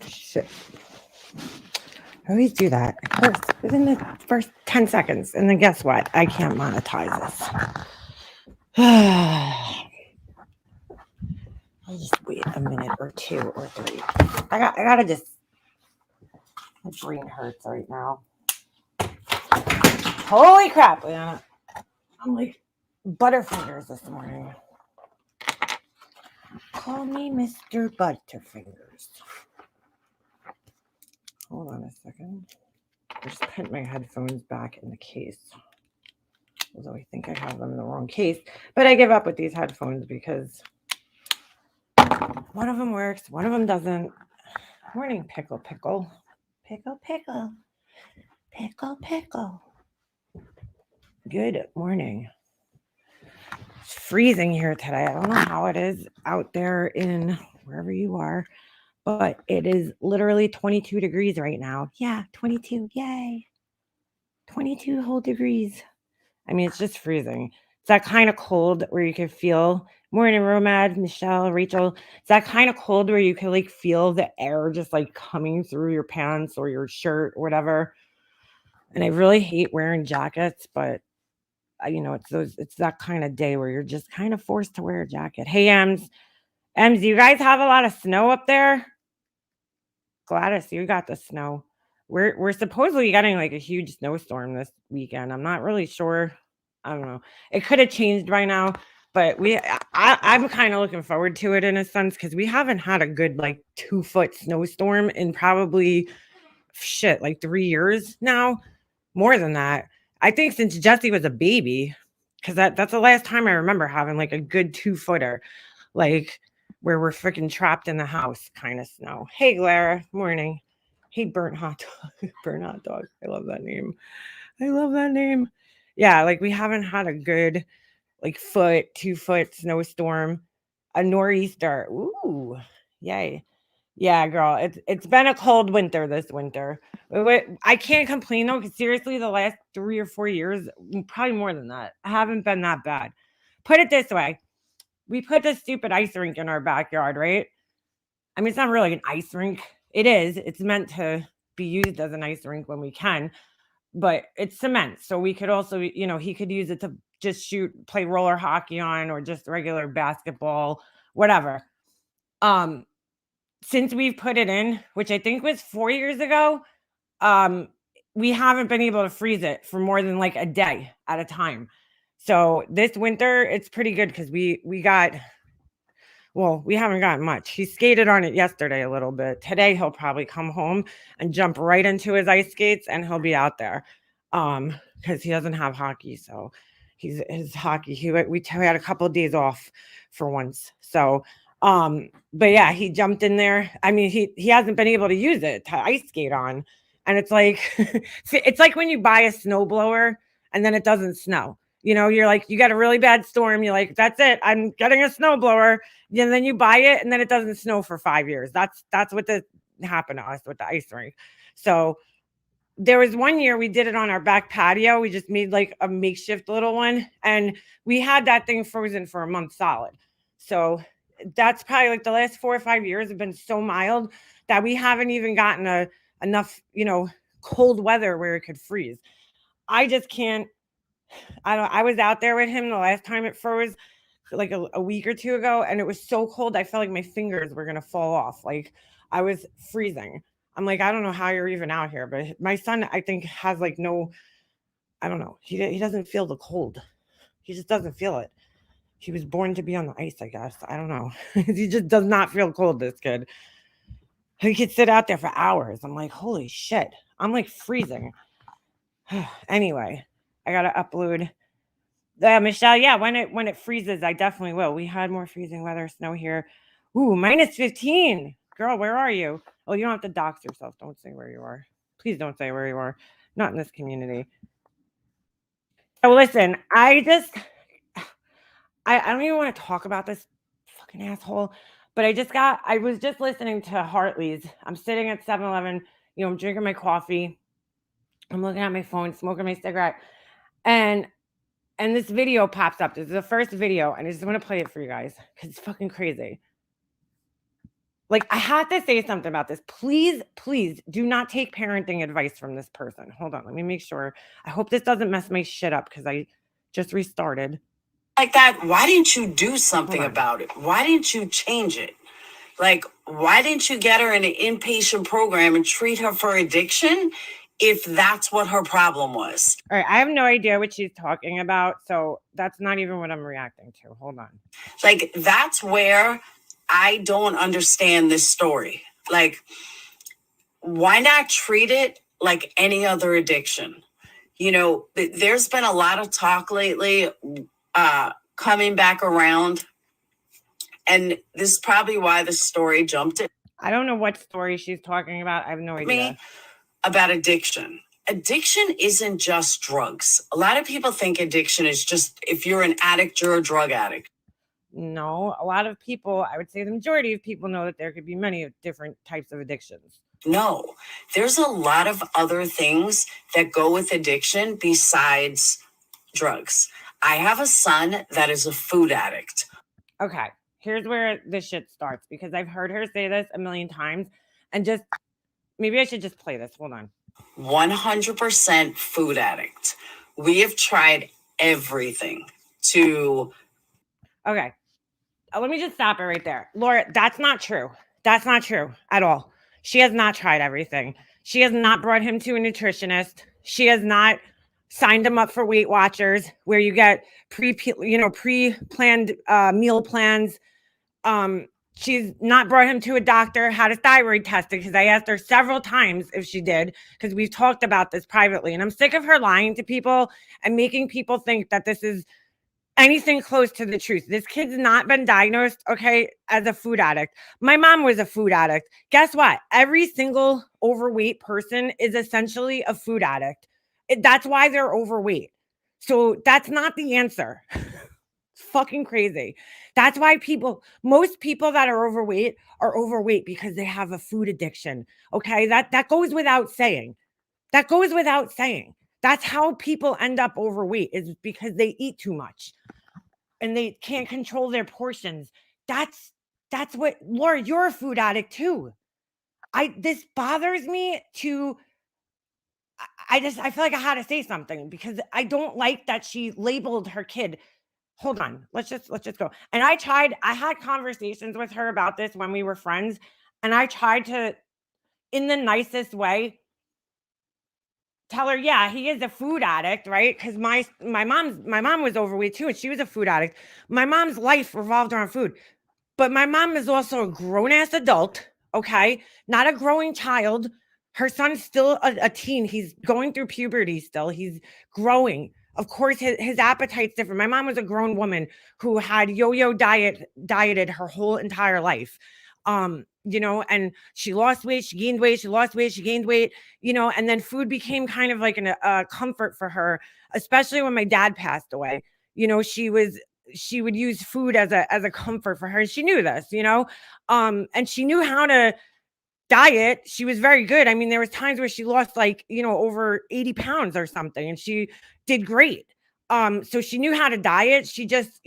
Shit. I always do that first within the first 10 seconds. And then guess what? I can't monetize this. I'll just wait a minute or two or three. I gotta just, my brain hurts right now. Holy crap, Leanna. I'm like Butterfingers this morning. Call me Mr. Butterfingers. Hold on a second. I just put my headphones back in the case. Although I think I have them in the wrong case. But I give up with these headphones because one of them works, one of them doesn't. Morning, Pickle Pickle. Pickle Pickle. Pickle Pickle. Good morning. It's freezing here today. I don't know how it is out there in wherever you are, but it is literally 22 degrees right now. Yeah, 22. Yay. 22 whole degrees. I mean, it's just freezing. It's that kind of cold where you can feel, morning, Romad, Michelle, Rachel. It's that kind of cold where you can like feel the air just like coming through your pants or your shirt or whatever. And I really hate wearing jackets, but it's that kind of day where you're just kind of forced to wear a jacket. Hey, Ems, do you guys have a lot of snow up there? Gladys, you got the snow. We're supposedly getting like a huge snowstorm this weekend. I'm not really sure. I don't know. It could have changed by now, but I'm kind of looking forward to it in a sense because we haven't had a good like 2-foot snowstorm in probably like 3 years now. More than that. I think since Jesse was a baby, because that's the last time I remember having like a good 2-footer, like where we're freaking trapped in the house kind of snow. Hey, Clara, morning. Hey, burnt hot dog. Burnt hot dog. I love that name. I love that name. Yeah, like we haven't had a good like 2-foot snowstorm, a nor'easter. Ooh, yay. Yeah, girl, it's been a cold winter this winter. I can't complain though, because seriously, the last 3 or 4 years, probably more than that, haven't been that bad. Put it this way: we put this stupid ice rink in our backyard, right? I mean, it's not really an ice rink. It is. It's meant to be used as an ice rink when we can, but it's cement, so we could also, he could use it to just play roller hockey on, or just regular basketball, whatever. Since we've put it in, which I think was 4 years ago, we haven't been able to freeze it for more than like a day at a time. So this winter, it's pretty good because we haven't gotten much. He skated on it yesterday a little bit. Today he'll probably come home and jump right into his ice skates and he'll be out there. Because he doesn't have hockey, so his hockey. We had a couple of days off for once, so but yeah, he jumped in there. I mean, he hasn't been able to use it to ice skate on, and it's like it's like when you buy a snowblower and then it doesn't snow. You're like, you got a really bad storm. You're like, that's it. I'm getting a snowblower. And then you buy it and then it doesn't snow for 5 years. That's what happened to us with the ice rink. So there was one year we did it on our back patio. We just made like a makeshift little one, and we had that thing frozen for a month solid. So that's probably like the last 4 or 5 years have been so mild that we haven't even gotten enough, cold weather where it could freeze. I just can't. I was out there with him the last time it froze, like a week or two ago, and it was so cold I felt like my fingers were gonna fall off. Like I was freezing. I'm like, I don't know how you're even out here, but my son, I think, has like no, I don't know. He doesn't feel the cold. He just doesn't feel it. He was born to be on the ice, I guess. I don't know. He just does not feel cold, this kid. He could sit out there for hours. I'm like, holy shit. I'm like freezing. Anyway, I gotta upload. Michelle, yeah, when it freezes, I definitely will. We had more freezing weather, snow here. Ooh, -15. Girl, where are you? Oh, you don't have to dox yourself. Don't say where you are. Please don't say where you are. Not in this community. So listen, I don't even want to talk about this fucking asshole, but I was just listening to Hartley's. I'm sitting at 7-Eleven, I'm drinking my coffee. I'm looking at my phone, smoking my cigarette, and this video pops up. This is the first video, and I just want to play it for you guys because it's fucking crazy. Like, I have to say something about this. Please, please do not take parenting advice from this person. Hold on, let me make sure. I hope this doesn't mess my shit up because I just restarted. Like that, why didn't you do something about it? Why didn't you change it? Like, why didn't you get her in an inpatient program and treat her for addiction if that's what her problem was? All right, I have no idea what she's talking about, so that's not even what I'm reacting to. Hold on. Like, that's where I don't understand this story. Like, why not treat it like any other addiction? You know, there's been a lot of talk lately coming back around. And this is probably why the story jumped at I don't know what story she's talking about. I have no idea. me about addiction. Addiction isn't just drugs. A lot of people think addiction is just if you're an addict, you're a drug addict. No, a lot of people, I would say the majority of people know that there could be many different types of addictions. No, there's a lot of other things that go with addiction besides drugs. I have a son that is a food addict. Okay, here's where this shit starts because I've heard her say this a million times and just maybe I should just play this. Hold on. 100% food addict. We have tried everything to. Okay, let me just stop it right there. Laura, that's not true. That's not true at all. She has not tried everything. She has not brought him to a nutritionist. She has not signed him up for Weight Watchers where you get pre-planned meal plans. She's not brought him to a doctor, had his thyroid tested because I asked her several times if she did because we've talked about this privately. And I'm sick of her lying to people and making people think that this is anything close to the truth. This kid's not been diagnosed, okay, as a food addict. My mom was a food addict. Guess what? Every single overweight person is essentially a food addict. That's why they're overweight. So that's not the answer. Fucking crazy. That's why most people that are overweight because they have a food addiction. Okay? That goes without saying. That goes without saying. That's how people end up overweight is because they eat too much and they can't control their portions. That's what Laura, you're a food addict too. This bothers me to I feel like I had to say something because I don't like that she labeled her kid. Hold on. Let's just go. And I had conversations with her about this when we were friends, and I tried to, in the nicest way, tell her, yeah, he is a food addict, right? Because my mom was overweight too, and she was a food addict. My mom's life revolved around food. But my mom is also a grown ass adult, okay? Not a growing child. Her son's still a teen. He's going through puberty still. He's growing. Of course, his appetite's different. My mom was a grown woman who had yo-yo dieted her whole entire life. And she lost weight, she gained weight, she lost weight, she gained weight, and then food became kind of like a comfort for her, especially when my dad passed away. She would use food as a comfort for her. And she knew this, and she knew how to diet. She was very good. I mean, there was times where she lost like, over 80 pounds or something, and she did great. So she knew how to diet. She just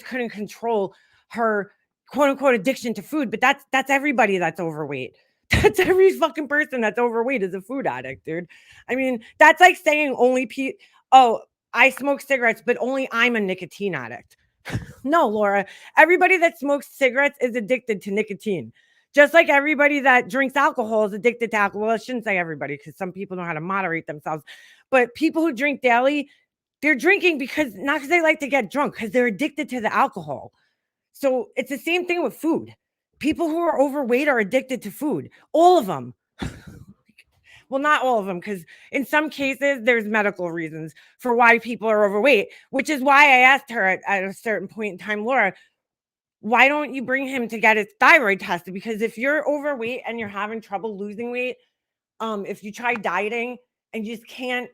couldn't control her quote unquote addiction to food. But that's everybody that's overweight. That's every fucking person that's overweight is a food addict, dude. I mean, that's like saying I smoke cigarettes, but only I'm a nicotine addict. No, Laura, everybody that smokes cigarettes is addicted to nicotine. Just like everybody that drinks alcohol is addicted to alcohol. Well, I shouldn't say everybody because some people know how to moderate themselves. But people who drink daily, they're drinking not because they like to get drunk, because they're addicted to the alcohol. So it's the same thing with food. People who are overweight are addicted to food. All of them. Well, not all of them, because in some cases, there's medical reasons for why people are overweight, which is why I asked her at a certain point in time, Laura, why don't you bring him to get his thyroid tested? Because if you're overweight and you're having trouble losing weight, if you try dieting and you just can't,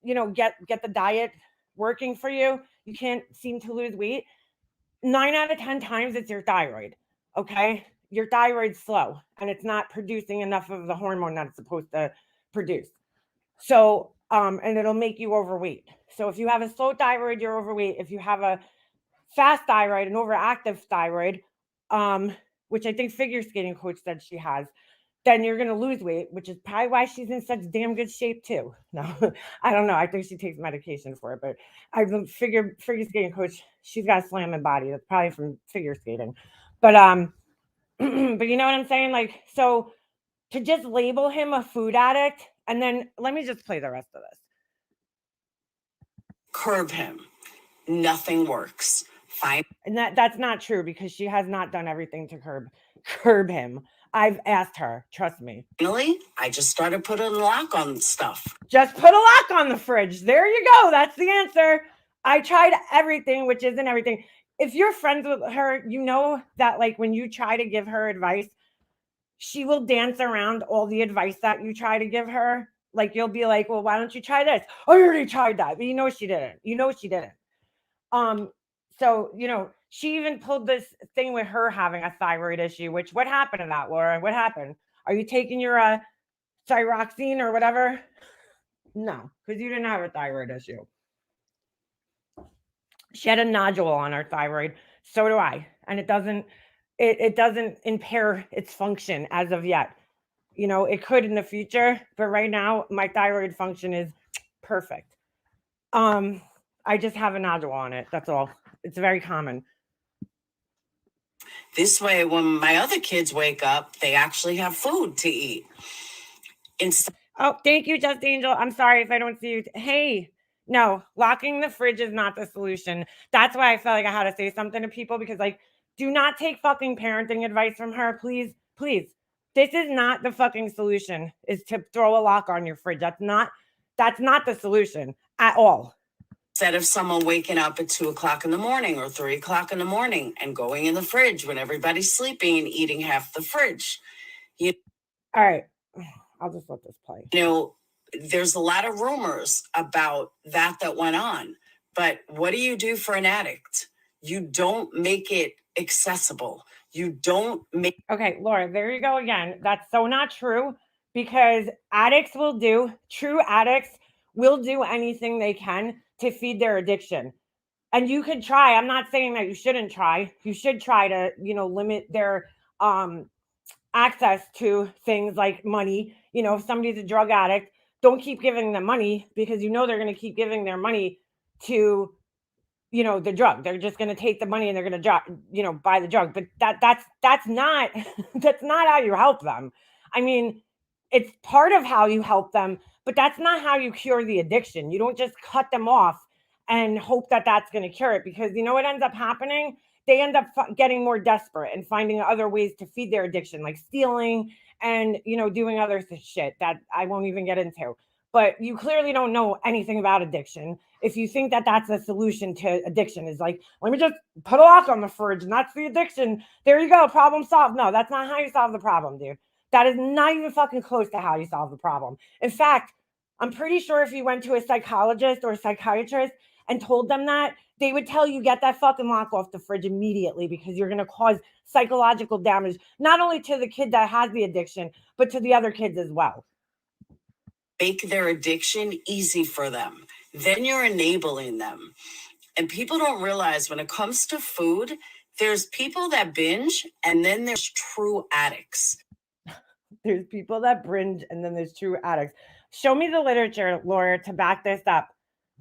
get the diet working for you, you can't seem to lose weight, 9 out of 10 times it's your thyroid. Okay? Your thyroid's slow and it's not producing enough of the hormone that it's supposed to produce. So, and it'll make you overweight. So if you have a slow thyroid, you're overweight. If you have a fast thyroid, an overactive thyroid, which I think figure skating coach said she has, then you're going to lose weight, which is probably why she's in such damn good shape too. No, I don't know. I think she takes medication for it, but I figure skating coach, she's got a slamming body. That's probably from figure skating. But but you know what I'm saying? Like, so to just label him a food addict, and then let me just play the rest of this. Curb him. Nothing works. Fine. And that's not true because she has not done everything to curb him. I've asked her, trust me. Finally, I just started putting a lock on stuff. Just put a lock on the fridge. There you go. That's the answer. I tried everything, which isn't everything. If you're friends with her, you know that like when you try to give her advice, she will dance around all the advice that you try to give her. Like you'll be like, well, why don't you try this? I already tried that. But you know she didn't. You know she didn't. So, you know, she even pulled this thing with her having a thyroid issue, which what happened to that, Laura? What happened? Are you taking your thyroxine or whatever? No, because you didn't have a thyroid issue. She had a nodule on her thyroid. So do I. And it doesn't impair its function as of yet. You know, it could in the future, but right now my thyroid function is perfect. I just have a nodule on it. That's all. It's very common. This way, when my other kids wake up, they actually have food to eat. Oh, thank you, Just Angel. I'm sorry if I don't see you. Hey, no, locking the fridge is not the solution. That's why I felt like I had to say something to people because, like, do not take fucking parenting advice from her. Please, please. This is not the fucking solution, is to throw a lock on your fridge. That's not the solution at all. Instead of someone waking up at 2:00 in the morning or 3:00 in the morning and going in the fridge when everybody's sleeping and eating half the fridge. All right. I'll just let this play. You know, there's a lot of rumors about that went on. But what do you do for an addict? You don't make it accessible. You don't make... Okay, Laura, there you go again. That's so not true because true addicts will do anything they can to feed their addiction. And you could try. I'm not saying that you shouldn't try. You should try to, you know, limit their access to things like money. You know, if somebody's a drug addict, don't keep giving them money because you know they're going to keep giving their money to, you know, the drug. They're just going to take the money and they're going to buy the drug. But that's not that's not how you help them. I mean, it's part of how you help them, but that's not how you cure the addiction. You don't just cut them off and hope that that's going to cure it because you know what ends up happening? They end up getting more desperate and finding other ways to feed their addiction, like stealing and, you know, doing other shit that I won't even get into. But you clearly don't know anything about addiction. If you think that that's a solution to addiction, is like, let me just put a lock on the fridge and that's the addiction. There you go. Problem solved. No, that's not how you solve the problem, dude. That is not even fucking close to how you solve the problem. In fact, I'm pretty sure if you went to a psychologist or a psychiatrist and told them that, they would tell you get that fucking lock off the fridge immediately because you're going to cause psychological damage, not only to the kid that has the addiction, but to the other kids as well. Make their addiction easy for them. Then you're enabling them. And people don't realize when it comes to food, there's people that binge and then there's true addicts. There's people that binge and then there's true addicts. Show me the literature, Laura, to back this up.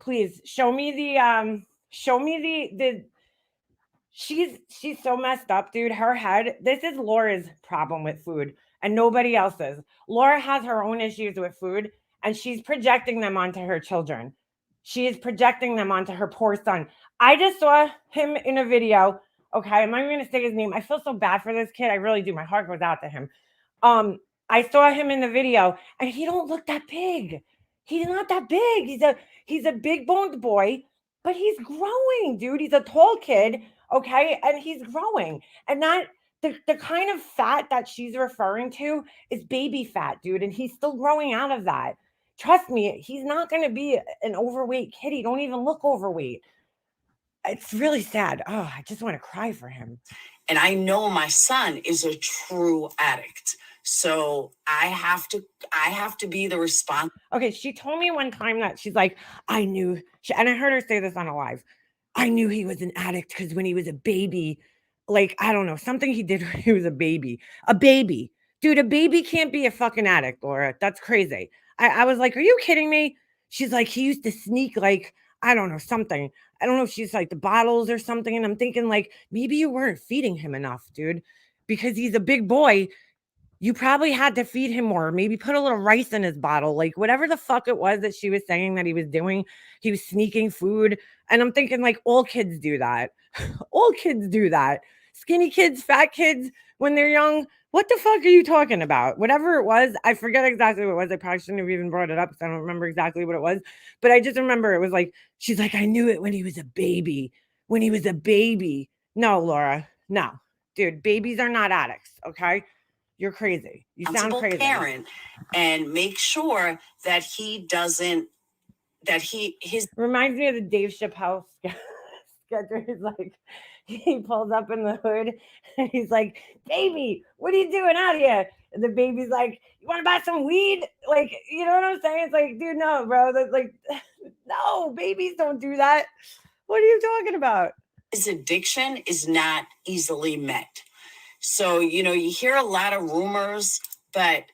Please show me the she's so messed up, dude. Her head, this is Laura's problem with food and nobody else's. Laura has her own issues with food and she's projecting them onto her children. She is projecting them onto her poor son. I just saw him in a video. Okay, I'm not even going to say his name. I feel so bad for this kid. I really do. My heart goes out to him. I saw him in the video and he don't look that big. He's not that big. He's a big boned boy, but he's growing, dude. He's a tall kid, okay? And he's growing. And that the kind of fat that she's referring to is baby fat, dude, and he's still growing out of that. Trust me, he's not going to be an overweight kid. He don't even look overweight. It's really sad. Oh, I just want to cry for him. And I know my son is a true addict. So I have to be the response. Okay, she told me one time that she's like, I knew, and I heard her say this on a live. I knew he was an addict because when he was a baby, like, I don't know, something he did when he was a baby. A baby. Dude, a baby can't be a fucking addict, Laura. That's crazy. I was like, "Are you kidding me?" She's like, "He used to sneak, like, I don't know, something." I don't know if she's like the bottles or something. And I'm thinking, like, maybe you weren't feeding him enough, dude, because he's a big boy. You probably had to feed him more, maybe put a little rice in his bottle, like whatever the fuck it was that she was saying that he was doing. He was sneaking food. And I'm thinking, like, all kids do that. All kids do that. Skinny kids, fat kids, when they're young. What the fuck are you talking about? Whatever it was, I forget exactly what it was. I probably shouldn't have even brought it up because I don't remember exactly what it was. But I just remember it was like, she's like, I knew it when he was a baby. When he was a baby. No, Laura. No. Dude, babies are not addicts. Okay. You're crazy. You sound crazy. Parent, and make sure that he doesn't, that his reminds me of the Dave Chappelle sketch where he's like, he pulls up in the hood and he's like, "Baby, what are you doing out here?" And the baby's like, "You want to buy some weed?" Like, you know what I'm saying? It's like, dude, no, bro. That's like, no, babies don't do that. What are you talking about? his addiction is not easily met. So, you hear a lot of rumors, but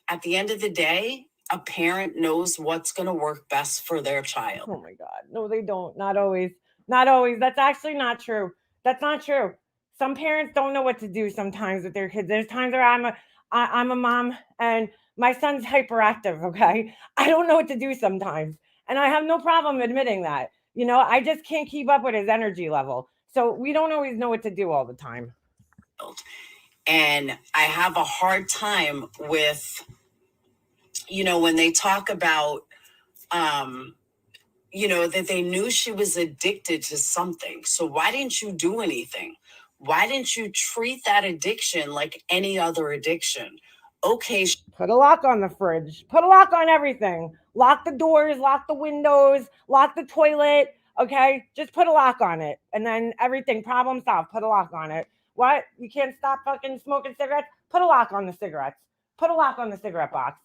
at the end of the day, a parent knows what's going to work best for their child. Oh my God. No, they don't. Not always. Not always. That's actually not true. That's not true. Some parents don't know what to do sometimes with their kids. There's times where I'm a mom and my son's hyperactive, okay? I don't know what to do sometimes. And I have no problem admitting that. I just can't keep up with his energy level. So we don't always know what to do all the time. And I have a hard time with, when they talk about, that they knew she was addicted to something. So why didn't you do anything? Why didn't you treat that addiction like any other addiction? Okay. Put a lock on the fridge. Put a lock on everything. Lock the doors, lock the windows, lock the toilet. Okay. Just put a lock on it. And then everything, problem solved. Put a lock on it. What? You can't stop fucking smoking cigarettes? Put a lock on the cigarettes. Put a lock on the cigarette box.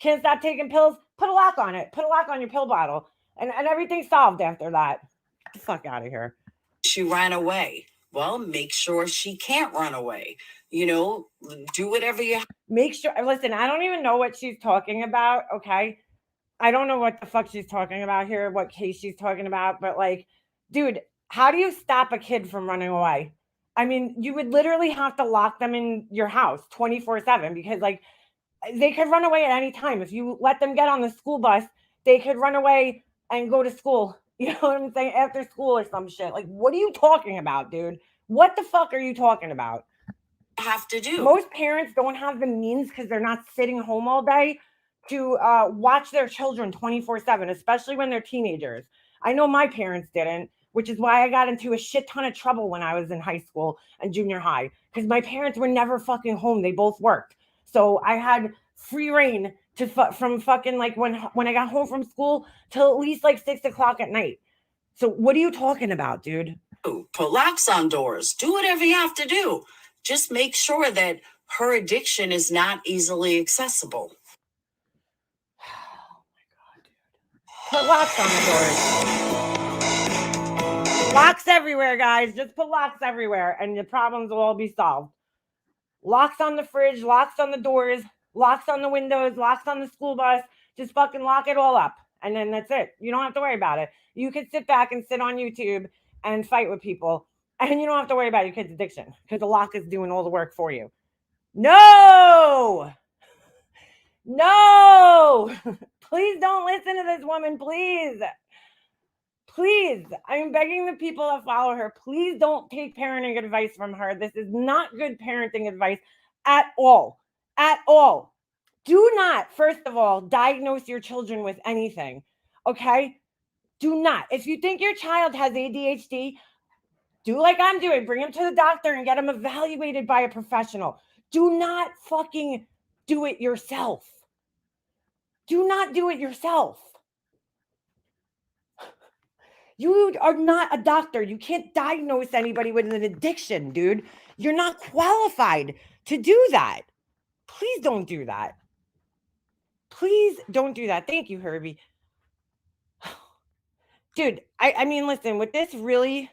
Can't stop taking pills? Put a lock on it. Put a lock on your pill bottle. And everything's solved after that. Get the fuck out of here. She ran away. Well, make sure she can't run away. Do whatever you make sure. Listen, I don't even know what she's talking about. Okay. I don't know what the fuck she's talking about here, what case she's talking about, but like, dude, how do you stop a kid from running away? I mean, you would literally have to lock them in your house 24/7 because, like, they could run away at any time. If you let them get on the school bus, they could run away and go to school. You know what I'm saying? After school or some shit. Like, what are you talking about, dude? What the fuck are you talking about? have to do. Most parents don't have the means because they're not sitting home all day to watch their children 24/7, especially when they're teenagers. I know my parents didn't, which is why I got into a shit ton of trouble when I was in high school and junior high because my parents were never fucking home. They both worked. So I had free reign to from fucking like when I got home from school till at least like 6 o'clock at night. So what are you talking about, dude? Put locks on doors. Do whatever you have to do. Just make sure that her addiction is not easily accessible. Oh my God, dude. Put locks on the doors. Locks everywhere, guys. Just put locks everywhere and the problems will all be solved. Locks on the fridge, locks on the doors, locks on the windows, locks on the school bus. Just fucking lock it all up. And then that's it. You don't have to worry about it. You can sit back and sit on YouTube and fight with people. And you don't have to worry about your kid's addiction because the lock is doing all the work for you. No! No! Please don't listen to this woman, please. Please, I'm begging the people that follow her, please don't take parenting advice from her. This is not good parenting advice at all. At all. Do not, first of all, diagnose your children with anything. Okay? Do not. If you think your child has ADHD, do like I'm doing. Bring him to the doctor and get him evaluated by a professional. Do not fucking do it yourself. Do not do it yourself. You are not a doctor. You can't diagnose anybody with an addiction, dude. You're not qualified to do that. Please don't do that. Please don't do that. Thank you, Herbie. Dude, I mean, listen, with this really,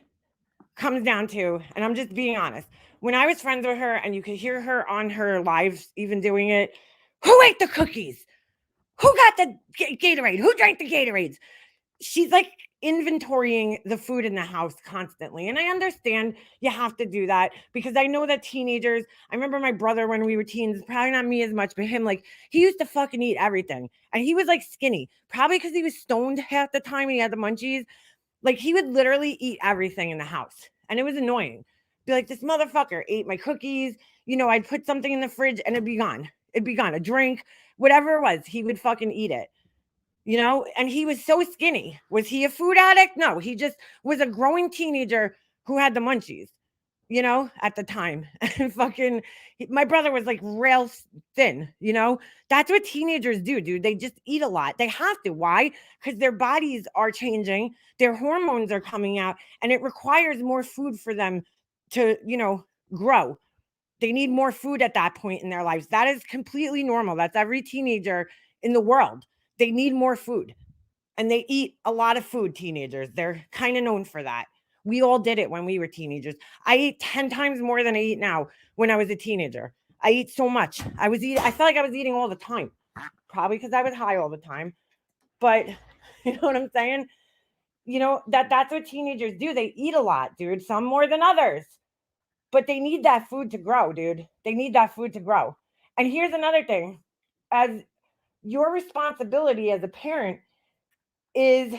comes down to, and I'm just being honest, when I was friends with her and you could hear her on her lives even doing it, who ate the cookies? Who got the Gatorade? Who drank the Gatorades? She's like inventorying the food in the house constantly. And I understand you have to do that because I know that teenagers, I remember my brother when we were teens, probably not me as much, but him, like, he used to fucking eat everything. And he was like skinny, probably because he was stoned half the time and he had the munchies. Like, he would literally eat everything in the house. And it was annoying. Be like, this motherfucker ate my cookies. I'd put something in the fridge and it'd be gone. It'd be gone. A drink, whatever it was, he would fucking eat it. And he was so skinny. Was he a food addict? No, he just was a growing teenager who had the munchies, at the time. And fucking, my brother was like rail thin, That's what teenagers do, dude. They just eat a lot. They have to. Why? Because their bodies are changing, their hormones are coming out, and it requires more food for them to, grow. They need more food at that point in their lives. That is completely normal. That's every teenager in the world. They need more food and they eat a lot of food, teenagers. They're kind of known for that. We all did it when we were teenagers. I ate 10 times more than I eat now when I was a teenager. I eat so much. I felt like I was eating all the time, probably because I was high all the time. But you know what I'm saying? That's what teenagers do. They eat a lot, dude, some more than others. But they need that food to grow, dude. They need that food to grow. And here's another thing. As your responsibility as a parent is,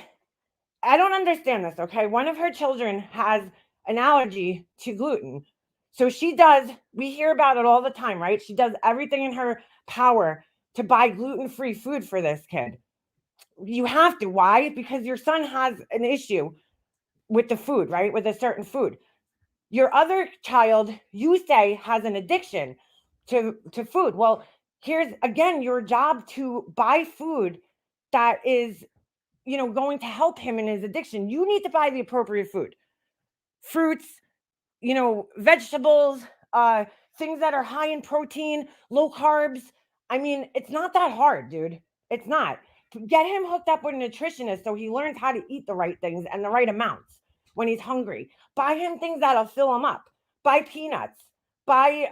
I don't understand this, okay? One of her children has an allergy to gluten. So we hear about it all the time, right? She does everything in her power to buy gluten-free food for this kid. You have to. Why? Because your son has an issue with the food, right? With a certain food. Your other child, you say, has an addiction to food. Well, here's again your job to buy food that is, going to help him in his addiction. You need to buy the appropriate food, fruits, vegetables, things that are high in protein, low carbs. I mean, it's not that hard, dude. It's not. Get him hooked up with a nutritionist so he learns how to eat the right things and the right amounts when he's hungry. Buy him things that'll fill him up. Buy peanuts. Buy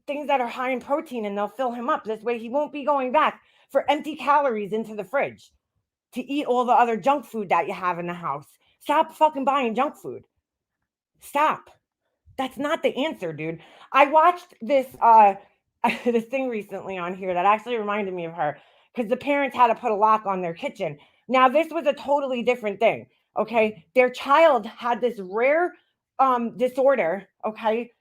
things that are high in protein and they'll fill him up. This way he won't be going back for empty calories into the fridge to eat all the other junk food that you have in the house. Stop fucking buying junk food. Stop. That's not the answer, dude. I watched this this thing recently on here that actually reminded me of her because the parents had to put a lock on their kitchen. Now, this was a totally different thing. Okay. Their child had this rare disorder, okay,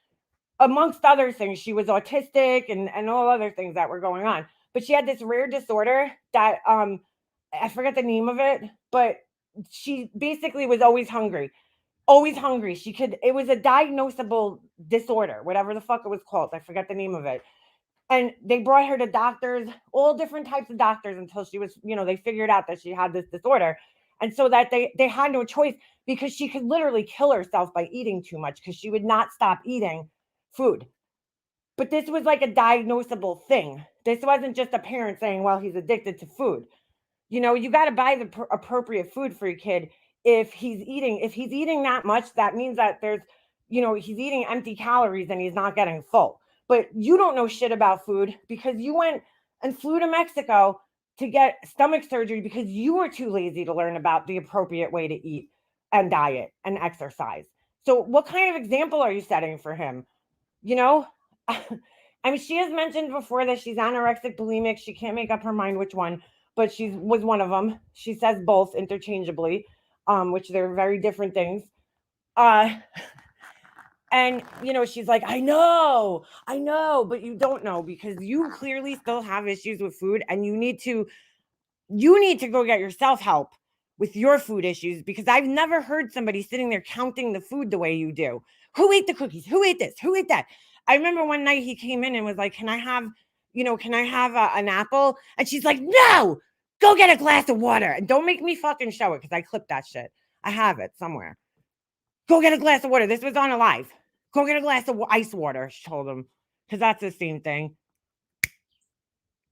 amongst other things. She was autistic and all other things that were going on. But she had this rare disorder that I forget the name of it, but she basically was always hungry. Always hungry. It was a diagnosable disorder, whatever the fuck it was called. I forget the name of it. And they brought her to doctors, all different types of doctors until she was, they figured out that she had this disorder. And so that they had no choice because she could literally kill herself by eating too much because she would not stop eating food. But this was like a diagnosable thing. This wasn't just a parent saying, well, he's addicted to food. You got to buy the appropriate food for your kid. If he's eating that much, that means that he's eating empty calories and he's not getting full. But you don't know shit about food because you went and flew to Mexico to get stomach surgery because you were too lazy to learn about the appropriate way to eat and diet and exercise. So what kind of example are you setting for him? You know, I mean, she has mentioned before that she's anorexic, bulimic. She can't make up her mind which one, but she was one of them. She says both interchangeably, which they're very different things. Uh, and she's like, I know, but you don't know because you clearly still have issues with food, and you need to go get yourself help with your food issues because I've never heard somebody sitting there counting the food the way you do. Who ate the cookies? Who ate this? Who ate that? I remember one night he came in and was like, can I have an apple? And she's like, no, go get a glass of water. And don't make me fucking show it because I clipped that shit. I have it somewhere. Go get a glass of water. This was on a live. Go get a glass of ice water, she told him, because that's the same thing.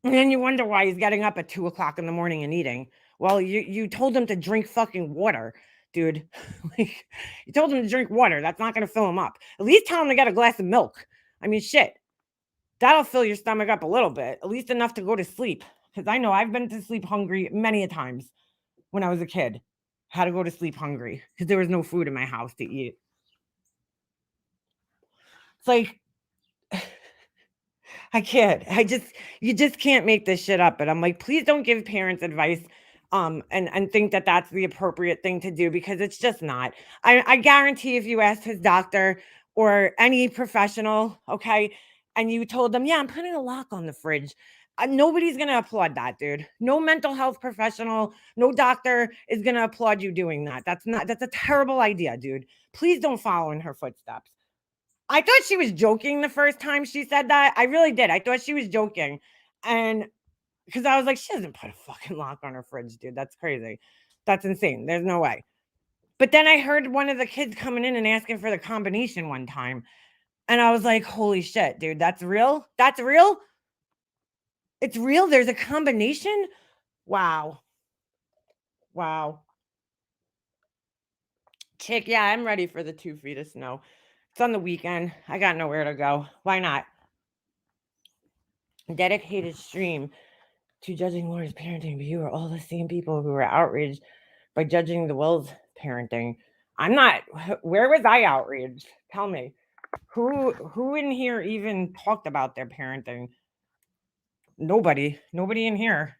And then you wonder why he's getting up at 2 o'clock in the morning and eating. Well, you told him to drink fucking water. dude. Like, you told him to drink water. That's not going to fill him up. At least tell him to get a glass of milk. I mean, shit. That'll fill your stomach up a little bit, at least enough to go to sleep. Because I know I've been to sleep hungry many a times when I was a kid. Had to go to sleep hungry because there was no food in my house to eat. It's like, I can't. You just can't make this shit up. But I'm like, please don't give parents advice and think that that's the appropriate thing to do, because it's just not. I guarantee if you asked his doctor or any professional, okay, and you told them, yeah, I'm putting a lock on the fridge, nobody's going to applaud that, dude. No mental health professional, no doctor is going to applaud you doing that. That's a terrible idea, dude. Please don't follow in her footsteps. I thought she was joking the first time she said that. I really did. I thought she was joking. And because I was like, she doesn't put a fucking lock on her fridge, dude. That's crazy. That's insane. There's no way. But then I heard one of the kids coming in and asking for the combination one time. And I was like, holy shit, dude, that's real? That's real? It's real? There's a combination? Wow. Wow. Chick, yeah, I'm ready for the 2 feet of snow. It's on the weekend. I got nowhere to go. Why not? Dedicated stream to judging Laura's parenting, but you are all the same people who were outraged by judging the Will's parenting. I'm not. Where was I outraged? Tell me. Who in here even talked about their parenting? Nobody. Nobody in here.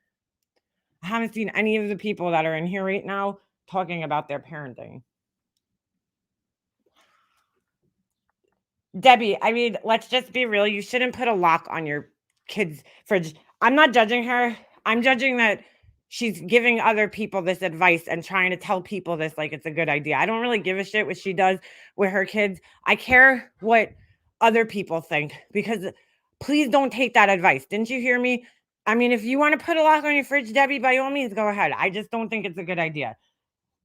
I haven't seen any of the people that are in here right now talking about their parenting. Debbie, I mean, let's just be real. You shouldn't put a lock on your kid's fridge. I'm not judging her. I'm judging that she's giving other people this advice and trying to tell people this like it's a good idea. I don't really give a shit what she does with her kids. I care what other people think, because please don't take that advice. Didn't you hear me? I mean, if you want to put a lock on your fridge, Debbie, by all means, go ahead. I just don't think it's a good idea.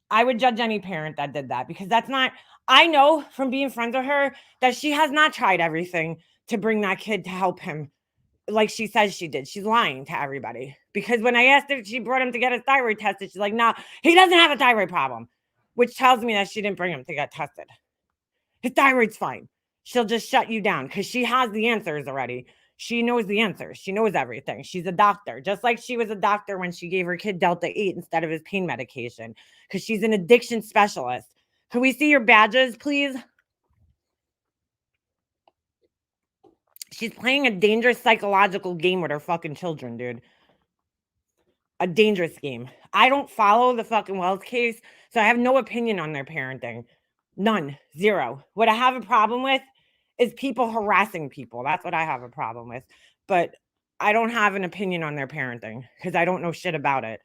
I would judge any parent that did that, because that's not, I know from being friends with her that she has not tried everything to bring that kid to help him like she says she did. She's lying to everybody, because when I asked if she brought him to get his thyroid tested, she's like, no, he doesn't have a thyroid problem, which tells me that she didn't bring him to get tested. His thyroid's fine. She'll just shut you down because she has the answers already. She knows the answers. She knows everything. She's a doctor, just like she was a doctor when she gave her kid Delta 8 instead of his pain medication, because she's an addiction specialist. Can we see your badges, please? She's playing a dangerous psychological game with her fucking children, dude. A dangerous game. I don't follow the fucking Wells case, so I have no opinion on their parenting. None. Zero. What I have a problem with is people harassing people. That's what I have a problem with. But I don't have an opinion on their parenting because I don't know shit about it.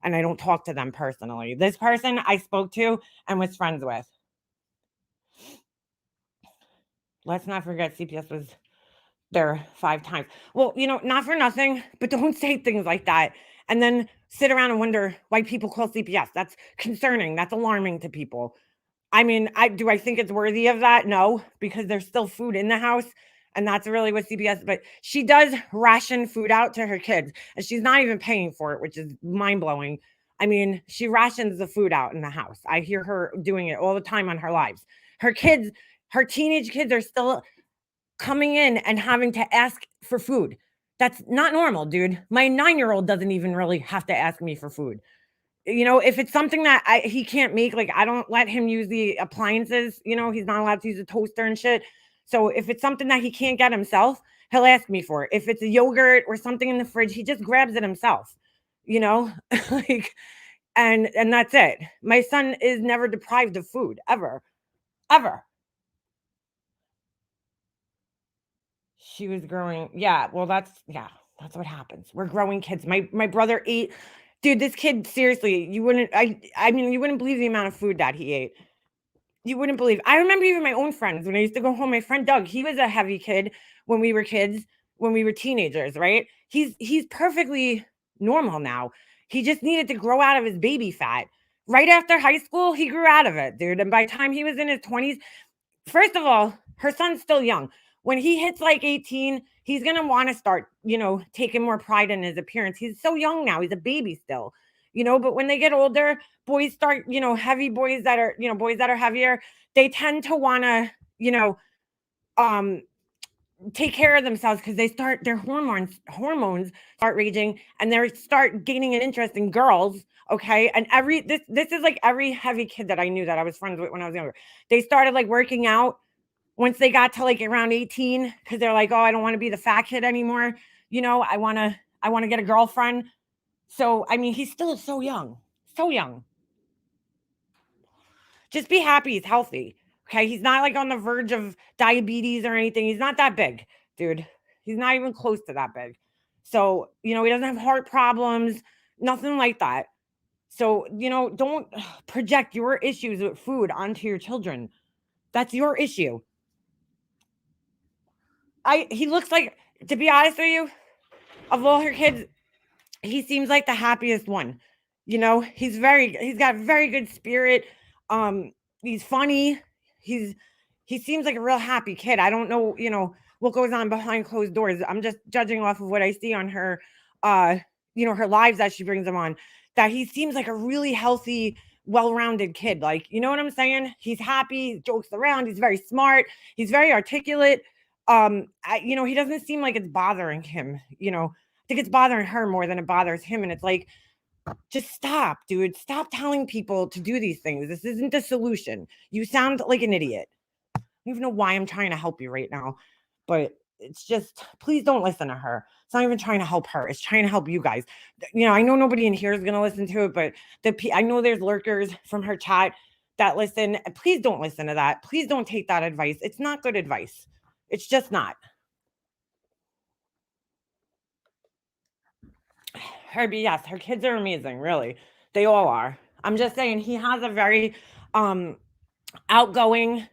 And I don't talk to them personally. This person I spoke to and was friends with. Let's not forget CPS was there 5 times. Well, not for nothing, but don't say things like that and then sit around and wonder why people call CPS. That's concerning. That's alarming to people. I mean, I think it's worthy of that? No, because there's still food in the house, and that's really what CPS, but she does ration food out to her kids, and she's not even paying for it, which is mind-blowing. I mean, she rations the food out in the house. I hear her doing it all the time on her lives. Her kids, her teenage kids are still coming in and having to ask for food. That's not normal, dude. My 9-year-old doesn't even really have to ask me for food. If it's something that he can't make, like, I don't let him use the appliances, he's not allowed to use a toaster and shit. So if it's something that he can't get himself, he'll ask me for it. If it's a yogurt or something in the fridge, he just grabs it himself, like, and that's it. My son is never deprived of food, ever, ever. She was growing. Yeah, well, that's what happens. We're growing kids. My brother ate, dude, this kid, seriously, I mean, you wouldn't believe the amount of food that he ate. You wouldn't believe. I remember even my own friends when I used to go home, my friend Doug, he was a heavy kid when we were kids, when we were teenagers, right? He's perfectly normal now. He just needed to grow out of his baby fat. Right after high school, he grew out of it, dude. And by the time he was in his 20s, first of all, her son's still young. When he hits like 18, he's going to want to start, taking more pride in his appearance. He's so young now. He's a baby still. but when they get older, boys start, heavy boys that are, boys that are heavier, they tend to want to, um, take care of themselves because they start their hormones start raging, and they start gaining an interest in girls. Okay, and this is like every heavy kid that I knew that I was friends with when I was younger. They started like working out once they got to like around 18 because they're like, oh, I don't want to be the fat kid anymore. I want to get a girlfriend. So I mean, he's still so young, so young. Just be happy he's healthy. Okay. He's not like on the verge of diabetes or anything. He's not that big, dude. He's not even close to that big. So, he doesn't have heart problems, nothing like that. So, don't project your issues with food onto your children. That's your issue. He looks like, to be honest with you, of all her kids, he seems like the happiest one. He's got very good spirit. Um, he's funny. He's he seems like a real happy kid. I don't know, what goes on behind closed doors. I'm just judging off of what I see on her, uh, her lives that she brings them on. That he seems like a really healthy, well-rounded kid. Like, you know what I'm saying? He's happy, he jokes around, he's very smart, he's very articulate. He doesn't seem like it's bothering him. I think it's bothering her more than it bothers him. And it's like, just stop, dude. Stop telling people to do these things. This isn't the solution. You sound like an idiot. I don't even know why I'm trying to help you right now, but it's just, please don't listen to her. It's not even trying to help her. It's trying to help you guys. I know nobody in here is going to listen to it, but I know there's lurkers from her chat that listen. Please don't listen to that. Please don't take that advice. It's not good advice. It's just not. Yes, her kids are amazing, really. They all are. I'm just saying he has a very outgoing,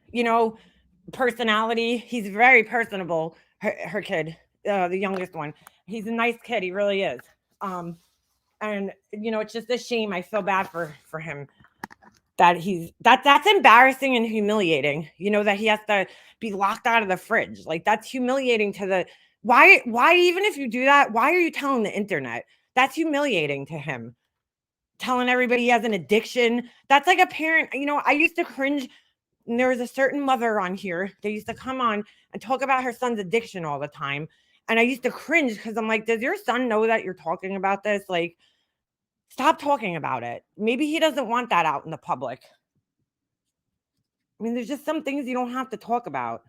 personality. He's very personable. Her kid, the youngest one. He's a nice kid. He really is. And it's just a shame. I feel bad for him that that's embarrassing and humiliating. That he has to be locked out of the fridge. Like, that's humiliating to the why even if you do that, why are you telling the internet? That's humiliating to him. Telling everybody he has an addiction. That's like a parent. I used to cringe. And there was a certain mother on here that used to come on and talk about her son's addiction all the time. And I used to cringe because I'm like, does your son know that you're talking about this? Like, stop talking about it. Maybe he doesn't want that out in the public. I mean, there's just some things you don't have to talk about.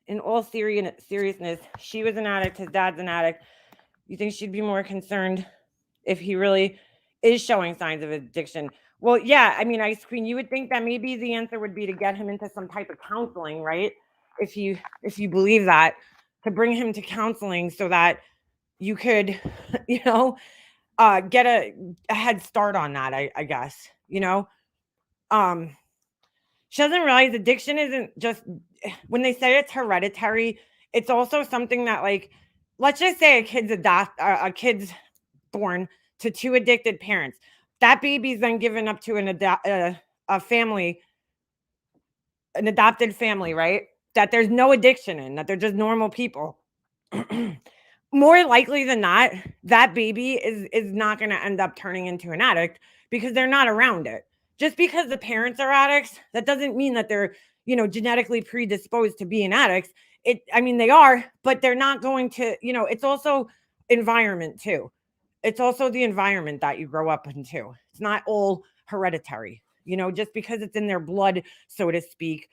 In all seriousness, she was an addict. His dad's an addict. You think she'd be more concerned if he really is showing signs of addiction? Well, yeah. I mean, Ice Queen, you would think that maybe the answer would be to get him into some type of counseling, right? If you believe that, to bring him to counseling so that you could, get a head start on that. I guess. She doesn't realize addiction isn't just when they say it's hereditary. It's also something that, like, let's just say a kid's born to two addicted parents. That baby's then given up to a family, an adopted family, right? That there's no addiction in, that they're just normal people. More likely than not, that baby is not going to end up turning into an addict because they're not around it. Just because the parents are addicts, that doesn't mean that they're, genetically predisposed to being addicts. I mean, they are, but they're not going to, it's also environment too. It's also the environment that you grow up into. It's not all hereditary, just because it's in their blood, so to speak,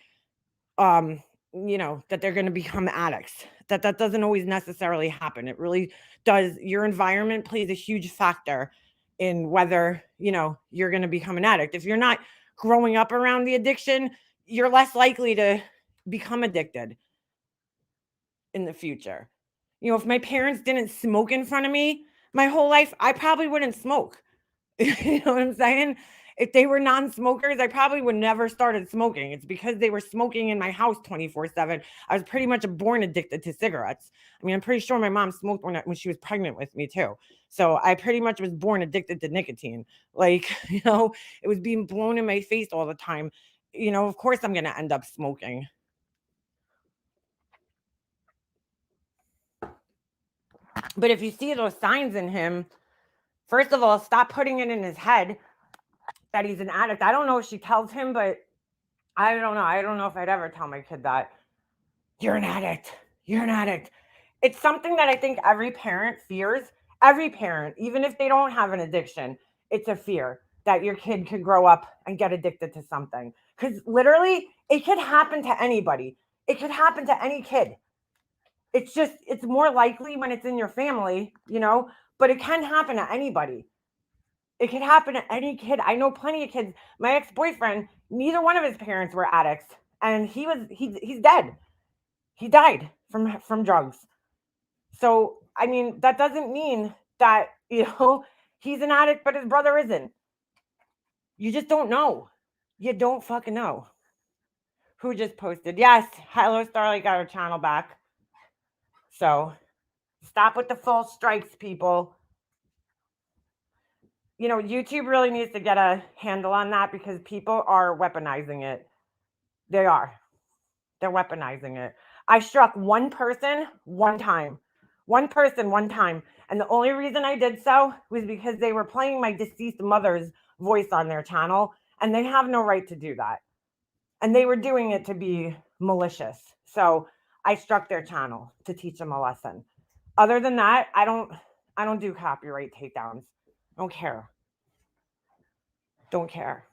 um, that they're going to become addicts. That doesn't always necessarily happen. It really does. Your environment plays a huge factor in whether, you're going to become an addict. If you're not growing up around the addiction, you're less likely to become addicted in the future. If my parents didn't smoke in front of me my whole life, I probably wouldn't smoke. You know what I'm saying? If they were non-smokers, I probably would never started smoking. It's because they were smoking in my house 24/7. I was pretty much born addicted to cigarettes. I mean, I'm pretty sure my mom smoked when she was pregnant with me too. So I pretty much was born addicted to nicotine. Like, it was being blown in my face all the time. Of course I'm going to end up smoking. But if you see those signs in him, first of all, stop putting it in his head that he's an addict. I don't know if she tells him, but I don't know. I don't know if I'd ever tell my kid that. You're an addict. You're an addict. It's something that I think every parent fears. Every parent, even if they don't have an addiction, it's a fear that your kid could grow up and get addicted to something. Because literally, it could happen to anybody. It could happen to any kid. It's just, it's more likely when it's in your family, you know, but it can happen to anybody. It could happen to any kid. I know plenty of kids. My ex-boyfriend, neither one of his parents were addicts, and he's dead. He died from drugs. So, I mean, that doesn't mean that, he's an addict, but his brother isn't. You just don't know. You don't fucking know. Who just posted? Yes, Hello Starlight got her channel back. So, stop with the false strikes, people. YouTube really needs to get a handle on that because people are weaponizing it. They are. They're weaponizing it. I struck one person one time. One person one time. And the only reason I did so was because they were playing my deceased mother's voice on their channel, and they have no right to do that. And they were doing it to be malicious. So I struck their channel to teach them a lesson. Other than that, I don't do copyright takedowns. Don't care. Don't care.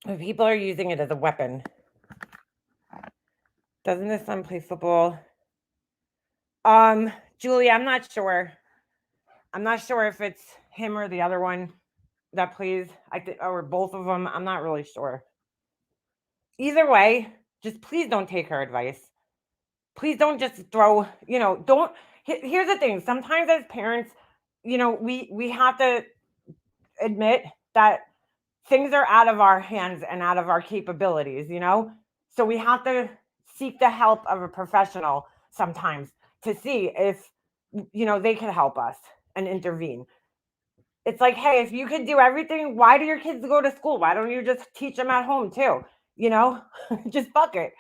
But people are using it as a weapon. Doesn't this son play football? Julie, I'm not sure. I'm not sure if it's him or the other one that plays. I think, or both of them. I'm not really sure. Either way, just please don't take her advice. Please don't just throw. Don't. Here's the thing. Sometimes as parents, we have to admit that things are out of our hands and out of our capabilities. So we have to seek the help of a professional sometimes to see if they can help us and intervene. It's like, hey, if you could do everything, why do your kids go to school? Why don't you just teach them at home too? Just fuck it.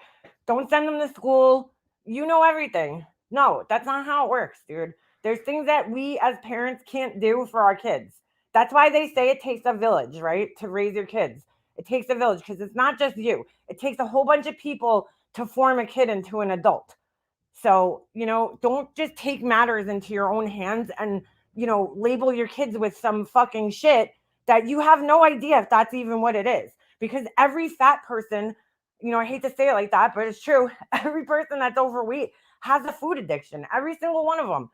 Don't send them to school. You know everything. No, that's not how it works, dude. There's things that we as parents can't do for our kids. That's why they say it takes a village, right? To raise your kids. It takes a village because it's not just you. It takes a whole bunch of people to form a kid into an adult. So, don't just take matters into your own hands and, label your kids with some fucking shit that you have no idea if that's even what it is. Because every fat person, I hate to say it like that, but it's true. Every person that's overweight has a food addiction. Every single one of them.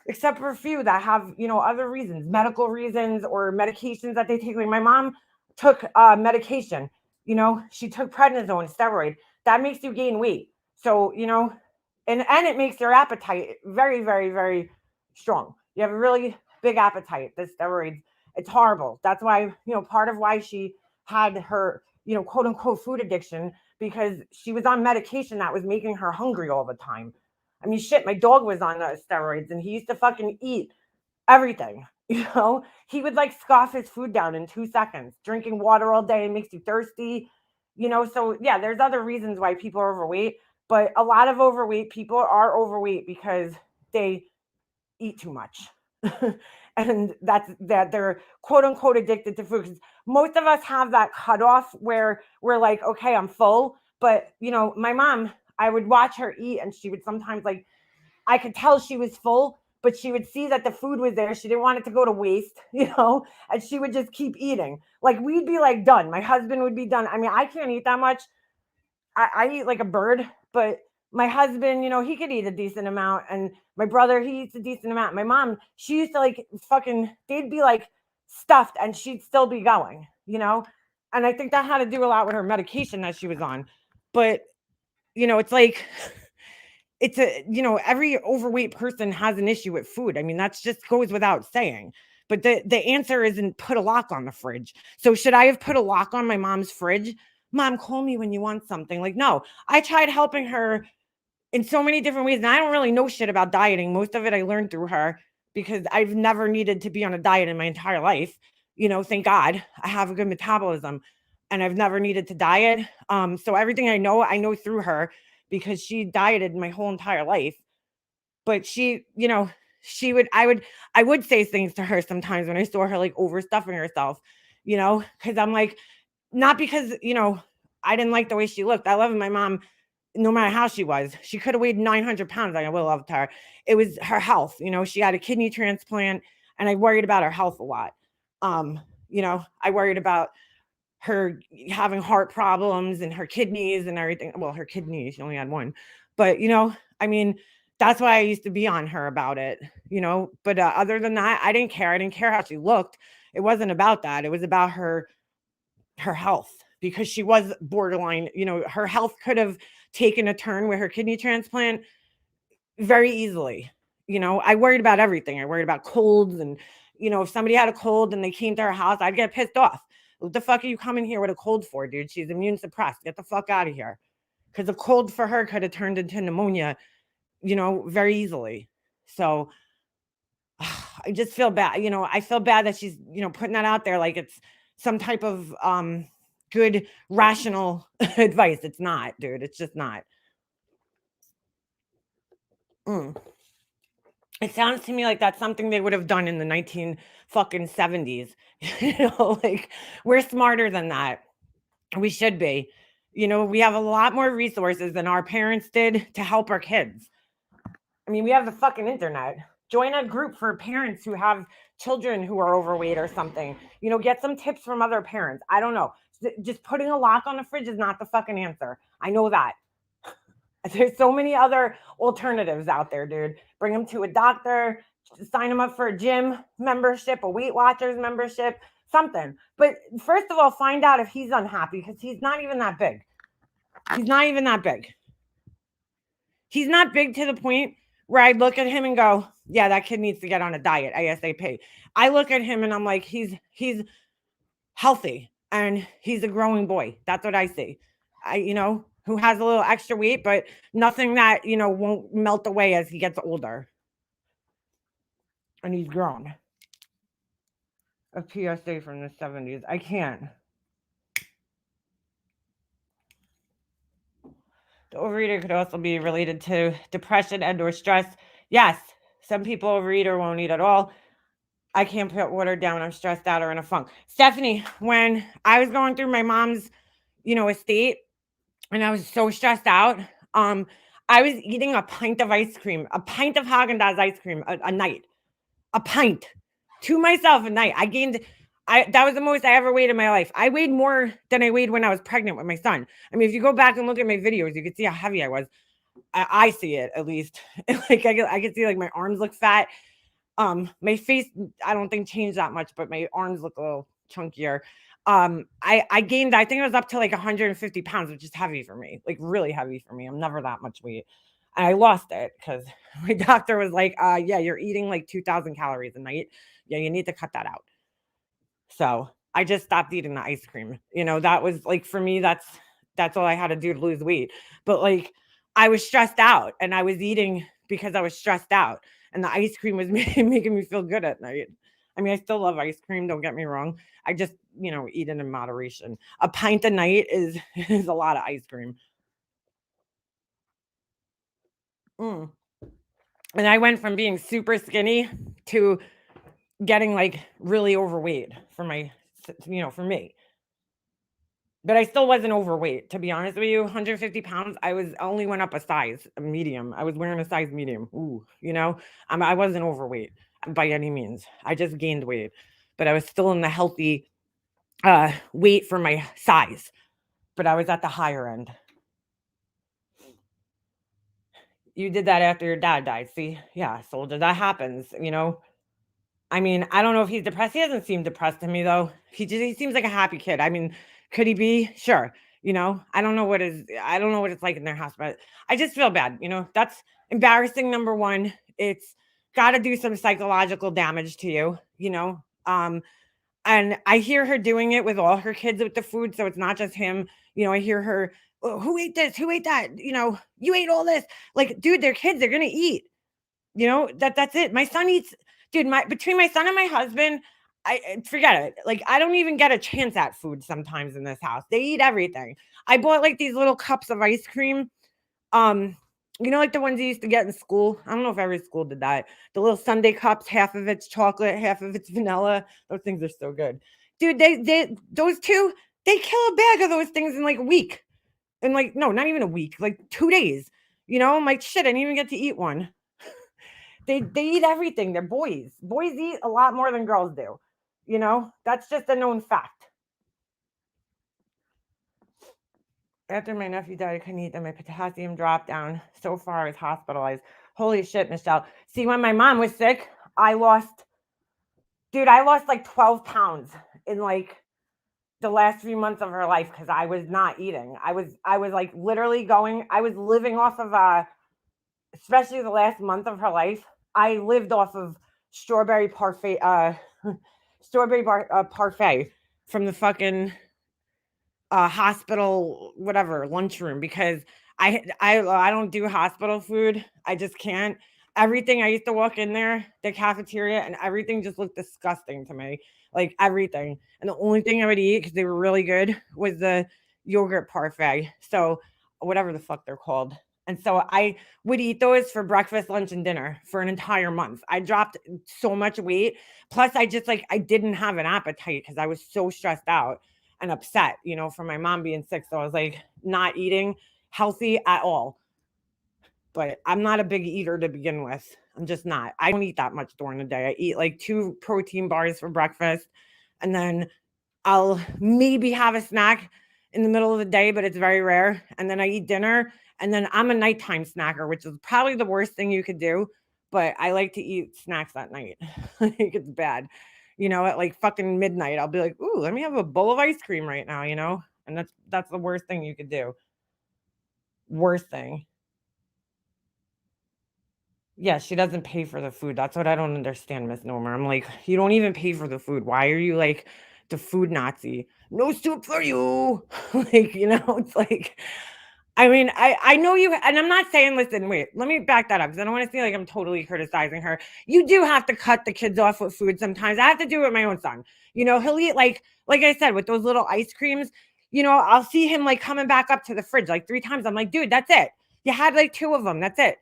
Except for a few that have, other reasons, medical reasons or medications that they take. Like my mom took medication, she took prednisone, steroid. That makes you gain weight. So, and it makes your appetite very, very, very strong. You have a really big appetite. The steroids, it's horrible. That's why, part of why she had her, quote unquote food addiction, because she was on medication that was making her hungry all the time. I mean, shit, my dog was on steroids and he used to fucking eat everything. He would like scoff his food down in 2 seconds. Drinking water all day makes you thirsty. So yeah, there's other reasons why people are overweight, but a lot of overweight people are overweight because they eat too much. And that they're quote unquote addicted to food. 'Cause most of us have that cutoff where we're like, okay, I'm full. But my mom, I would watch her eat and she would sometimes I could tell she was full, but she would see that the food was there. She didn't want it to go to waste, and she would just keep eating. Like we'd be like done. My husband would be done. I mean, I can't eat that much. I eat like a bird, but my husband, he could eat a decent amount. And my brother, he eats a decent amount. My mom, she used to they'd be like stuffed and she'd still be going, And I think that had to do a lot with her medication that she was on. But, it's like, it's every overweight person has an issue with food. I mean, that's just goes without saying. But the answer isn't put a lock on the fridge. So should I have put a lock on my mom's fridge? Mom, call me when you want something. Like, no, I tried helping her in so many different ways. And I don't really know shit about dieting. Most of it I learned through her because I've never needed to be on a diet in my entire life. Thank God I have a good metabolism and I've never needed to diet. So everything I know through her because she dieted my whole entire life. But she, I would say things to her sometimes when I saw her like overstuffing herself, because I'm like, not because, I didn't like the way she looked. I love my mom no matter how she was. She could have weighed 900 pounds. I would have loved her. It was her health. She had a kidney transplant, and I worried about her health a lot. Um, I worried about her having heart problems and her kidneys and everything. Well, her kidneys, she only had one. But, I mean, that's why I used to be on her about it, But other than that, I didn't care. I didn't care how she looked. It wasn't about that. It was about her health, because she was borderline, her health could have taken a turn with her kidney transplant very easily. I worried about everything. I worried about colds, and if somebody had a cold and they came to our house, I'd get pissed off. What the fuck are you coming here with a cold for, dude? She's immune suppressed. Get the fuck out of here. Because a cold for her could have turned into pneumonia, very easily. So I just feel bad. I feel bad that she's, putting that out there like it's some type of good rational advice. It's not, dude. It's just not. Mm. It sounds to me like that's something they would have done in the 19 fucking 70s. Like, we're smarter than that. We should be. We have a lot more resources than our parents did to help our kids. I mean, we have the fucking internet. Join a group for parents who have children who are overweight or something. Get some tips from other parents. I don't know. Just putting a lock on the fridge is not the fucking answer. I know that. There's so many other alternatives out there, dude. Bring them to a doctor, sign them up for a gym membership, a Weight Watchers membership, something. But first of all, find out if he's unhappy, because he's not even that big. He's not even that big. He's not big to the point where I look at him and go, yeah, that kid needs to get on a diet ASAP. I look at him and I'm like, he's healthy and he's a growing boy. That's what I see. Who has a little extra weight, but nothing that, won't melt away as he gets older. And he's grown. A PSA from the 70s. I can't. The overeater could also be related to depression and or stress. Yes, some people overeat or won't eat at all. I can't put water down. I'm stressed out or in a funk. Stephanie, when I was going through my mom's, estate, and I was so stressed out, I was eating a pint of ice cream, a pint of Haagen-Dazs ice cream a night, a pint to myself a night. That was the most I ever weighed in my life. I weighed more than I weighed when I was pregnant with my son. I mean, if you go back and look at my videos, you can see how heavy I was. I see it, at least. Like I can see like my arms look fat. My face, I don't think changed that much, but my arms look a little chunkier. I gained, I think it was up to like 150 pounds, which is heavy for me, like really heavy for me. I'm never that much weight. And I lost it because my doctor was like, yeah, you're eating like 2,000 calories a night. Yeah, you need to cut that out. So I just stopped eating the ice cream. That was like, for me, that's all I had to do to lose weight. But like, I was stressed out and I was eating because I was stressed out, and the ice cream was making me feel good at night. I mean, I still love ice cream. Don't get me wrong. I just, eat it in moderation. A pint a night is is a lot of ice cream. Mm. And I went from being super skinny to getting like really overweight for me. But I still wasn't overweight, to be honest with you. 150 pounds. I only went up a size, a medium. I was wearing a size medium. Ooh, I wasn't overweight by any means. I just gained weight, but I was still in the healthy weight for my size. But I was at the higher end. You did that after your dad died. See, yeah, soldier, that happens. I mean, I don't know if he's depressed. He doesn't seem depressed to me, though. He seems like a happy kid. I mean, could he be? Sure. I don't know what it's like in their house, but I just feel bad. That's embarrassing. Number one, it's got to do some psychological damage to you. And I hear her doing it with all her kids with the food, so it's not just him. I hear her, "Oh, who ate this? Who ate that? You ate all this." Like, dude, they're kids. They're gonna eat. That's it. My son eats, dude, between my son and my husband, I forget it. Like, I don't even get a chance at food sometimes in this house. They eat everything. I bought like these little cups of ice cream. You know, like the ones you used to get in school. I don't know if every school did that. The little Sunday cups, half of it's chocolate, half of it's vanilla. Those things are so good, dude. They those two, they kill a bag of those things in like a week. In like no, not even a week, like 2 days. You know, I'm like shit. I didn't even get to eat one. They eat everything. They're boys. Boys eat a lot more than girls do. You know, that's just a known fact. After my nephew died, I couldn't eat them. My potassium dropped down so far. I was hospitalized. Holy shit, Michelle. See, when my mom was sick, dude, I lost like 12 pounds in like the last 3 months of her life because I was not eating. I was like literally going, I was living off of especially the last month of her life. I lived off of strawberry parfait, parfait from the fucking hospital whatever lunchroom because I don't do hospital food. I just can't. Everything I used to walk in there, the cafeteria, and everything just looked disgusting to me. Like everything. And the only thing I would eat because they were really good was the yogurt parfait. So whatever the fuck they're called. And so I would eat those for breakfast, lunch, and dinner for an entire month. I dropped so much weight. Plus, I just like I didn't have an appetite because I was so stressed out and upset, you know, from my mom being sick. So I was like not eating healthy at all. But I'm not a big eater to begin with. I'm just not. I don't eat that much during the day. I eat like 2 protein bars for breakfast and then I'll maybe have a snack in the middle of the day, but it's very rare. And then I eat dinner and then I'm a nighttime snacker, which is probably the worst thing you could do. But I like to eat snacks at night. Like it's bad. You know, at like fucking midnight, I'll be like, ooh, let me have a bowl of ice cream right now, you know? And that's the worst thing you could do. Worst thing. Yeah, she doesn't pay for the food. That's what I don't understand, Miss Nomer. I'm like, you don't even pay for the food. Why are you like the food Nazi? No soup for you. Like, you know, it's like, I mean, I know you, and I'm not saying, listen, wait, let me back that up because I don't want to feel like I'm totally criticizing her. You do have to cut the kids off with food sometimes. I have to do it with my own son. You know, he'll eat like I said, with those little ice creams. You know, I'll see him like coming back up to the fridge like 3 times. I'm like, dude, that's it. You had like two of them. That's it.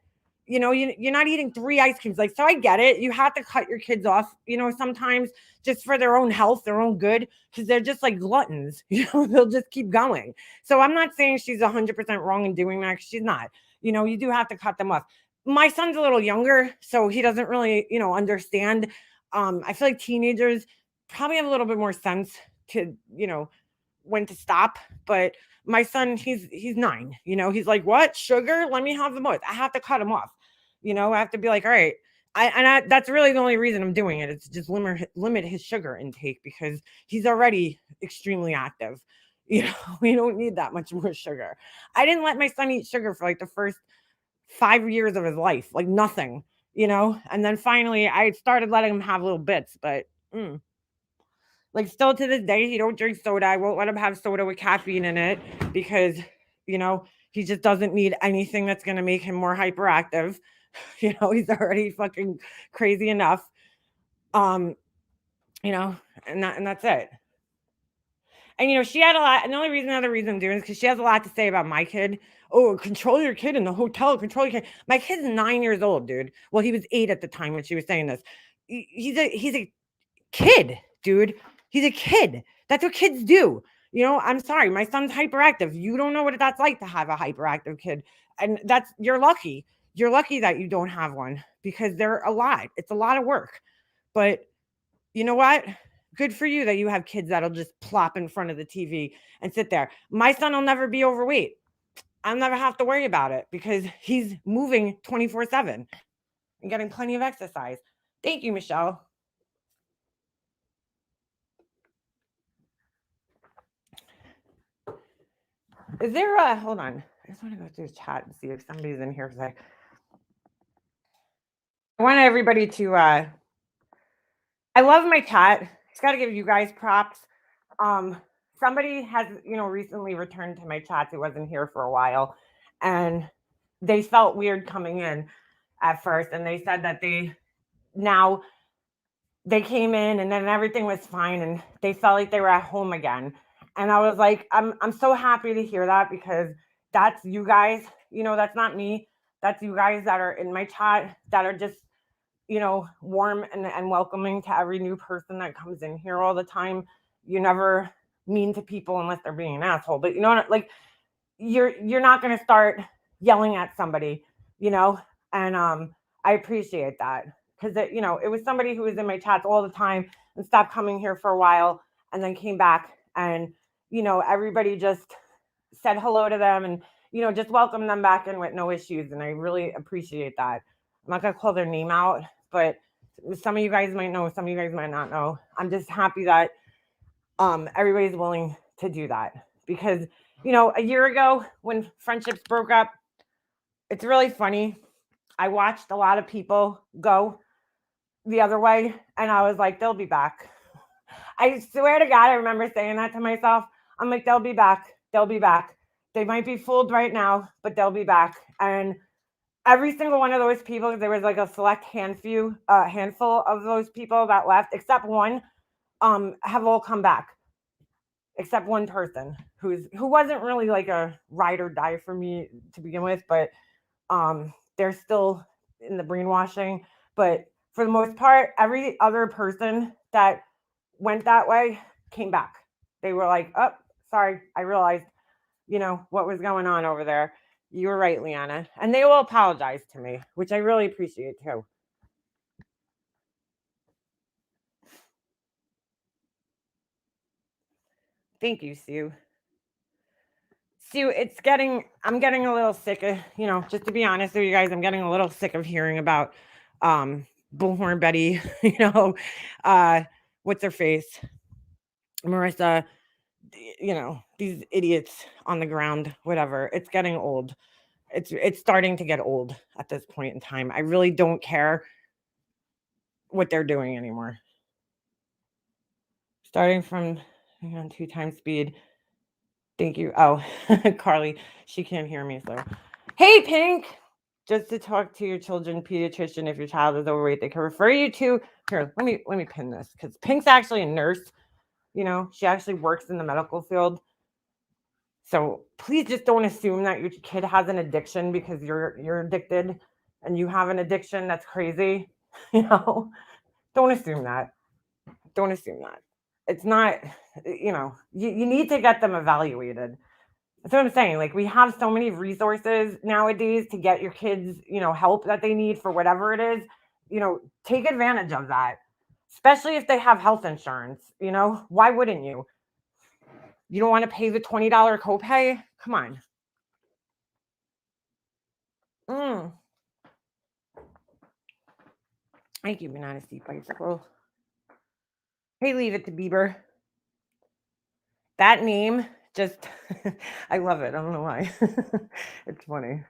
You know, you're not eating three ice creams. Like, so I get it. You have to cut your kids off, you know, sometimes just for their own health, their own good, because they're just like gluttons. You know, they'll just keep going. So I'm not saying she's 100% wrong in doing that. 'Cause she's not. You know, you do have to cut them off. My son's a little younger, so he doesn't really, you know, understand. I feel like teenagers probably have a little bit more sense to, you know, when to stop. But my son, he's 9. You know, he's like, what sugar? Let me have the most. I have to cut him off. You know, I have to be like, all right. That's really the only reason I'm doing it. It's just limit his sugar intake because he's already extremely active. You know, we don't need that much more sugar. I didn't let my son eat sugar for like the first 5 years of his life, like nothing, you know. And then finally, I started letting him have little bits, but like still to this day, he don't drink soda. I won't let him have soda with caffeine in it because, you know, he just doesn't need anything that's gonna make him more hyperactive. You know, he's already fucking crazy enough. Um, you know, and that's it. And you know, she had a lot, and the only reason another reason I'm doing is because she has a lot to say about my kid. Oh, control your kid in the hotel, control your kid. My kid's 9 years old, dude. Well, he was 8 at the time when she was saying this. He's a kid, dude. He's a kid. That's what kids do. You know, I'm sorry, my son's hyperactive. You don't know what that's like to have a hyperactive kid. And that's you're lucky. You're lucky that you don't have one because they're a lot. It's a lot of work. But you know what? Good for you that you have kids that'll just plop in front of the TV and sit there. My son will never be overweight. I'll never have to worry about it because he's moving 24/7 and getting plenty of exercise. Thank you, Michelle. Is there a hold on? I just want to go through the chat and see if somebody's in here because I want everybody to I love my chat. Just gotta give you guys props. Um Somebody has, you know, recently returned to my chat who wasn't here for a while and they felt weird coming in at first and they said that now they came in and then everything was fine and they felt like they were at home again. And I was like, I'm so happy to hear that because that's you guys. That's not me. That's you guys that are in my chat that are just, warm and welcoming to every new person that comes in here all the time. You never mean to people unless they're being an asshole. But like you're not gonna start yelling at somebody, and I appreciate that because it was somebody who was in my chats all the time and stopped coming here for a while and then came back and everybody just said hello to them and just welcomed them back in with no issues, and I really appreciate that. I'm not gonna call their name out, but some of you guys might know, some of you guys might not know. I'm just happy that everybody's willing to do that because a year ago when friendships broke up, it's really funny. I watched a lot of people go the other way and I was like, they'll be back. I swear to God, I remember saying that to myself. I'm like, they'll be back. They'll be back. They might be fooled right now, but they'll be back. And every single one of those people, there was like a select handful of those people that left, except one, have all come back. Except one person who wasn't really like a ride or die for me to begin with, but they're still in the brainwashing. But for the most part, every other person that went that way came back. They were like, oh, sorry, I realized, what was going on over there. You were right, Liana. And they will apologize to me, which I really appreciate too. Thank you, Sue. Sue, I'm getting a little sick of, just to be honest with you guys, I'm getting a little sick of hearing about Bullhorn Betty, what's her face? Marissa, these idiots on the ground, whatever. It's getting old. It's starting to get old at this point in time. I really don't care what they're doing anymore. Starting from 2 times speed. Thank you. Oh, Carly, she can't hear me. So, hey, Pink. Just to talk to your children pediatrician if your child is overweight, they can refer you to here. Let me pin this because Pink's actually a nurse. She actually works in the medical field. So please just don't assume that your kid has an addiction because you're addicted and you have an addiction that's crazy. Don't assume that. Don't assume that. It's not, you need to get them evaluated. That's what I'm saying. Like we have so many resources nowadays to get your kids, help that they need for whatever it is. Take advantage of that, especially if they have health insurance. Why wouldn't you? You don't want to pay the $20 copay? Come on. Thank you, Banana Seat Bicycle. Hey, leave it to Bieber. That name just, I love it. I don't know why. It's funny.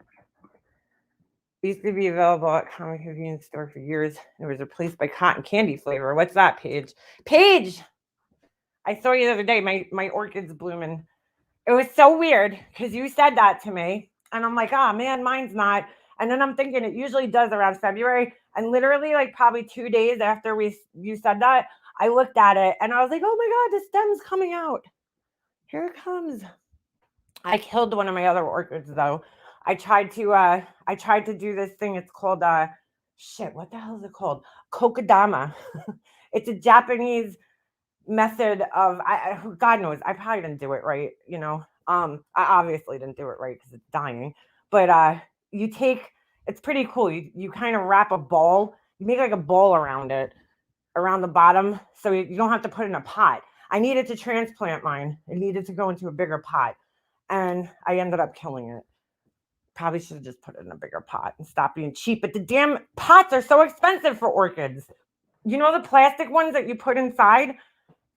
It used to be available at comic convenience store for years. It was replaced by cotton candy flavor. What's that, Paige? Paige! I saw you the other day. My orchid's blooming. It was so weird because you said that to me. And I'm like, oh man, mine's not. And then I'm thinking it usually does around February. And literally, like probably 2 days after you said that, I looked at it and I was like, oh my God, the stem's coming out. Here it comes. I killed one of my other orchids though. I tried to do this thing. It's called shit, what the hell is it called? Kokedama. It's a Japanese method of God knows, I probably didn't do it right, I obviously didn't do it right because it's dying. But you take it's pretty cool. You kind of wrap a ball, you make like a ball around it, around the bottom, so you don't have to put it in a pot. I needed to transplant mine. It needed to go into a bigger pot. And I ended up killing it. Probably should have just put it in a bigger pot and stop being cheap. But the damn pots are so expensive for orchids. The plastic ones that you put inside?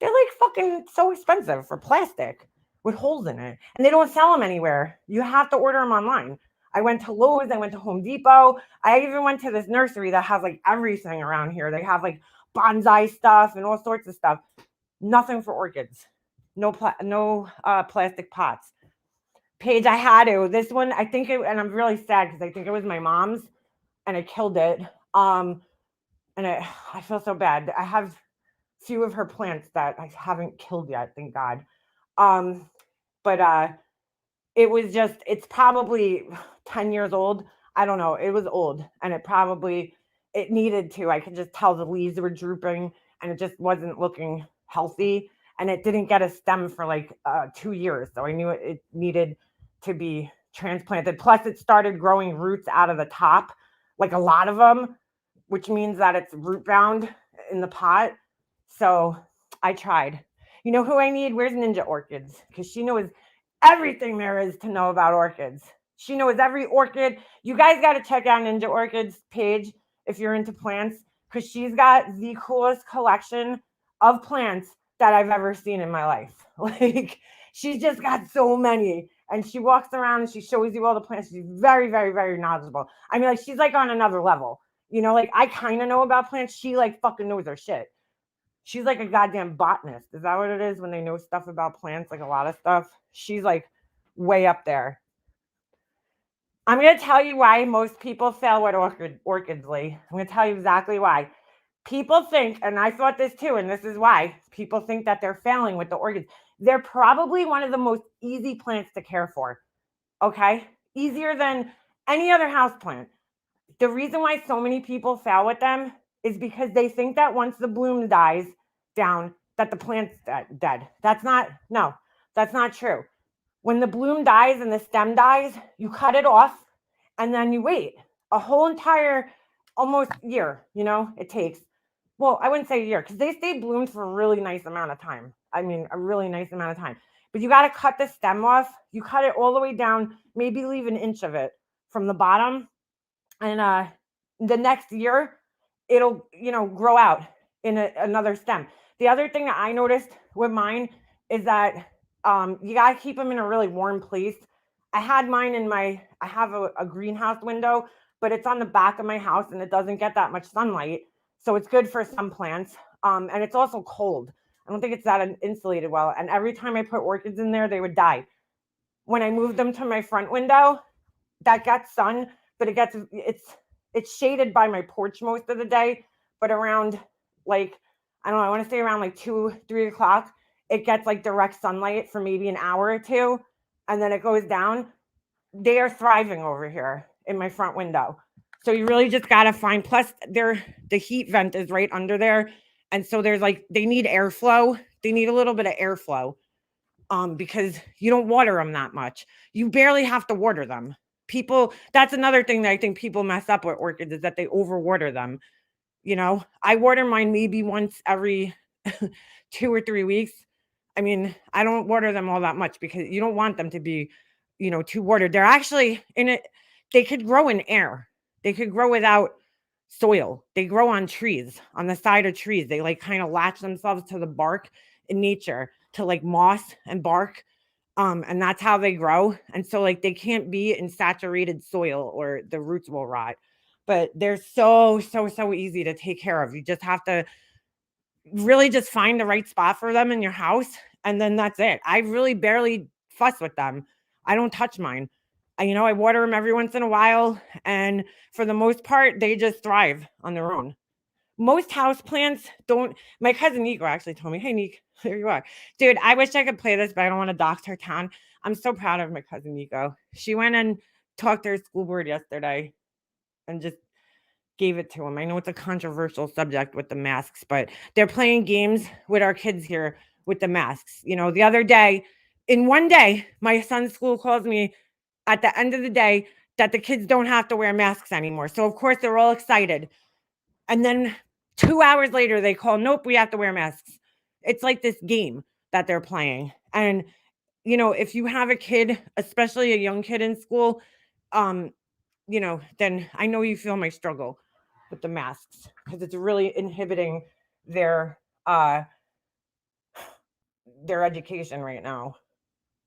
They're like fucking so expensive for plastic with holes in it. And they don't sell them anywhere. You have to order them online. I went to Lowe's, I went to Home Depot. I even went to this nursery that has like everything around here. They have like bonsai stuff and all sorts of stuff. Nothing for orchids. No plastic pots. Paige, I had to. This one, and I'm really sad because I think it was my mom's and I killed it. And I feel so bad. I have few of her plants that I haven't killed yet, thank God. But it was just, it's probably 10 years old. I don't know. It was old and it needed to. I could just tell the leaves were drooping and it just wasn't looking healthy. And it didn't get a stem for like 2 years. So I knew it needed to be transplanted. Plus, it started growing roots out of the top, like a lot of them, which means that it's root bound in the pot. So I tried. You know who I need? Where's Ninja Orchids? Because she knows everything there is to know about orchids. She knows every orchid. You guys got to check out Ninja Orchid's page if you're into plants, because she's got the coolest collection of plants that I've ever seen in my life. Like, she's just got so many. And she walks around and she shows you all the plants. She's very, very, very knowledgeable. I mean, like, she's like on another level. You know, like, I kind of know about plants. She like fucking knows her shit. She's like a goddamn botanist. Is that what it is when they know stuff about plants? Like a lot of stuff. She's like way up there. I'm going to tell you why most people fail with orchids, Lee. I'm going to tell you exactly why. People think, and I thought this too, and this is why people think that they're failing with the orchids. They're probably one of the most easy plants to care for. Okay? Easier than any other house plant. The reason why so many people fail with them is because they think that once the bloom dies down, that the plant's dead. That's not true. When the bloom dies and the stem dies, you cut it off and then you wait a whole entire almost year, it takes. Well, I wouldn't say a year because they stay bloomed for a really nice amount of time. I mean, a really nice amount of time. But you got to cut the stem off. You cut it all the way down, maybe leave an inch of it from the bottom. And the next year, it'll, grow out in another stem. The other thing that I noticed with mine is that you got to keep them in a really warm place. I have a greenhouse window, but it's on the back of my house and it doesn't get that much sunlight. So it's good for some plants. And it's also cold. I don't think it's that insulated well. And every time I put orchids in there, they would die. When I moved them to my front window, that gets sun, but it's shaded by my porch most of the day. But around like, I don't know, I want to say around like 2-3 o'clock, it gets like direct sunlight for maybe an hour or two, and then it goes down. They are thriving over here in my front window. So you really just gotta find. Plus, the heat vent is right under there, and so there's like they need airflow. They need a little bit of airflow, because you don't water them that much. You barely have to water them. That's another thing that I think people mess up with orchids is that they overwater them. I water mine maybe once every 2 or 3 weeks. I mean, I don't water them all that much because you don't want them to be, too watered. They're actually in it. They could grow in air. They could grow without soil. They grow on trees, on the side of trees. They like kind of latch themselves to the bark in nature, to like moss and bark. And that's how they grow. And so like they can't be in saturated soil or the roots will rot. But they're so, so, so easy to take care of. You just have to really just find the right spot for them in your house. And then that's it. I really barely fuss with them. I don't touch mine. I water them every once in a while. And for the most part, they just thrive on their own. Most house plants don't. My cousin Nico actually told me, "Hey, Nico, there you are, dude. I wish I could play this, but I don't want to dox her town." I'm so proud of my cousin Nico. She went and talked to her school board yesterday, and just gave it to him. I know it's a controversial subject with the masks, but they're playing games with our kids here with the masks. The other day, in one day, my son's school calls me at the end of the day that the kids don't have to wear masks anymore. So of course they're all excited. And then 2 hours later, they call, nope, we have to wear masks. It's like this game that they're playing. And, if you have a kid, especially a young kid in school, then I know you feel my struggle with the masks because it's really inhibiting their education right now.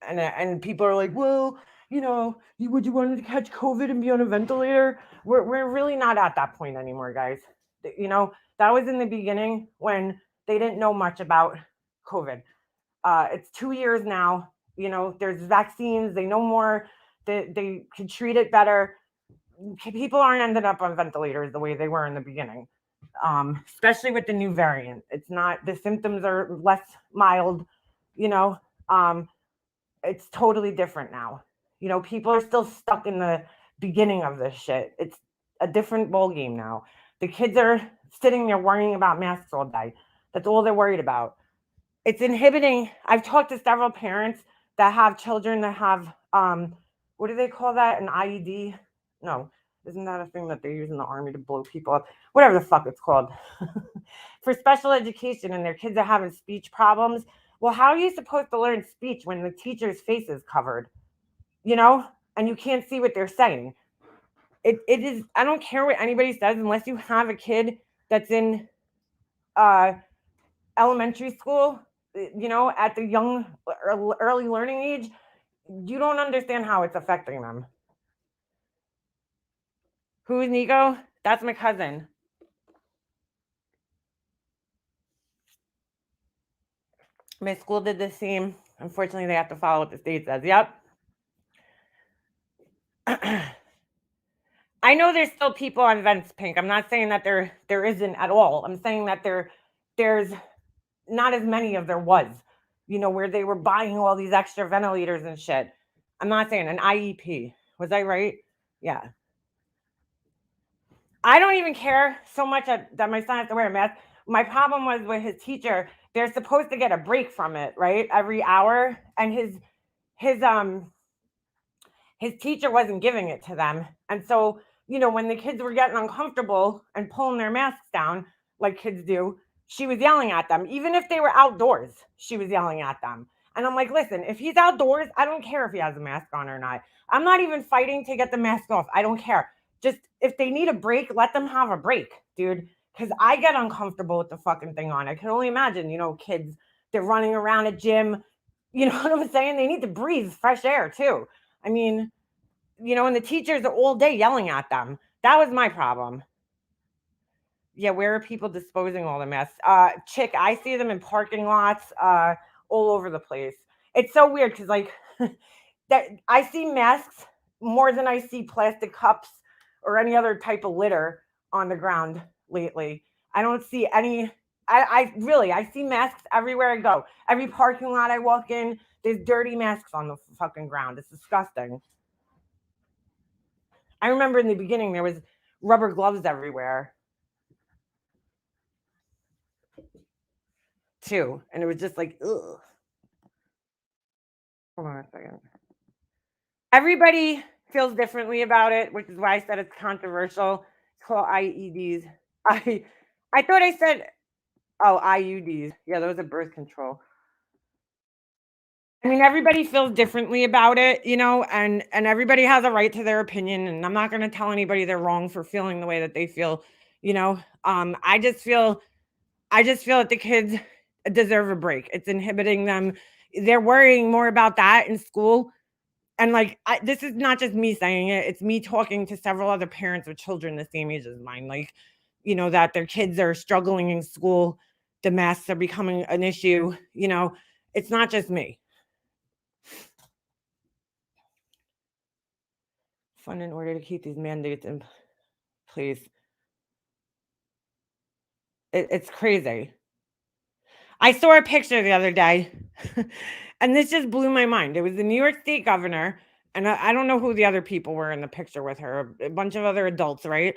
And people are like, well, would you want to catch COVID and be on a ventilator? We're really not at that point anymore, guys. That was in the beginning when they didn't know much about COVID. It's 2 years now. There's vaccines. They know more. They can treat it better. People aren't ended up on ventilators the way they were in the beginning, especially with the new variant. It's not, the symptoms are less mild. It's totally different now. People are still stuck in the beginning of this shit. It's a different ball game now. The kids are sitting there worrying about masks all day. That's all they're worried about. It's inhibiting. I've talked to several parents that have children that have what do they call that? An IED? No, isn't that a thing that they use in the army to blow people up? Whatever the fuck it's called. For special education, and their kids are having speech problems. Well, how are you supposed to learn speech when the teacher's face is covered? And you can't see what they're saying. It is, I don't care what anybody says, unless you have a kid that's in uh elementary school, at the young early learning age, you don't understand how it's affecting them. Who is Nico? That's my cousin. My school did the same. Unfortunately, they have to follow what the state says. Yep. I know there's still people on vents, Pink. I'm not saying that there isn't at all. I'm saying that there's not as many as there was, where they were buying all these extra ventilators and shit. I'm not saying an IEP. Was I right? Yeah. I don't even care so much that my son has to wear a mask. My problem was with his teacher. They're supposed to get a break from it, right? Every hour. And his teacher wasn't giving it to them. And so, when the kids were getting uncomfortable and pulling their masks down, like kids do, she was yelling at them. Even if they were outdoors, she was yelling at them. And I'm like, listen, if he's outdoors, I don't care if he has a mask on or not. I'm not even fighting to get the mask off. I don't care. Just if they need a break, let them have a break, dude. Because I get uncomfortable with the fucking thing on. I can only imagine, kids, they're running around a gym. You know what I'm saying? They need to breathe fresh air too. I mean, and the teachers are all day yelling at them. That was my problem. Yeah, where are people disposing all the mess? Chick, I see them in parking lots, all over the place. It's so weird because like that I see masks more than I see plastic cups or any other type of litter on the ground lately. I don't see any. I see masks everywhere I go. Every parking lot I walk in, there's dirty masks on the fucking ground. It's disgusting. I remember in the beginning there was rubber gloves everywhere too, and it was just like, ugh. Hold on a second. Everybody feels differently about it, which is why I said it's controversial. It's called IEDs. I I thought I said, oh, IUDs. Yeah, those are birth control. I mean, everybody feels differently about it, and everybody has a right to their opinion, and I'm not going to tell anybody they're wrong for feeling the way that they feel, you know. I just feel that the kids deserve a break. It's inhibiting them. They're worrying more about that in school. And like, this is not just me saying it, it's me talking to several other parents with children the same age as mine. Like, that their kids are struggling in school. The masks are becoming an issue. It's not just me. Fund in order to keep these mandates in place. It's crazy. I saw a picture the other day, and this just blew my mind. It was the New York State governor, and I don't know who the other people were in the picture with her, a bunch of other adults, right?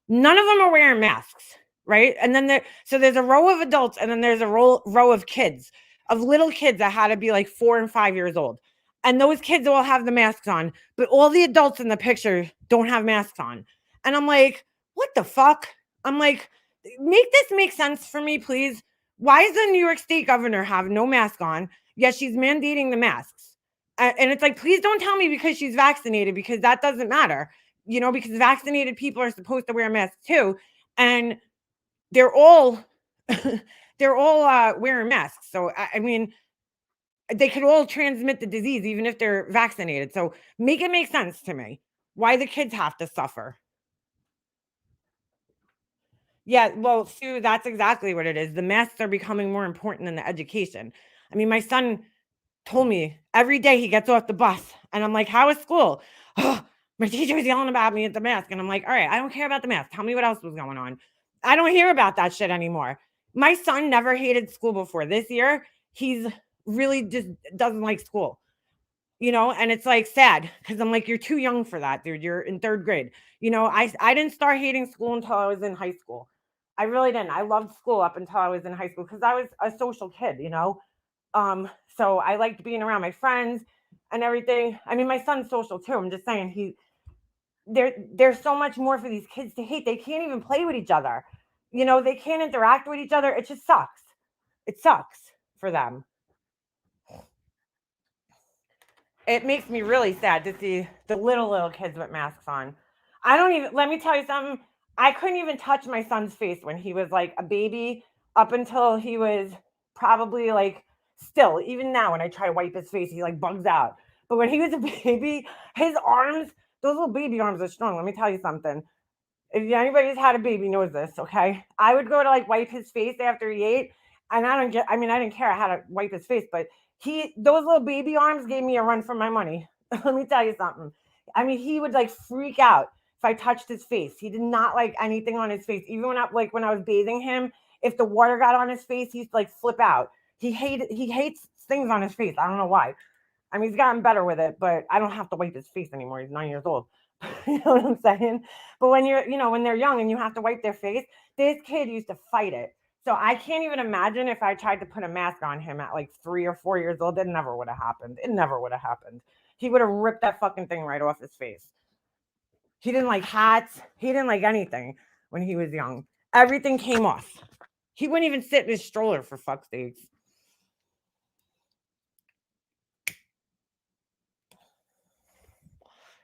None of them are wearing masks, right? And then there's a row of adults, and then there's a row of kids, of little kids that had to be like 4 and 5 years old. And those kids all have the masks on, but all the adults in the picture don't have masks on. And I'm like, what the fuck? I'm like, make this make sense for me, please. Why does the New York State governor have no mask on? Yet she's mandating the masks. And it's like, please don't tell me because she's vaccinated, because that doesn't matter, because vaccinated people are supposed to wear masks too. And they're all, they're all wearing masks. So, I mean, they could all transmit the disease even if they're vaccinated. So make it make sense to me why the kids have to suffer. Yeah, well, Sue, that's exactly what it is. The masks are becoming more important than the education. I mean, my son told me every day he gets off the bus, and I'm like, "How is school?" Oh, my teacher was yelling about me at the mask, and I'm like, "All right, I don't care about the mask. Tell me what else was going on." I don't hear about that shit anymore. My son never hated school before. This year, he's really just doesn't like school. And it's like sad because I'm like, you're too young for that, dude. You're in third grade. I didn't start hating school until I was in high school. I really didn't. I loved school up until I was in high school because I was a social kid. So I liked being around my friends and everything. I mean, my son's social too. I'm just saying there's so much more for these kids to hate. They can't even play with each other. They can't interact with each other. It just sucks. It sucks for them. It makes me really sad to see the little kids with masks on. I don't even let me tell you something. I couldn't even touch my son's face when he was like a baby up until he was probably like still, even now when I try to wipe his face, he like bugs out. But when he was a baby, his arms, those little baby arms are strong. Let me tell you something. If anybody's had a baby knows this, okay? I would go to like wipe his face after he ate, and I mean, I didn't care. I had to wipe his face, but those little baby arms gave me a run for my money. Let me tell you something. I mean, he would like freak out if I touched his face. He did not like anything on his face. Even when I was bathing him, if the water got on his face, he'd like flip out. He hates things on his face. I don't know why. I mean, he's gotten better with it, but I don't have to wipe his face anymore. He's 9 years old. You know what I'm saying? But when they're young and you have to wipe their face, this kid used to fight it. So I can't even imagine if I tried to put a mask on him at like 3 or 4 years old. It never would have happened. It never would have happened. He would have ripped that fucking thing right off his face. He didn't like hats. He didn't like anything when he was young. Everything came off. He wouldn't even sit in his stroller for fuck's sakes.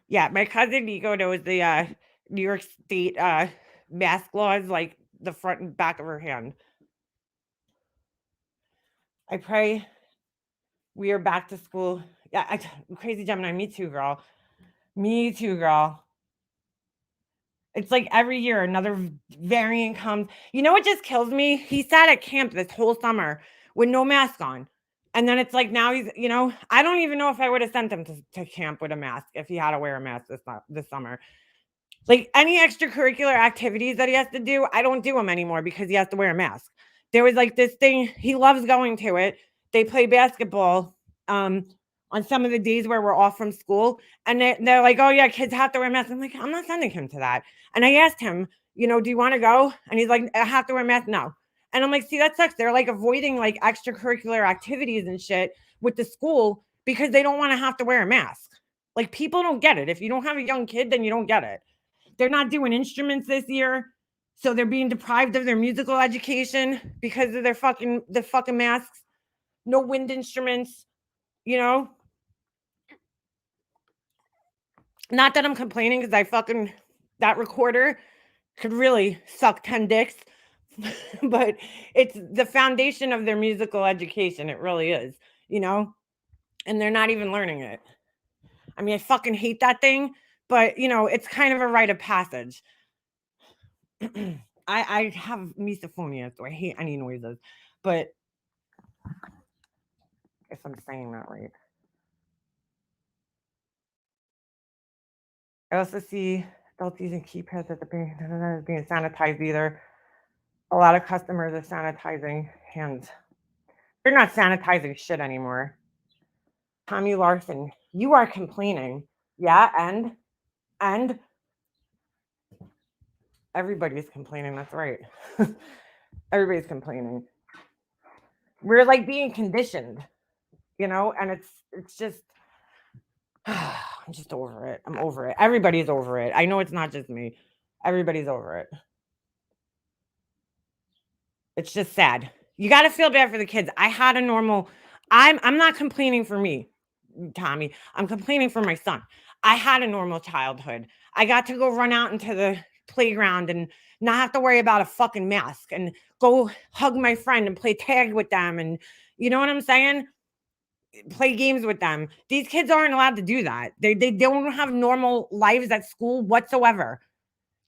Yeah, my cousin Nico knows the New York State mask laws like the front and back of her hand. I pray we are back to school. Yeah, crazy Gemini. Me too, girl. Me too, girl. It's like every year another variant comes. You know what just kills me? He sat at camp this whole summer with no mask on. And then it's like now I don't even know if I would have sent him to camp with a mask if he had to wear a mask this summer. Like any extracurricular activities that he has to do, I don't do them anymore because he has to wear a mask. There was like this thing, he loves going to it. They play basketball on some of the days where we're off from school. And they're like, oh, yeah, kids have to wear masks. I'm like, I'm not sending him to that. And I asked him, do you want to go? And he's like, I have to wear a mask. No. And I'm like, see, that sucks. They're like avoiding like extracurricular activities and shit with the school because they don't want to have to wear a mask. Like people don't get it. If you don't have a young kid, then you don't get it. They're not doing instruments this year. So they're being deprived of their musical education because of the fucking masks. No wind instruments, you know? Not that I'm complaining because that recorder could really suck 10 dicks. But it's the foundation of their musical education. It really is, you know? And they're not even learning it. I mean, I fucking hate that thing, but it's kind of a rite of passage. I have misophonia, so I hate any noises. But if I'm saying that right, I also see adults using keypads at the bank. None of that is being sanitized either. A lot of customers are sanitizing hands. They're not sanitizing shit anymore. Tommy Larson, you are complaining. Yeah, and everybody's complaining. That's right. Everybody's complaining. We're like being conditioned, and it's just I'm just over it. I'm over it. Everybody's over it. I know it's not just me. Everybody's over it. It's just sad. You got to feel bad for the kids. I had a normal I'm not complaining for me, Tommy. I'm complaining for my son. I had a normal childhood. I got to go run out into the playground and not have to worry about a fucking mask and go hug my friend and play tag with them and you know what I'm saying? Play games with them. These kids aren't allowed to do that. They don't have normal lives at school whatsoever.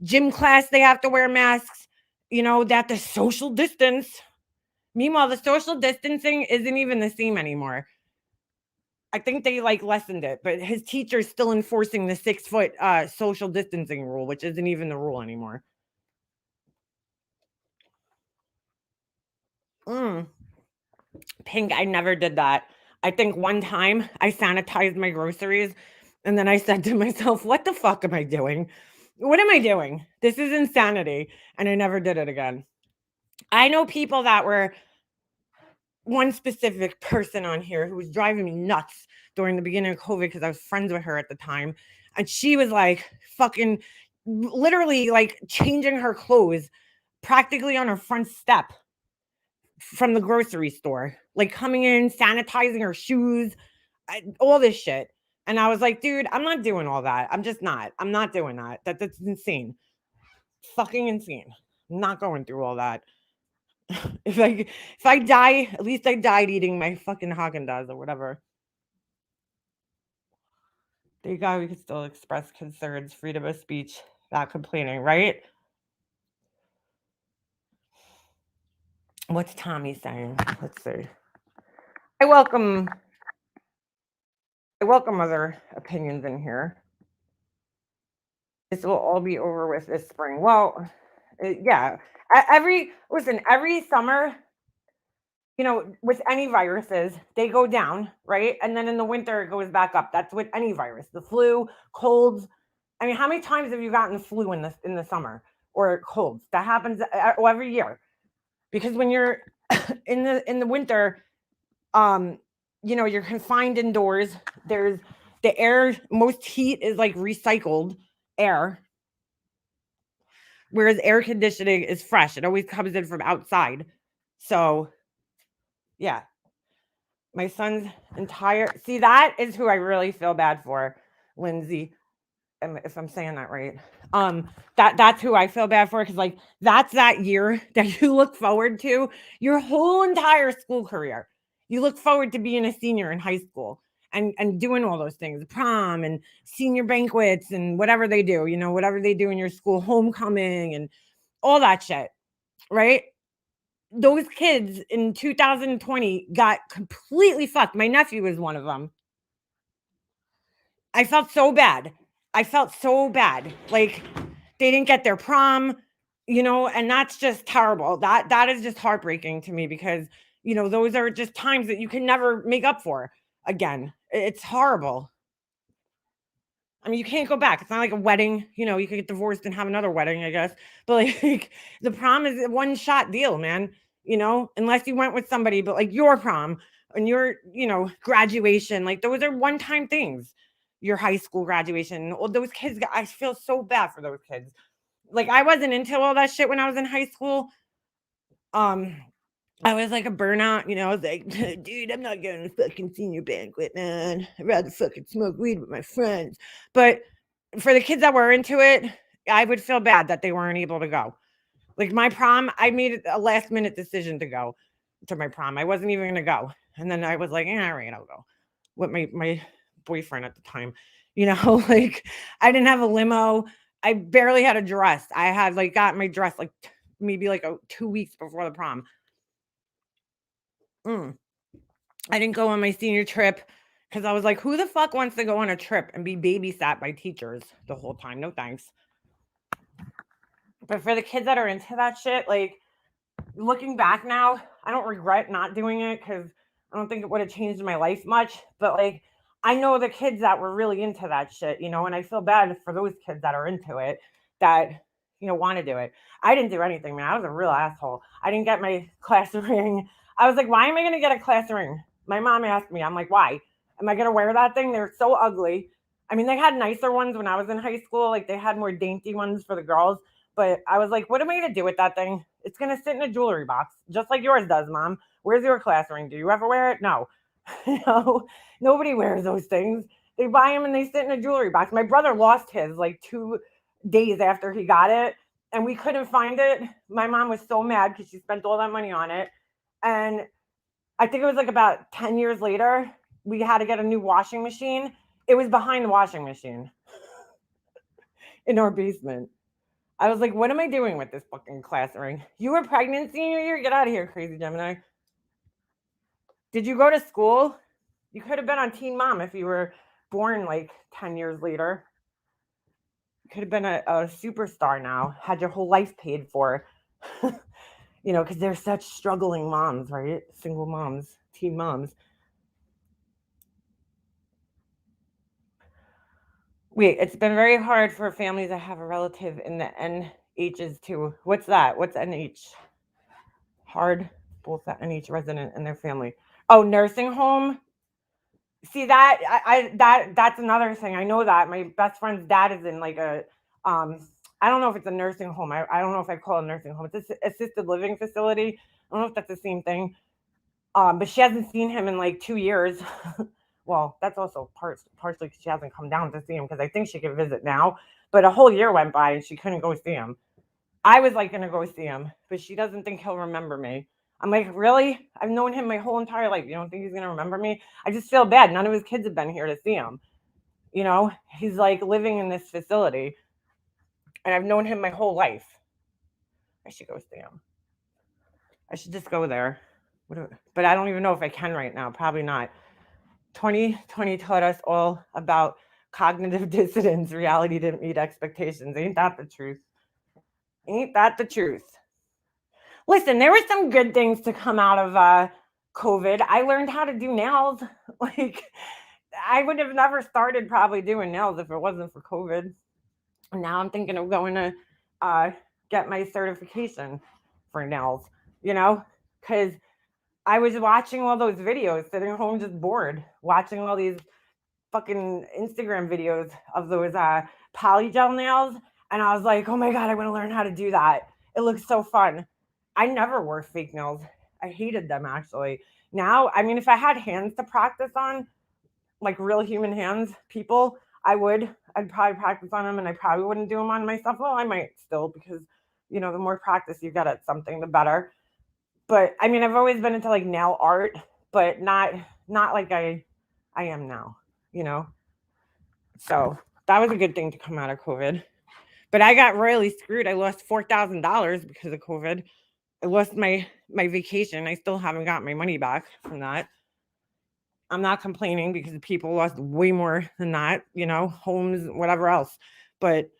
Gym class, they have to wear masks. They have to social distance. Meanwhile, the social distancing isn't even the same anymore. I think they like lessened it, but his teacher's still enforcing the 6 foot social distancing rule, which isn't even the rule anymore. Pink, I never did that. I think one time I sanitized my groceries and then I said to myself, what the fuck am I doing? What am I doing? This is insanity. And I never did it again. I know people that were one specific person on here who was driving me nuts during the beginning of COVID because I was friends with her at the time. And she was like fucking literally like changing her clothes practically on her front step from the grocery store, like coming in, sanitizing her shoes, all this shit. And I was like, dude, I'm not doing all that. I'm just not. I'm not doing that. That's insane. Fucking insane. I'm not going through all that. If I die, at least I died eating my fucking Haagen-Dazs or whatever. There you go. We can still express concerns, freedom of speech, not complaining, right? What's Tommy saying? Let's see. I welcome other opinions in here. This will all be over with this spring. Well, yeah. Every summer, with any viruses, they go down, right? And then in the winter, it goes back up. That's with any virus, the flu, colds. I mean, how many times have you gotten flu in the summer or colds? That happens every year because when you're in the winter, you're confined indoors. There's the air. Most heat is like recycled air, whereas air conditioning is fresh. It always comes in from outside. So, yeah. My son's entire see, that is who I really feel bad for, Lindsay. If I'm saying that right. That's who I feel bad for because like that's that year that you look forward to your whole entire school career. You look forward to being a senior in high school and doing all those things, prom and senior banquets and whatever they do, whatever they do in your school, homecoming and all that shit, right? Those kids in 2020 got completely fucked. My nephew was one of them. I felt so bad. Like they didn't get their prom, and that's just terrible. That is just heartbreaking to me because, those are just times that you can never make up for again. It's horrible. I mean, you can't go back. It's not like a wedding, you could get divorced and have another wedding, I guess. But like the prom is a one shot deal, man, unless you went with somebody, but like your prom and your, graduation, like those are one time things. Your high school graduation, all those kids, I feel so bad for those kids. Like I wasn't into all that shit when I was in high school. I was like a burnout, I was like, dude, I'm not going to fucking senior banquet, man. I'd rather fucking smoke weed with my friends. But for the kids that were into it, I would feel bad that they weren't able to go. Like my prom, I made a last minute decision to go to my prom. I wasn't even going to go. And then I was like, all right, I'll go with my boyfriend at the time. Like I didn't have a limo. I barely had a dress. I had like got my dress like maybe like 2 weeks before the prom. I didn't go on my senior trip because I was like, who the fuck wants to go on a trip and be babysat by teachers the whole time? No thanks. But for the kids that are into that shit, like looking back now, I don't regret not doing it because I don't think it would have changed my life much. But like, I know the kids that were really into that shit, and I feel bad for those kids that are into it that, want to do it. I didn't do anything, man. I was a real asshole. I didn't get my class ring. I was like, why am I going to get a class ring? My mom asked me, I'm like, why? Am I going to wear that thing? They're so ugly. I mean, they had nicer ones when I was in high school. Like they had more dainty ones for the girls. But I was like, what am I going to do with that thing? It's going to sit in a jewelry box, just like yours does, Mom. Where's your class ring? Do you ever wear it? No. Nobody wears those things. They buy them and they sit in a jewelry box. My brother lost his like 2 days after he got it, and we couldn't find it. My mom was so mad because she spent all that money on it. And I think it was like about 10 years later, we had to get a new washing machine. It was behind the washing machine in our basement. I was like, what am I doing with this fucking class ring? You were pregnant senior year? Get out of here, crazy Gemini. Did you go to school? You could have been on Teen Mom if you were born like 10 years later. You could have been a superstar now, had your whole life paid for. Because they're such struggling moms, right? Single moms, teen moms. Wait, it's been very hard for families that have a relative in the NHs too. What's that? What's NH? Hard, both the NH resident and their family. Oh, nursing home. See that that's another thing. I know that my best friend's dad is in like a um I don't know if it's a nursing home. I don't know if I call it a nursing home. It's a assisted living facility. I don't know if that's the same thing. But she hasn't seen him in like 2 years. Well, that's also partially 'cause she hasn't come down to see him because I think she can visit now. But a whole year went by and she couldn't go see him. I was like gonna go see him, but she doesn't think he'll remember me. I'm like, really? I've known him my whole entire life. You don't think he's gonna remember me? I just feel bad. None of his kids have been here to see him. You know, he's like living in this facility, and I've known him my whole life. I should go see him. I should just go there. But I don't even know if I can right now. Probably not. 2020 taught us all about cognitive dissonance. Reality didn't meet expectations. Ain't that the truth? Ain't that the truth? Listen, there were some good things to come out of COVID. I learned how to do nails. Like, I would have never started probably doing nails if it wasn't for COVID. And now I'm thinking of going to uh, get my certification for nails, you know, because I was watching all those videos, sitting home just bored, watching all these fucking Instagram videos of those polygel nails. And I was like, oh my God, I want to learn how to do that. It looks so fun. I never wore fake nails. I hated them actually. Now, I mean, if I had hands to practice on, like real human hands, people, I would. I'd probably practice on them and I probably wouldn't do them on myself. Well, I might still because, you know, the more practice you get at something, the better. But I mean, I've always been into like nail art, but not like I am now, you know? So that was a good thing to come out of COVID. But I got royally screwed. I lost $4,000 because of COVID. I lost my vacation. I still haven't got my money back from that. I'm not complaining because people lost way more than that, you know, homes, whatever else. But,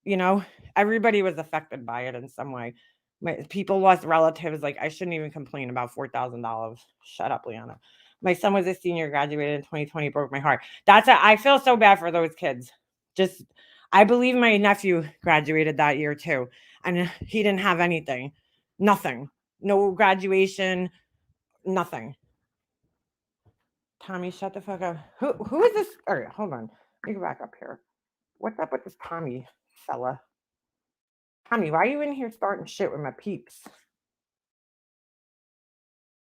you know, everybody was affected by it in some way. People lost relatives. Like, I shouldn't even complain about $4,000. Shut up, Liana. My son was a senior, graduated in 2020, broke my heart. I feel so bad for those kids. Just, I believe my nephew graduated that year too. And he didn't have anything, nothing, no graduation, nothing. Tommy, shut the fuck up. Who is this? All right, hold on. Let me go back up here. What's up with this Tommy fella? Tommy, why are you in here starting shit with my peeps?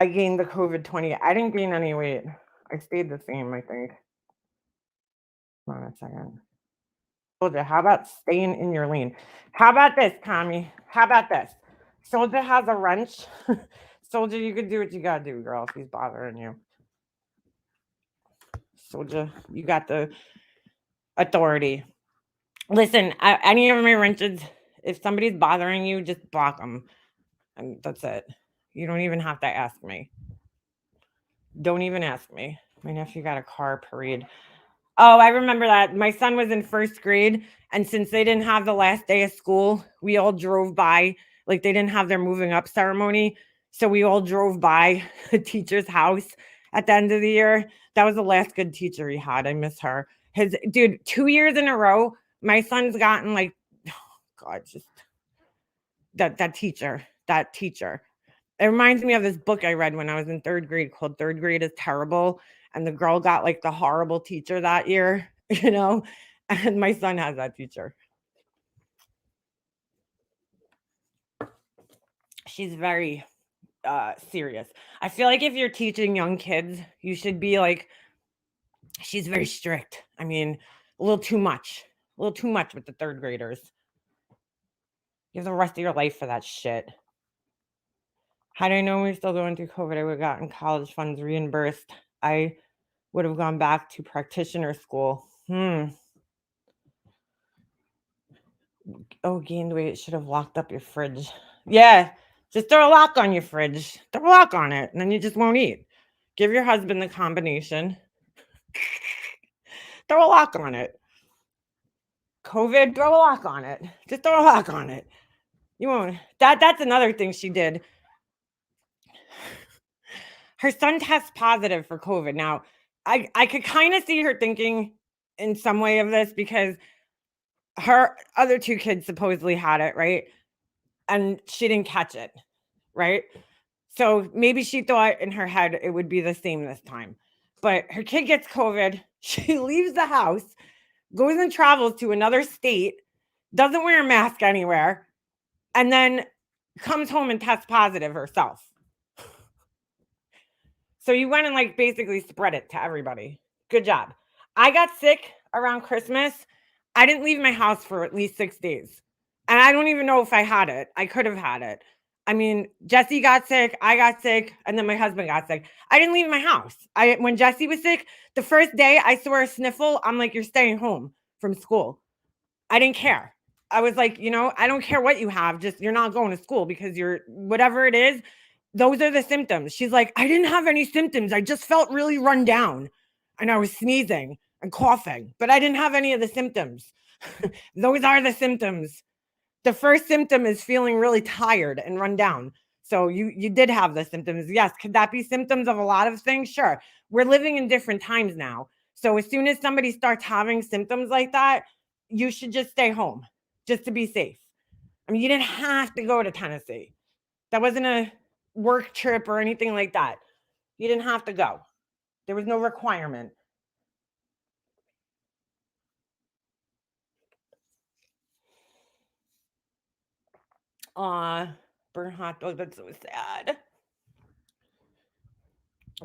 I gained the COVID 20. I didn't gain any weight. I stayed the same, I think. Hold on a second. Soldier, how about staying in your lane? How about this, Tommy? How about this? Soldier has a wrench. Soldier, you can do what you gotta do, girl, if he's bothering you. Soldier, you got the authority. Listen, any of my wrenches, if somebody's bothering you, just block them. And that's it. You don't even have to ask me. Don't even ask me. My nephew got a car parade. Oh, I remember that. My son was in first grade. And since they didn't have the last day of school, we all drove by. Like, they didn't have their moving up ceremony. So we all drove by the teacher's house at the end of the year. That was the last good teacher he had. I miss her. His dude, 2 years in a row, my son's gotten like, oh God, just that teacher. It reminds me of this book I read when I was in third grade called Third Grade is Terrible. And the girl got like the horrible teacher that year, you know, and my son has that teacher. She's very serious. I feel like if you're teaching young kids, you should be like, she's very strict. I mean, a little too much with the third graders. You have the rest of your life for that shit. Had I known we were still going through COVID, I would have gotten college funds reimbursed. I would have gone back to practitioner school. Oh, gained weight. Should have locked up your fridge. Yeah, just throw a lock on your fridge. Throw a lock on it, and then you just won't eat. Give your husband the combination. Throw a lock on it. COVID, throw a lock on it. Just throw a lock on it. You won't. That's another thing she did. Her son tests positive for COVID. Now, I could kind of see her thinking in some way of this because her other 2 kids supposedly had it, right? And she didn't catch it, right? So maybe she thought in her head it would be the same this time. But her kid gets COVID. She leaves the house, goes and travels to another state, doesn't wear a mask anywhere, and then comes home and tests positive herself. So you went and like basically spread it to everybody. Good job. I got sick around Christmas. I didn't leave my house for at least 6 days. And I don't even know if I had it. I could have had it. I mean, Jesse got sick, I got sick, and then my husband got sick. I didn't leave my house. When Jesse was sick, the first day I saw her sniffle, I'm like, you're staying home from school. I didn't care. I was like, I don't care what you have, just you're not going to school because you're whatever it is. Those are the symptoms. She's like, I didn't have any symptoms. I just felt really run down and I was sneezing and coughing, but I didn't have any of the symptoms. Those are the symptoms. The first symptom is feeling really tired and run down. So you did have the symptoms. Yes. Could that be symptoms of a lot of things? Sure. We're living in different times now. So as soon as somebody starts having symptoms like that, you should just stay home just to be safe. I mean, you didn't have to go to Tennessee. That wasn't a work trip or anything like that. You didn't have to go. There was no requirement. Burn hot dog. That's so sad.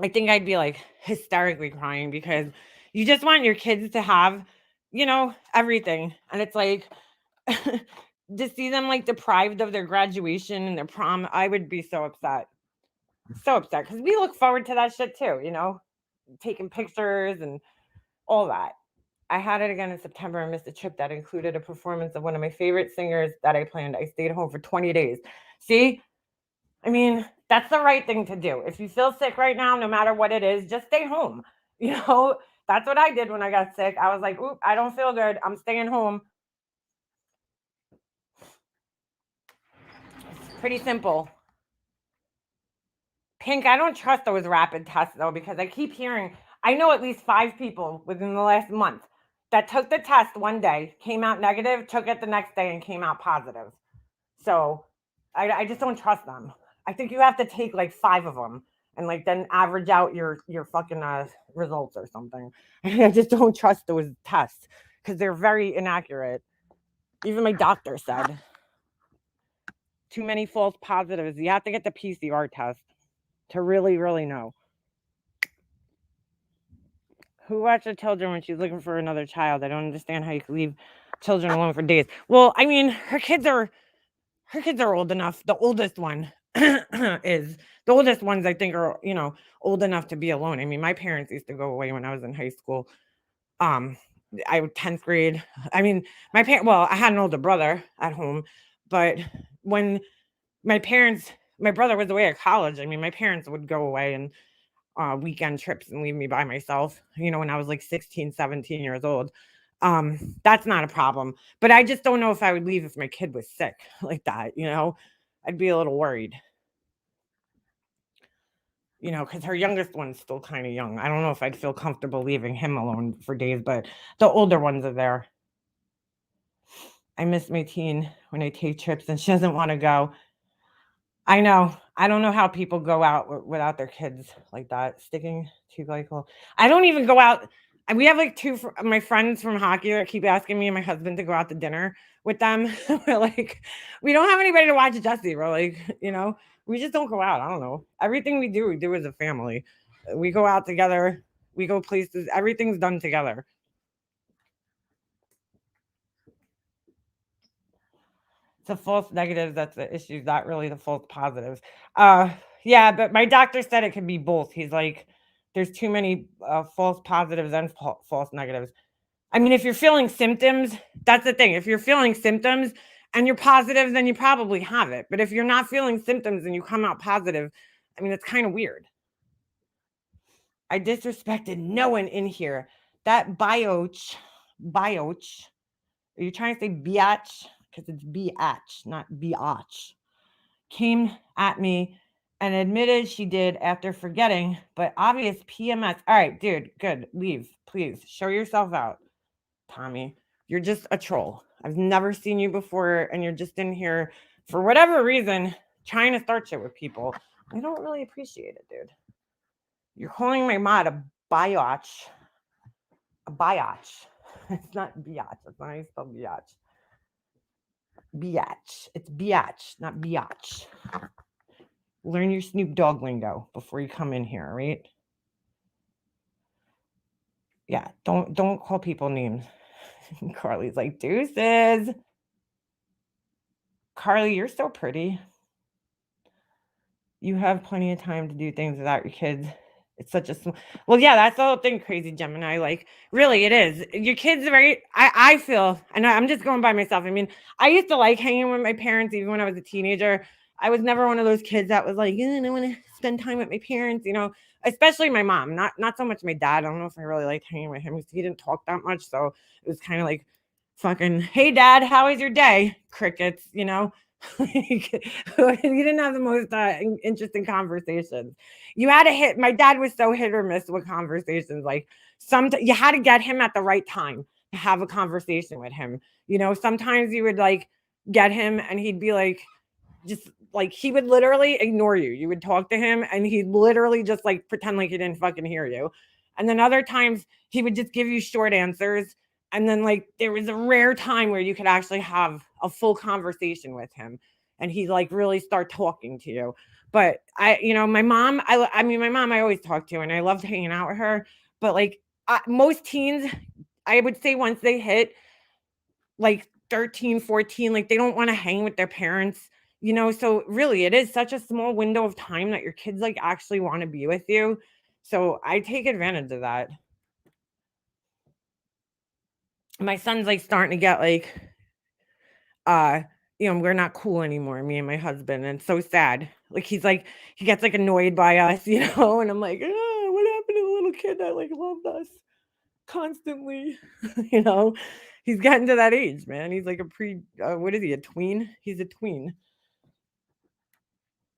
I think I'd be like hysterically crying because you just want your kids to have, everything. And it's like to see them like deprived of their graduation and their prom, I would be so upset. So upset because we look forward to that shit too, taking pictures and all that. I had it again in September and missed a trip that included a performance of one of my favorite singers that I planned. I stayed home for 20 days. See, I mean, that's the right thing to do. If you feel sick right now, no matter what it is, just stay home. That's what I did when I got sick. I was like, oop, I don't feel good. I'm staying home. It's pretty simple. Pink, I don't trust those rapid tests though, because I keep hearing, I know at least 5 people within the last month that took the test one day, came out negative, took it the next day, and came out positive. So I just don't trust them. I think you have to take like 5 of them and like then average out your fucking results or something. I just don't trust those tests because they're very inaccurate. Even my doctor said too many false positives. You have to get the PCR test to really, really know. Who watches children when she's looking for another child? I don't understand how you can leave children alone for days. Well, I mean, her kids are old enough. The oldest one is the oldest ones I think are, old enough to be alone. I mean, my parents used to go away when I was in high school. I was 10th grade. I mean, I had an older brother at home, but when my brother was away at college, I mean, my parents would go away and weekend trips and leave me by myself, when I was like 16, 17 years old. That's not a problem. But I just don't know if I would leave if my kid was sick like that, I'd be a little worried, because her youngest one's still kind of young. I don't know if I'd feel comfortable leaving him alone for days, but the older ones are there. I miss my teen when I take trips and she doesn't want to go. I know. I don't know how people go out without their kids like that, sticking to glycol. I don't even go out. And we have like 2 my friends from hockey that keep asking me and my husband to go out to dinner with them. We're like, we don't have anybody to watch Jesse. We're like, we just don't go out. I don't know. Everything we do as a family. We go out together. We go places. Everything's done together. The false negatives, that's the issue, not really the false positives. Yeah, but my doctor said it could be both. He's like, there's too many false positives and false negatives. I mean, if you're feeling symptoms, that's the thing. If you're feeling symptoms and you're positive, then you probably have it. But if you're not feeling symptoms and you come out positive, I mean, it's kind of weird. I disrespected no one in here. That bioch, are you trying to say biatch? Because it's biatch, not biatch. Came at me and admitted she did after forgetting, but obvious PMS. All right, dude, good. Leave, please. Show yourself out. Tommy. You're just a troll. I've never seen you before, and you're just in here for whatever reason trying to start shit with people. I don't really appreciate it, dude. You're calling my mod a biatch. A biatch. It's not biatch. That's not how you spell biatch. Biatch. It's biatch, not biatch. Learn your Snoop Dogg lingo before you come in here, right? Yeah, don't call people names. Carly's like, deuces. Carly, you're so pretty. You have plenty of time to do things without your kids. It's such a well, yeah, that's the whole thing, crazy Gemini. Like, really, it is. Your kids are very. I feel, and I'm just going by myself. I mean, I used to like hanging with my parents even when I was a teenager. I was never one of those kids that was like, I don't want to spend time with my parents. Especially my mom. Not so much my dad. I don't know if I really liked hanging with him because he didn't talk that much. So it was kind of like, fucking, hey dad, how was your day? Crickets. Like, you didn't have the most interesting conversations. You had to hit. My dad was so hit or miss with conversations. Like, you had to get him at the right time to have a conversation with him. Sometimes you would like get him and he'd be like, just like, he would literally ignore you. You would talk to him and he'd literally just like pretend like he didn't fucking hear you. And then other times he would just give you short answers. And then like there was a rare time where you could actually have a full conversation with him and he'd like really start talking to you. But my mom, I mean, my mom I always talk to and I loved hanging out with her. But like most teens, I would say once they hit like 13, 14, like they don't want to hang with their parents. So really it is such a small window of time that your kids like actually want to be with you. So I take advantage of that. My son's like starting to get like we're not cool anymore, me and my husband, and it's so sad. Like he's like he gets like annoyed by us, and I'm like, oh, what happened to the little kid that like loved us constantly? you know he's getting to that age, man. He's like what is he, a tween? He's a tween.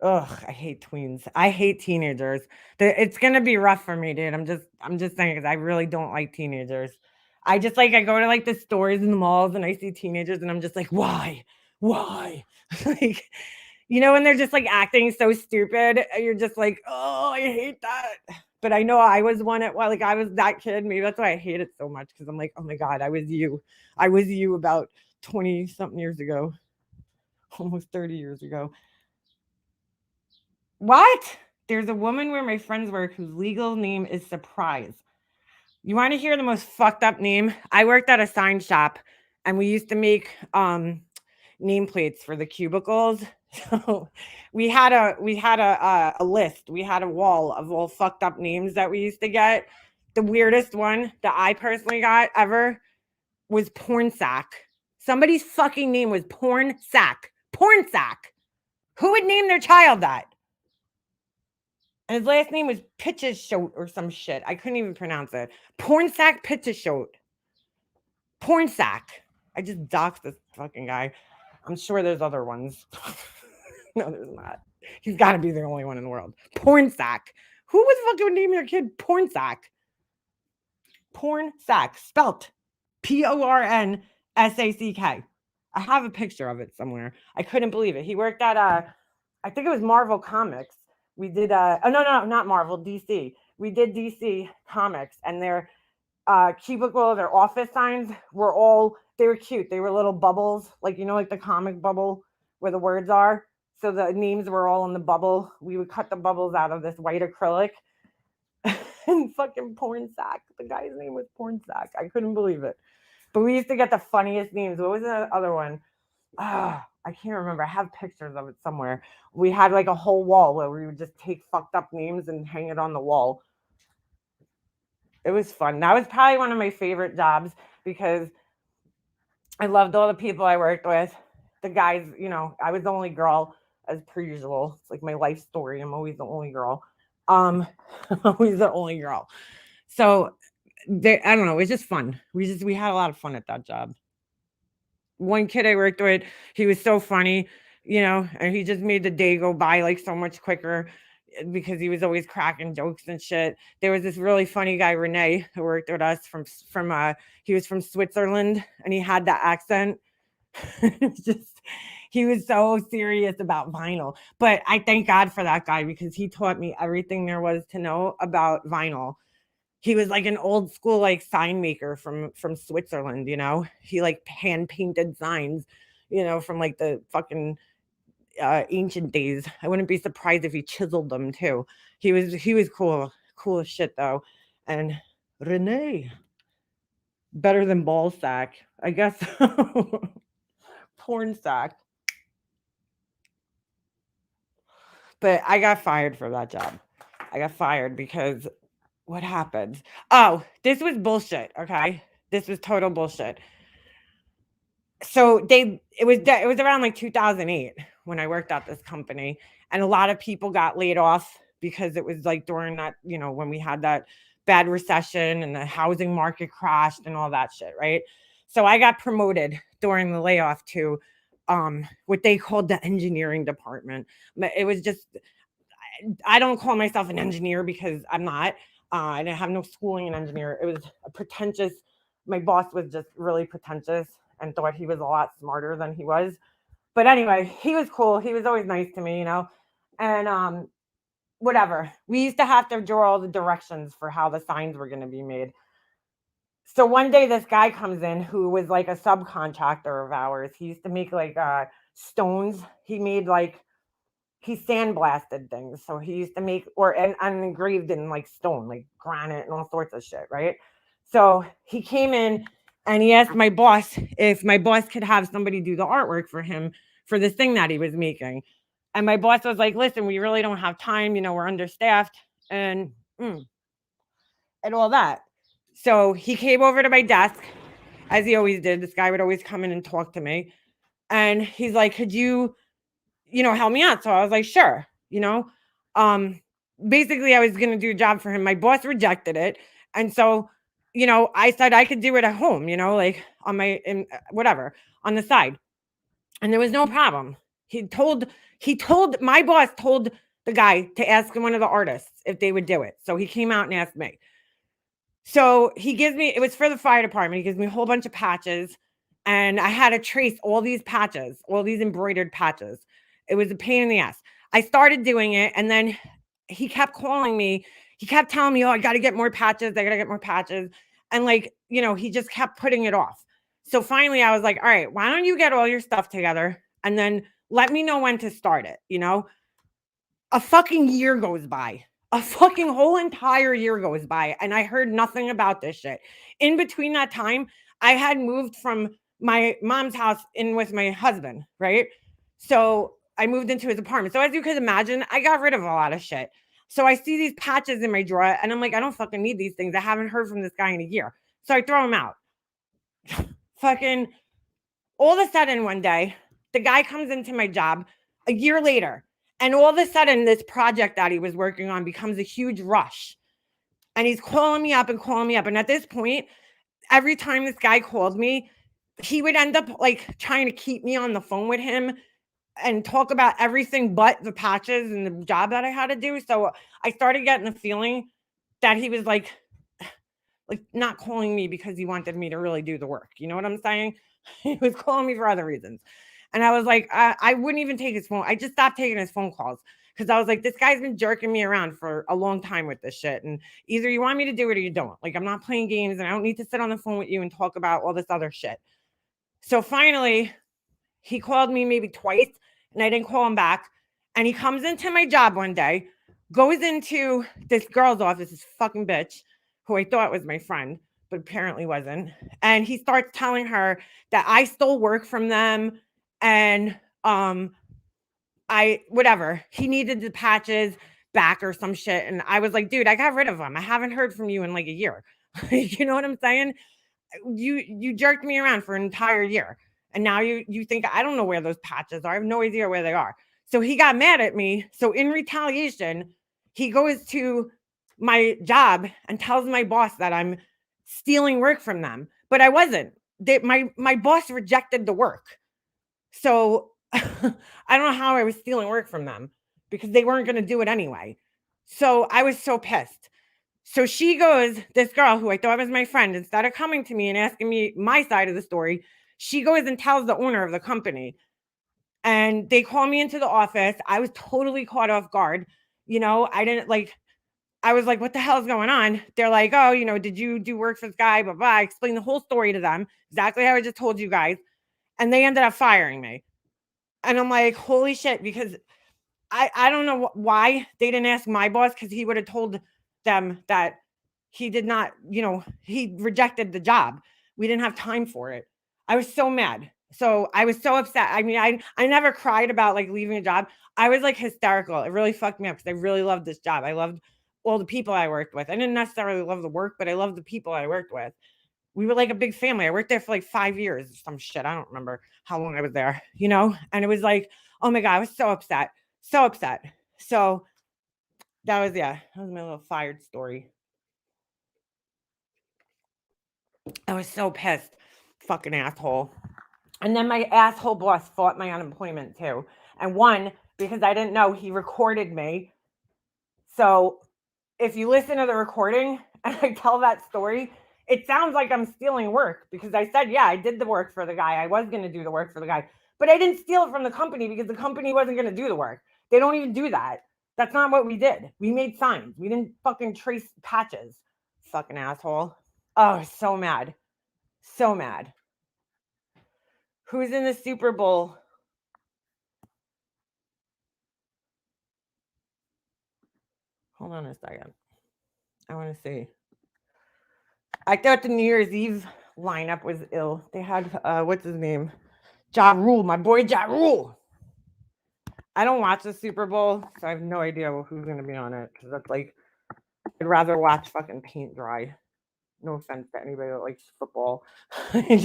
Ugh, I hate tweens. I hate teenagers. It's gonna be rough for me, dude. I'm just saying because I really don't like teenagers. I go to like the stores in the malls and I see teenagers and I'm just like, why? like, when they're just like acting so stupid, you're just like, oh, I hate that. But I know I was one at like I was that kid. Maybe that's why I hate it so much because I'm like, oh my god, I was you. I was you about 20 something years ago, almost 30 years ago. What? There's a woman where my friends work whose legal name is Surprise. You want to hear the most fucked up name? I worked at a sign shop and we used to make nameplates for the cubicles. So we had a list. We had a wall of all fucked up names that we used to get. The weirdest one that I personally got ever was Porn Sack. Somebody's fucking name was Porn Sack. Porn Sack. Who would name their child that? And his last name was Pitcheshot or some shit. I couldn't even pronounce it. Pornsack Pitcheshot. Pornsack. I just doxed this fucking guy. I'm sure there's other ones. No, there's not. He's got to be the only one in the world. Pornsack. Who would fucking name their kid Pornsack? Pornsack. Spelt Pornsack. I have a picture of it somewhere. I couldn't believe it. He worked at I think it was Marvel Comics. We did oh no, not Marvel, DC. We did DC Comics and their cubicle, their office signs they were cute. They were little bubbles, like like the comic bubble where the words are. So the names were all in the bubble. We would cut the bubbles out of this white acrylic. And fucking Pornsack. The guy's name was Pornsack. I couldn't believe it. But we used to get the funniest names. What was the other one? I can't remember. I have pictures of it somewhere. We had like a whole wall where we would just take fucked up names and hang it on the wall. It was fun. That was probably one of my favorite jobs because I loved all the people I worked with. The guys, I was the only girl as per usual. It's like my life story. I'm always the only girl. Always the only girl. So I don't know. It was just fun. We had a lot of fun at that job. One kid I worked with, he was so funny, and he just made the day go by like so much quicker. because he was always cracking jokes and shit. There was this really funny guy, Renee, who worked with us he was from Switzerland, and he had that accent. Just he was so serious about vinyl. But I thank God for that guy because he taught me everything there was to know about vinyl. He was like an old school like sign maker from Switzerland, you know. He like hand painted signs, you know, from like the fucking ancient days. I wouldn't be surprised if he chiseled them too. He was cool as shit though. And Renee, better than ball sack, I guess. Porn sack. But I got fired for that job. I got fired because what happened? Oh, this was bullshit. Okay, this was total bullshit. So it was around like 2008 when I worked at this company, and a lot of people got laid off because it was like during that, you know, when we had that bad recession and the housing market crashed and all that shit, right? So I got promoted during the layoff to what they called the engineering department. But it was just, I don't call myself an engineer because I'm not. I didn't have no schooling in engineer. It was a pretentious. My boss was just really pretentious and thought he was a lot smarter than he was. But anyway, he was cool. He was always nice to me, you know. And whatever. We used to have to draw all the directions for how the signs were going to be made. So one day this guy comes in who was like a subcontractor of ours. He used to make like stones. He made like he sandblasted things. So he used to make and engraved in like stone, like granite and all sorts of shit, right? So he came in and he asked my boss if my boss could have somebody do the artwork for him for this thing that he was making. And my boss was like, listen, we really don't have time, you know, we're understaffed and and all that. So he came over to my desk, as he always did. This guy would always come in and talk to me. And he's like, could you, you know, help me out? So I was like, sure, you know. Um, Basically I was gonna do a job for him. My boss rejected it. And so, you know, I said I could do it at home, you know, like on my whatever, on the side. And there was no problem. My boss told the guy to ask one of the artists if they would do it. So he came out and asked me. So he gives me, it was for the fire department. He gives me a whole bunch of patches, and I had to trace all these patches, all these embroidered patches. It was a pain in the ass. I started doing it, and then he kept calling me. He kept telling me, oh, I got to get more patches. I got to get more patches. And like, you know, he just kept putting it off. So finally I was like, all right, why don't you get all your stuff together and then let me know when to start it, you know? A fucking year goes by. A fucking whole entire year goes by, and I heard nothing about this shit. In between that time, I had moved from my mom's house in with my husband, right? So I moved into his apartment. So as you could imagine, I got rid of a lot of shit. So I see these patches in my drawer, and I'm like, I don't fucking need these things. I haven't heard from this guy in a year. So I throw them out. Fucking all of a sudden one day, the guy comes into my job a year later, and all of a sudden this project that he was working on becomes a huge rush. And he's calling me up and calling me up. And at this point, every time this guy called me, he would end up like trying to keep me on the phone with him and talk about everything but the patches and the job that I had to do. So I started getting the feeling that he was like not calling me because he wanted me to really do the work. You know what I'm saying? He was calling me for other reasons. And I was like, I wouldn't even take his phone. I just stopped taking his phone calls because I was like, this guy's been jerking me around for a long time with this shit. And either you want me to do it or you don't. Like, I'm not playing games and I don't need to sit on the phone with you and talk about all this other shit. So finally, he called me maybe twice and I didn't call him back. And he comes into my job one day, goes into this girl's office, this fucking bitch, who I thought was my friend, but apparently wasn't. And he starts telling her that I stole work from them and I whatever. He needed the patches back or some shit. And I was like, dude, I got rid of them. I haven't heard from you in like a year. You know what I'm saying? You jerked me around for an entire year. And now you think I don't know where those patches are. I have no idea where they are. So he got mad at me. So in retaliation, he goes to my job and tells my boss that I'm stealing work from them. But I wasn't. My boss rejected the work. So I don't know how I was stealing work from them. because they weren't going to do it anyway. So I was so pissed. So she goes, this girl who I thought was my friend, instead of coming to me and asking me my side of the story, she goes and tells the owner of the company. And they call me into the office. I was totally caught off guard. I didn't like, I was like, what the hell is going on? They're like, oh, did you do work for this guy? Blah, blah. I explained the whole story to them, exactly how I just told you guys. And they ended up firing me. And I'm like, holy shit, because I don't know why they didn't ask my boss, because he would have told them that he did not, he rejected the job. We didn't have time for it. I was so mad. So I was so upset. I mean, I never cried about like leaving a job. I was like hysterical. It really fucked me up because I really loved this job. I loved all the people I worked with. I didn't necessarily love the work, but I loved the people I worked with. We were like a big family. I worked there for like 5 years or some shit. I don't remember how long I was there, and it was like, oh my God, I was so upset. So upset. So that was my little fired story. I was so pissed. Fucking asshole. And then my asshole boss fought my unemployment too. And one, because I didn't know, he recorded me. So if you listen to the recording and I tell that story, it sounds like I'm stealing work, because I said, yeah, I did the work for the guy. I was going to do the work for the guy, but I didn't steal it from the company because the company wasn't going to do the work. They don't even do that. That's not what we did. We made signs. We didn't fucking trace patches. Fucking asshole. Oh, so mad. So mad. Who's in the Super Bowl? Hold on a second. I want to see. I thought the New Year's Eve lineup was ill. They had what's his name? Ja Rule, my boy Ja Rule. I don't watch the Super Bowl, so I have no idea who's gonna be on it, because that's like, I'd rather watch fucking paint dry. No offense to anybody that likes football. I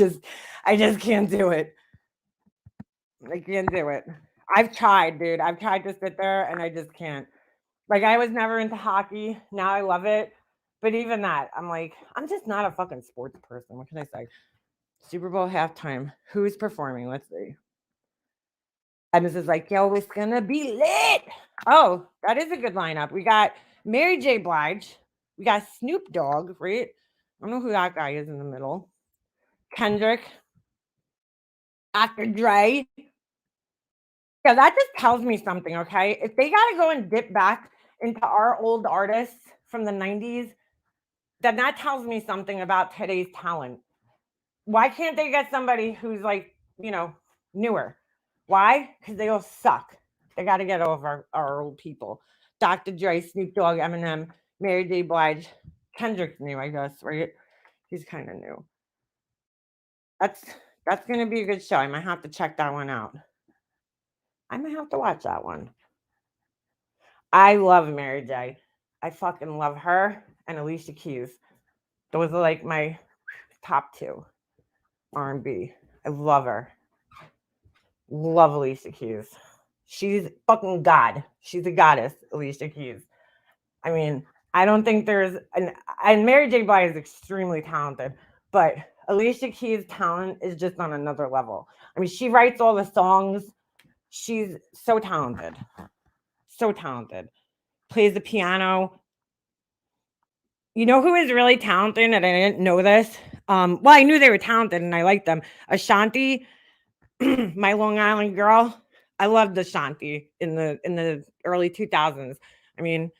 just can't do it. I can't do it. I've tried, dude. I've tried to sit there and I just can't. Like, I was never into hockey. Now I love it. But even that, I'm like, I'm just not a fucking sports person. What can I say? Super Bowl halftime. Who's performing? Let's see. And this is like, yo, it's gonna be lit. Oh, that is a good lineup. We got Mary J. Blige. We got Snoop Dogg, right? I don't know who that guy is in the middle. Kendrick. Dr. Dre. Yeah, that just tells me something, okay? If they gotta go and dip back into our old artists from the 90s, then that tells me something about today's talent. Why can't they get somebody who's like, newer? Why? Because they all suck. They got to get over our old people. Dr. Dre, Snoop Dogg, Eminem, Mary J. Blige, Kendrick's new, I guess, right? He's kind of new. That's that's gonna be a good show. I might have to check that one out. I might have to watch that one. I love Mary J. I fucking love her and Alicia Keys. Those are like my top two R&B. I love her. Love Alicia Keys. She's fucking God. She's a goddess, Alicia Keys. I mean, I don't think there's and Mary J. Blige is extremely talented, but Alicia Keys' talent is just on another level. I mean, she writes all the songs. She's so talented. So talented. Plays the piano. You know who is really talented, and I didn't know this? Well, I knew they were talented and I liked them. Ashanti, my Long Island girl. I loved Ashanti in the early 2000s. I mean,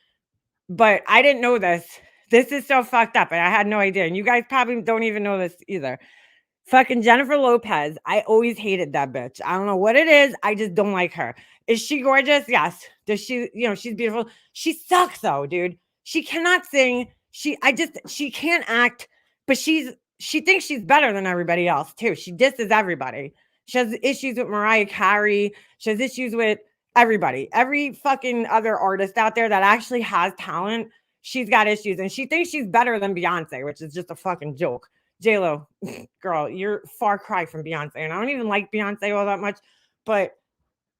but I didn't know this. This is so fucked up, and I had no idea. And you guys probably don't even know this either. Fucking Jennifer Lopez. I always hated that bitch. I don't know what it is. I just don't like her. Is she gorgeous? Yes. Does she, she's beautiful. She sucks though, dude. She cannot sing. She can't act, but she thinks she's better than everybody else too. She disses everybody. She has issues with Mariah Carey. She has issues with everybody. Every fucking other artist out there that actually has talent, she's got issues. And she thinks she's better than Beyonce, which is just a fucking joke. J-Lo, girl, you're far cry from Beyonce. And I don't even like Beyonce all that much, but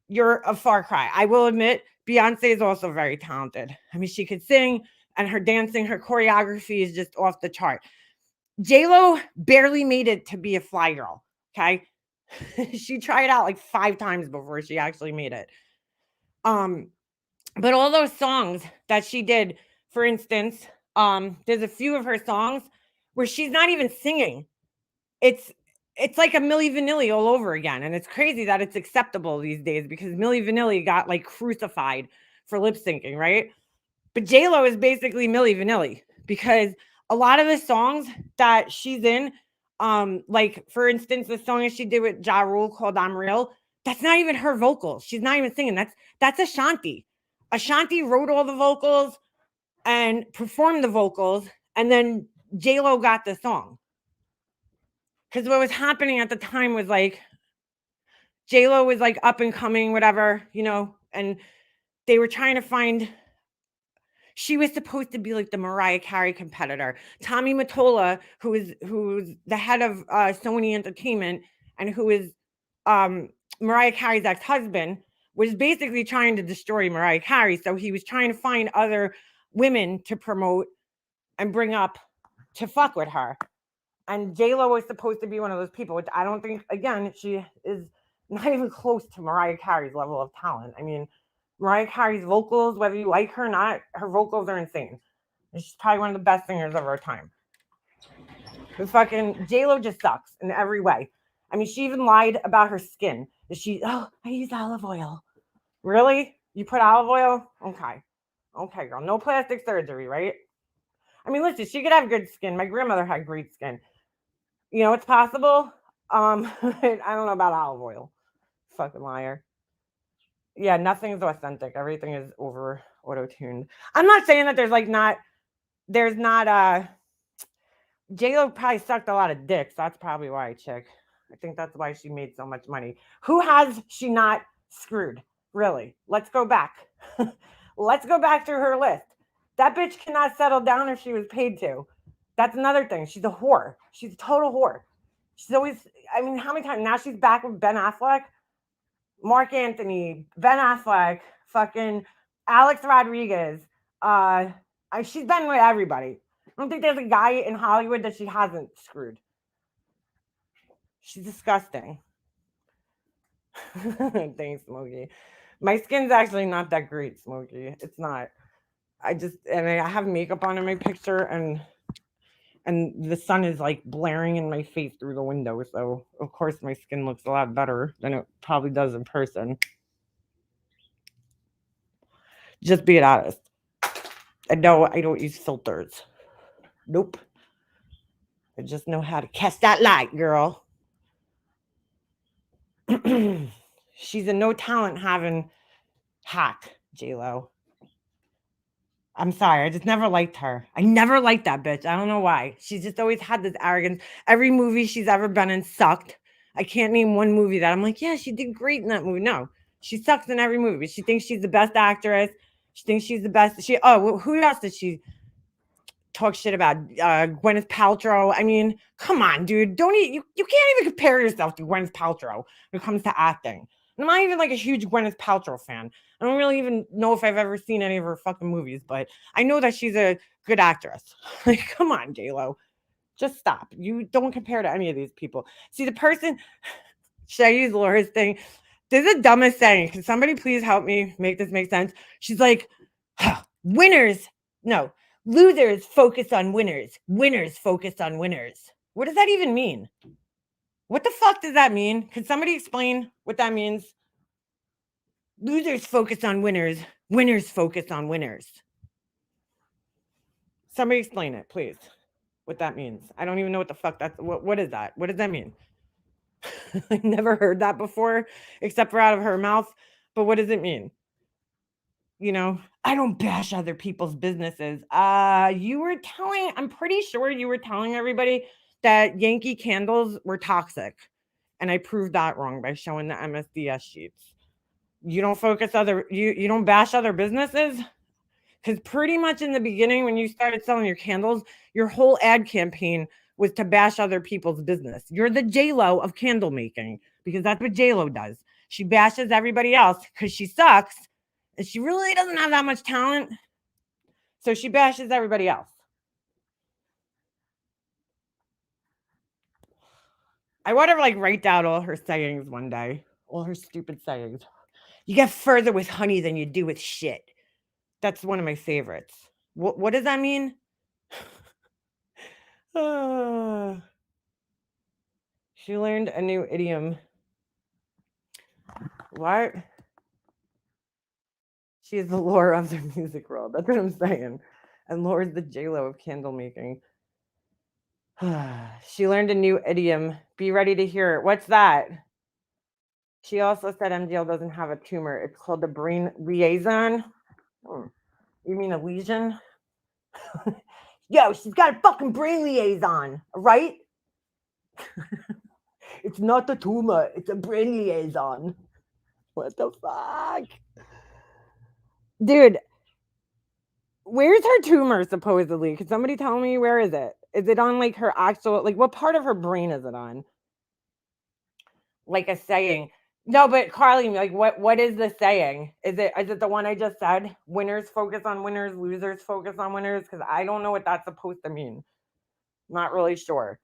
you're a far cry. I will admit, Beyonce is also very talented. I mean, she could sing, and her dancing, her choreography is just off the chart. J-Lo barely made it to be a fly girl, okay? She tried out like 5 times before she actually made it. But all those songs that she did, for instance, there's a few of her songs where she's not even singing. It's it's like a Milli Vanilli all over again, and it's crazy that it's acceptable these days because Milli Vanilli got like crucified for lip syncing, right? But J Lo is basically Milli Vanilli because a lot of the songs that she's in, like for instance, the song that she did with Ja Rule called "I'm Real," that's not even her vocals. She's not even singing. That's Ashanti. Ashanti wrote all the vocals and performed the vocals, and then J Lo got the song. Because what was happening at the time was like J Lo was like up and coming, whatever, and they were trying to find. She was supposed to be like the Mariah Carey competitor. Tommy Mottola, who's the head of Sony Entertainment and who is Mariah Carey's ex-husband, was basically trying to destroy Mariah Carey. So he was trying to find other women to promote and bring up to fuck with her. And J-Lo was supposed to be one of those people, which I don't think, again, she is not even close to Mariah Carey's level of talent. I mean, Mariah Carey's vocals, whether you like her or not, her vocals are insane. And she's probably one of the best singers of our time. But fucking J-Lo just sucks in every way. I mean, she even lied about her skin. I use olive oil. Really? You put olive oil? Okay. Okay, girl. No plastic surgery, right? I mean, listen, she could have good skin. My grandmother had great skin. It's possible. I don't know about olive oil. Fucking liar. Yeah, nothing's authentic. Everything is over auto-tuned. I'm not saying that there's not J-Lo probably sucked a lot of dicks. That's probably why, chick. I think that's why she made so much money. Who has she not screwed? Really? Let's go back. Let's go back through her list. That bitch cannot settle down if she was paid to. That's another thing. She's a whore. She's a total whore. She's always, I mean, how many times? Now she's back with Ben Affleck, Mark Anthony, Ben Affleck, fucking Alex Rodriguez. She's been with everybody. I don't think there's a guy in Hollywood that she hasn't screwed. She's disgusting. Thanks, Smokey. My skin's actually not that great, Smokey. It's not. I have makeup on in my picture, and the sun is like blaring in my face through the window, so of course my skin looks a lot better than it probably does in person. Just being honest. And no, I don't use filters. Nope. I just know how to catch that light, girl. She's a no talent having hack, J-Lo. I'm sorry. I just never liked her. I never liked that bitch. I don't know why. She's just always had this arrogance. Every movie she's ever been in sucked. I can't name one movie that I'm like, yeah, she did great in that movie. No, she sucks in every movie. She thinks she's the best actress. She thinks she's the best. Who else did she talk shit about? Gwyneth Paltrow. I mean, come on, dude. You can't even compare yourself to Gwyneth Paltrow when it comes to acting. I'm not even like a huge Gwyneth Paltrow fan. I don't really even know if I've ever seen any of her fucking movies, but I know that she's a good actress. Like, come on, J-Lo. Just stop. You don't compare to any of these people. See, the person, should I use Laura's thing? This is the dumbest saying. Can somebody please help me make this make sense? She's like, winners. No, losers focus on winners. Winners focus on winners. What does that even mean? What the fuck does that mean? Can somebody explain what that means? Losers focus on winners. Winners focus on winners. Somebody explain it, please. What that means. I don't even know what the fuck that's. What is that? What does that mean? I never heard that before, except for out of her mouth. But what does it mean? I don't bash other people's businesses. I'm pretty sure you were telling everybody that Yankee candles were toxic. And I proved that wrong by showing the MSDS sheets. You don't bash other businesses? Because pretty much in the beginning, when you started selling your candles, your whole ad campaign was to bash other people's business. You're the J-Lo of candle making, because that's what J-Lo does. She bashes everybody else because she sucks, and she really doesn't have that much talent. So she bashes everybody else. I want to write down all her sayings one day. All her stupid sayings. You get further with honey than you do with shit. That's one of my favorites. What does that mean? She learned a new idiom. What? She is the Laura of the music world. That's what I'm saying. And Laura's the J-Lo of candle making. She learned a new idiom. Be ready to hear it. What's that? She also said MGL doesn't have a tumor. It's called the brain liaison. You mean a lesion? Yo, she's got a fucking brain liaison, right? It's not the tumor, it's a brain liaison. What the fuck? Dude, where's her tumor supposedly? Could somebody tell me where is it? Is it on like her actual, like what part of her brain is it on? Like a saying. No, but Carly, like what is the saying? Is it the one I just said? Winners focus on winners, losers focus on winners? Because I don't know what that's supposed to mean. Not really sure.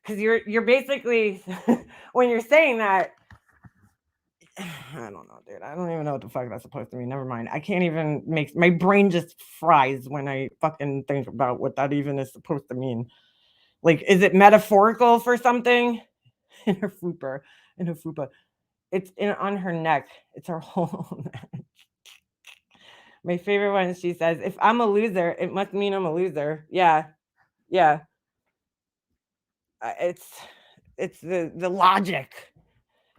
Because you're basically when you're saying that, I don't know, dude. I don't even know what the fuck that's supposed to mean. Never mind. I can't even make my brain just fries when I fucking think about what that even is supposed to mean. Like, is it metaphorical for something? In her fupa, in her fupa. It's on her neck. It's her whole neck. My favorite one, she says, if I'm a loser, it must mean I'm a loser. Yeah. Yeah. It's the logic.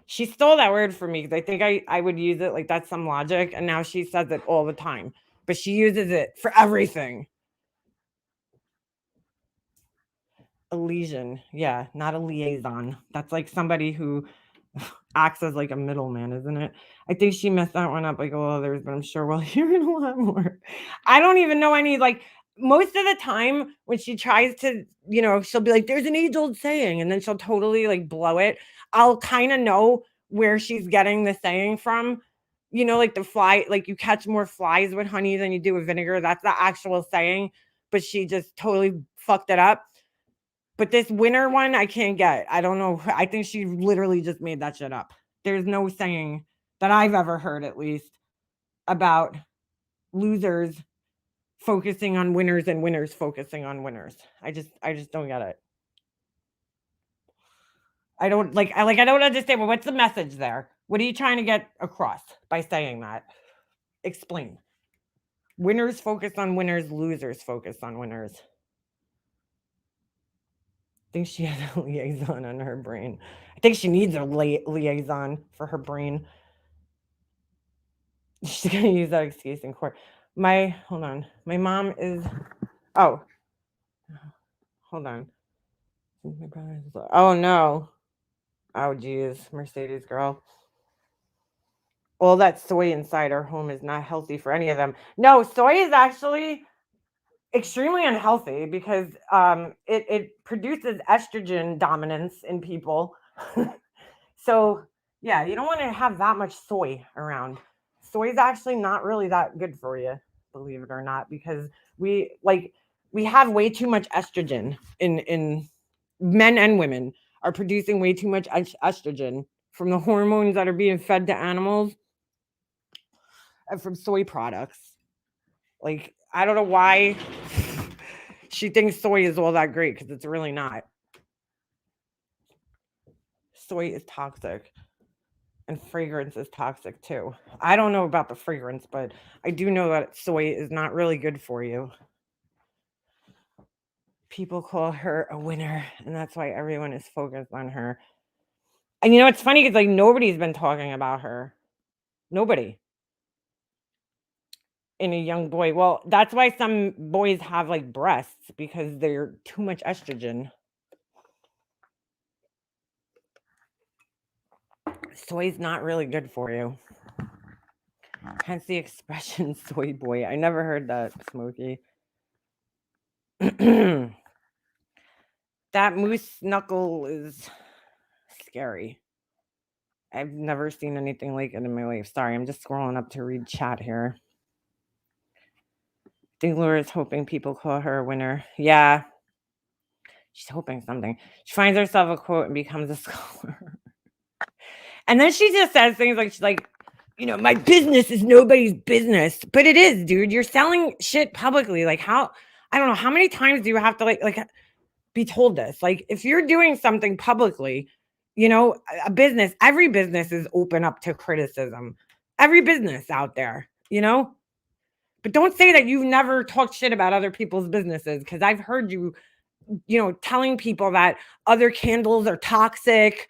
She stole that word from me because I think I would use it like that's some logic, and now she says it all the time. But she uses it for everything. A lesion, yeah, not a liaison. That's like somebody who acts as like a middleman, isn't it? I think she messed that one up like all others, but I'm sure we'll hear it a lot more. I don't even know any like most of the time when she tries to, she'll be like, there's an age-old saying, and then she'll totally like blow it. I'll kind of know where she's getting the saying from. Like the fly, like you catch more flies with honey than you do with vinegar. That's the actual saying, but she just totally fucked it up. But this winner one, I can't get. I don't know. I think she literally just made that shit up. There's no saying that I've ever heard, at least, about losers focusing on winners and winners focusing on winners. I just don't get it. I don't I don't understand. Well, what's the message there? What are you trying to get across by saying that? Explain. Winners focus on winners, losers focus on winners. I think she has a liaison on her brain. I think she needs a liaison for her brain. She's gonna use that excuse in court. Hold on. My mom is. Oh, hold on. Oh no. Oh geez, Mercedes girl. All that soy inside our home is not healthy for any of them. No, soy is actually extremely unhealthy because it produces estrogen dominance in people. So yeah, you don't want to have that much soy around. Soy is actually not really that good for you, believe it or not, because we have way too much estrogen in men and women are producing way too much estrogen from the hormones that are being fed to animals and from soy products. Like, I don't know why she thinks soy is all that great because it's really not. Soy is toxic. And fragrance is toxic too. I don't know about the fragrance, but I do know that soy is not really good for you. People call her a winner, and that's why everyone is focused on her. And it's funny because like nobody's been talking about her. Nobody. In a young boy. Well, that's why some boys have like breasts because they're too much estrogen. Soy's not really good for you. Hence the expression soy boy. I never heard that, Smokey. That moose knuckle is scary. I've never seen anything like it in my life. Sorry, I'm just scrolling up to read chat here. I think Laura's hoping people call her a winner. Yeah. She's hoping something. She finds herself a quote and becomes a scholar. And then she just says things like, my business is nobody's business, but it is, dude. You're selling shit publicly. Like, how, I don't know, how many times do you have to like be told this? Like, if you're doing something publicly, a business, every business is open up to criticism. Every business out there, but don't say that you've never talked shit about other people's businesses, because I've heard you, telling people that other candles are toxic.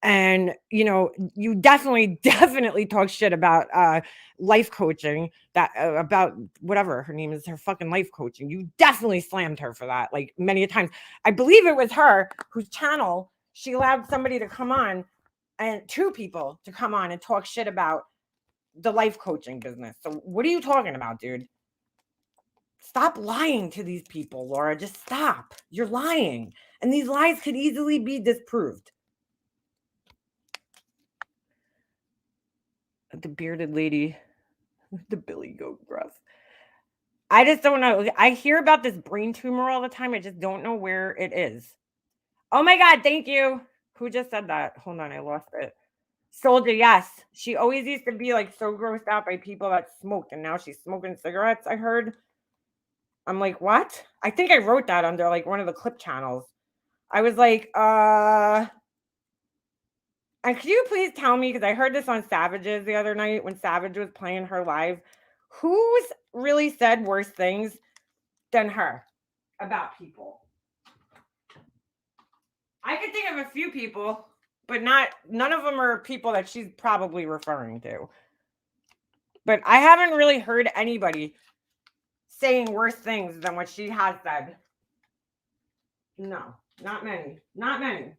And you definitely talk shit about life coaching, that about whatever her name is, her fucking life coaching. You definitely slammed her for that, like, many a times. I believe it was her whose channel she allowed somebody to come on, and two people to come on and talk shit about the life coaching business. So what are you talking about, dude? Stop lying to these people, Laura. Just stop. You're lying, and these lies could easily be disproved. The bearded lady, the Billy Goat breath. I just don't know. I hear about this brain tumor all the time. I just don't know where it is. Oh my God, thank you. Who just said that? Hold on, I lost it. Soldier, yes. She always used to be like so grossed out by people that smoked, and now she's smoking cigarettes, I heard. I'm like, what? I think I wrote that under like one of the clip channels. I was like, and could you please tell me, because I heard this on Savage's the other night when Savage was playing her live, who's really said worse things than her about people? I could think of a few people, but none of them are people that she's probably referring to. But I haven't really heard anybody saying worse things than what she has said. No, not many. Not many.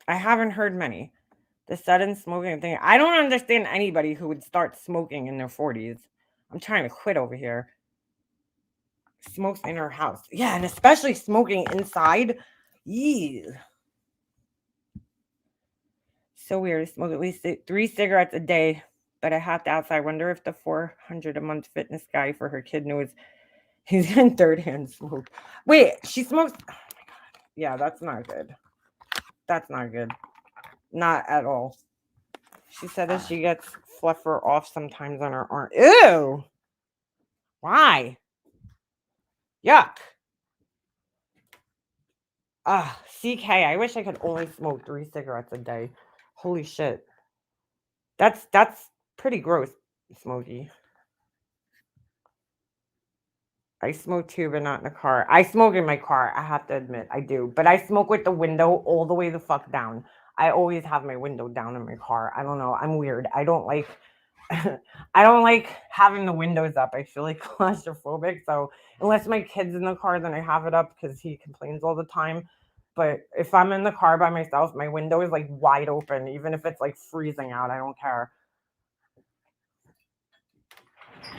I haven't heard many. The sudden smoking thing. I don't understand anybody who would start smoking in their 40s. I'm trying to quit over here. Smokes in her house. Yeah, and especially smoking inside. Yee. So weird. I smoke at least 3 cigarettes a day, but I have to outside. I wonder if the $400 a month fitness guy for her kid knows he's in third hand smoke. Wait, she smokes. Oh my God. Yeah, that's not good. That's not good. Not at all. She said that she gets fluffer off sometimes on her arm. Ew. Why? Yuck. CK. I wish I could only smoke 3 cigarettes a day. Holy shit. That's pretty gross, Smokey. I smoke too, but not in the car. I smoke in my car. I have to admit, I do. But I smoke with the window all the way the fuck down. I always have my window down in my car. I don't know. I'm weird. I don't like I don't like having the windows up. I feel like claustrophobic. So unless my kid's in the car, then I have it up because he complains all the time. But if I'm in the car by myself, my window is like wide open, even if it's like freezing out. I don't care.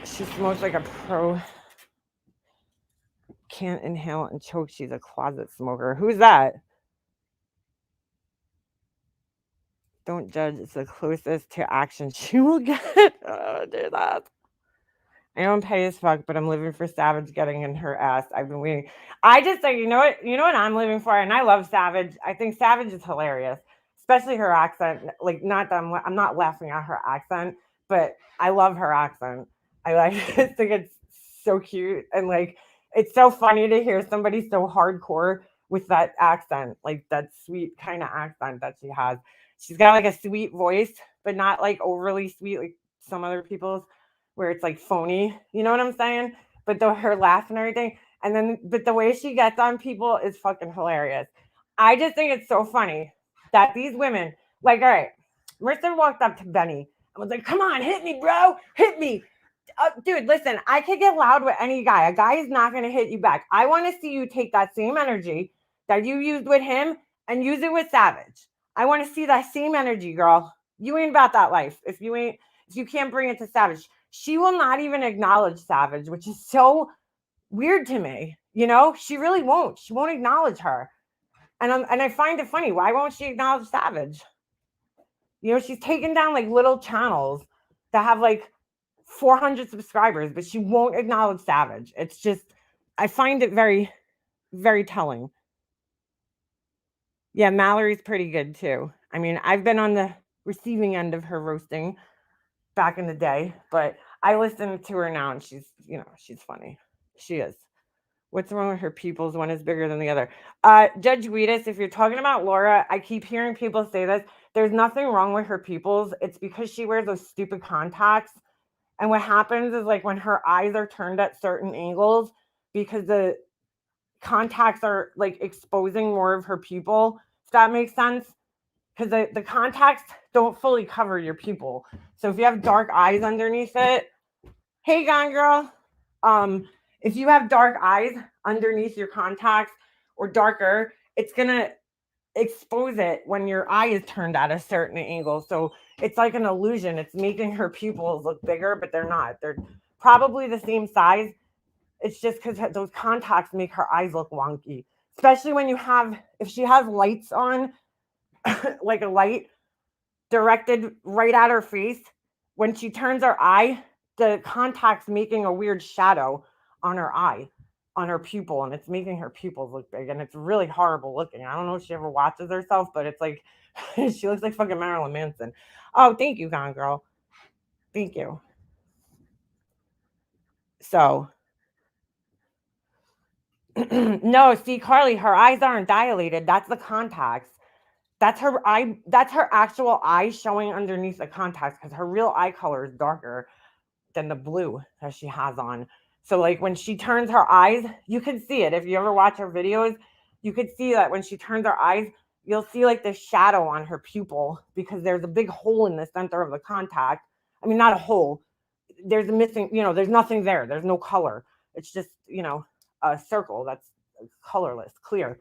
She smokes like a pro. Can't inhale and choke. She's a closet smoker. Who's that? Don't judge. It's the closest to action she will get. Do that. I don't pay as fuck, but I'm living for Savage getting in her ass. I've been waiting. I just think, you know what I'm living for, and I love Savage. I think Savage is hilarious, especially her accent. Like, not that I'm not laughing at her accent, but I love her accent. I just think it's so cute, and like, it's so funny to hear somebody so hardcore with that accent, like that sweet kind of accent that she has. She's got like a sweet voice, but not like overly sweet like some other people's, where it's like phony, you know what I'm saying? But her laugh and everything, and then but the way she gets on people is fucking hilarious. I just think it's so funny that these women, like, all right, Marissa walked up to Benny and was like, "Come on, hit me, bro, hit me." Dude, listen, I could get loud with any guy. A guy is not going to hit you back. I want to see you take that same energy that you used with him and use it with Savage. I want to see that same energy, girl. You ain't about that life. If you can't bring it to Savage, she will not even acknowledge Savage, which is so weird to me. She really won't. She won't acknowledge her. And I find it funny. Why won't she acknowledge Savage? She's taken down like little channels that have like 400 subscribers, but she won't acknowledge Savage. It's just, I find it very, very telling. Yeah, Mallory's pretty good too. I mean, I've been on the receiving end of her roasting back in the day, but I listen to her now and she's funny. She is. What's wrong with her pupils? One is bigger than the other. Judge Wheatus, if you're talking about Laura, I keep hearing people say this. There's nothing wrong with her pupils. It's because she wears those stupid contacts. And what happens is like when her eyes are turned at certain angles, because the contacts are like exposing more of her pupil. Does that make sense? Because the contacts don't fully cover your pupil. So if you have dark eyes underneath it, hey, gone girl. If you have dark eyes underneath your contacts or darker, it's gonna expose it when your eye is turned at a certain angle. So it's like an illusion. It's making her pupils look bigger, but they're not. They're probably the same size. It's just because those contacts make her eyes look wonky. Especially when if she has lights on, like a light directed right at her face, when she turns her eye, the contact's making a weird shadow on her eye, on her pupil, and it's making her pupils look big, and it's really horrible looking. I don't know if she ever watches herself, but it's like she looks like fucking Marilyn Manson. Oh, thank you, Gone Girl. Thank you. So no, see, Carly, her eyes aren't dilated. That's the contacts. That's her eye. That's her actual eye showing underneath the contacts because her real eye color is darker than the blue that she has on. So like when she turns her eyes, you can see it. If you ever watch her videos, you could see that when she turns her eyes, you'll see like the shadow on her pupil because there's a big hole in the center of the contact. I mean, not a hole. There's a missing, there's nothing there. There's no color. It's just, a circle that's colorless, clear.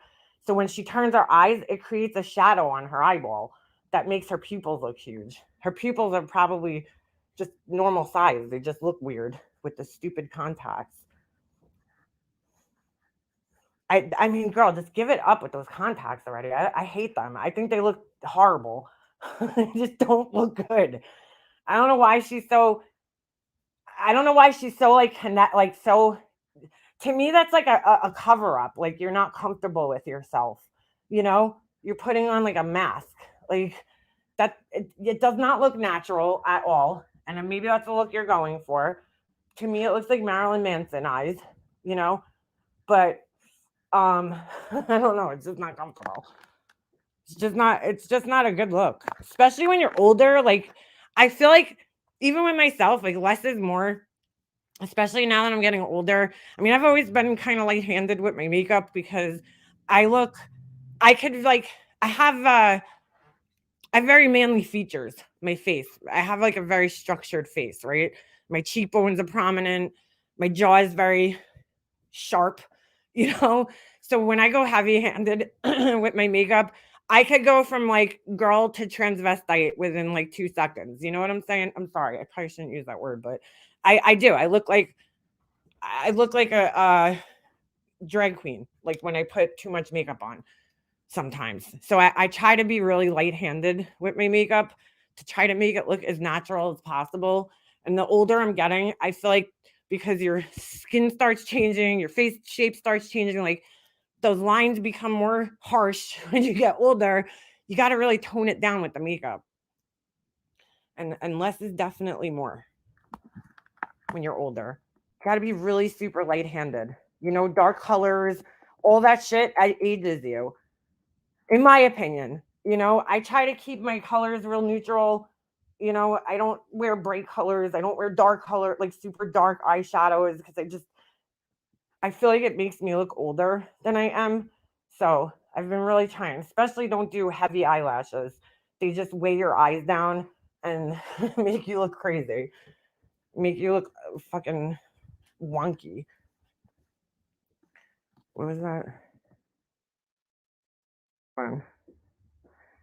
So when she turns her eyes, it creates a shadow on her eyeball that makes her pupils look huge. Her pupils are probably just normal size. They just look weird with the stupid contacts. I mean, girl, just give it up with those contacts already. I hate them. I think they look horrible. They just don't look good. I don't know why she's so. I don't know why she's so like connect like so. To me, that's like a cover up. Like you're not comfortable with yourself. You're putting on like a mask. Like that. It does not look natural at all. And then maybe that's the look you're going for. To me, it looks like Marilyn Manson eyes. You know, but I don't know. It's just not comfortable. It's just not a good look, especially when you're older. Like I feel like even with myself, like less is more, especially now that I'm getting older. I mean, I've always been kind of light-handed with my makeup because I look I could like I have very manly features, my face. I have like a very structured face, right? My cheekbones are prominent, my jaw is very sharp, you know? So when I go heavy handed with my makeup, I could go from like girl to transvestite within like 2 seconds. You know what I'm saying? I'm sorry, I probably shouldn't use that word, but I do. I look like a drag queen, like when I put too much makeup on sometimes. So I try to be really light-handed with my makeup to try to make it look as natural as possible. And the older I'm getting, I feel like because your skin starts changing, your face shape starts changing, like those lines become more harsh when you get older. You got to really tone it down with the makeup. And less is definitely more when you're older. Got to be really super light-handed. Dark colors, all that shit ages you in my opinion. I try to keep my colors real neutral. I don't wear bright colors. I don't wear dark color, like super dark eyeshadows, because I feel like it makes me look older than I am. So I've been really trying, especially don't do heavy eyelashes. They just weigh your eyes down and make you look crazy, make you look fucking wonky. What was that? Fun.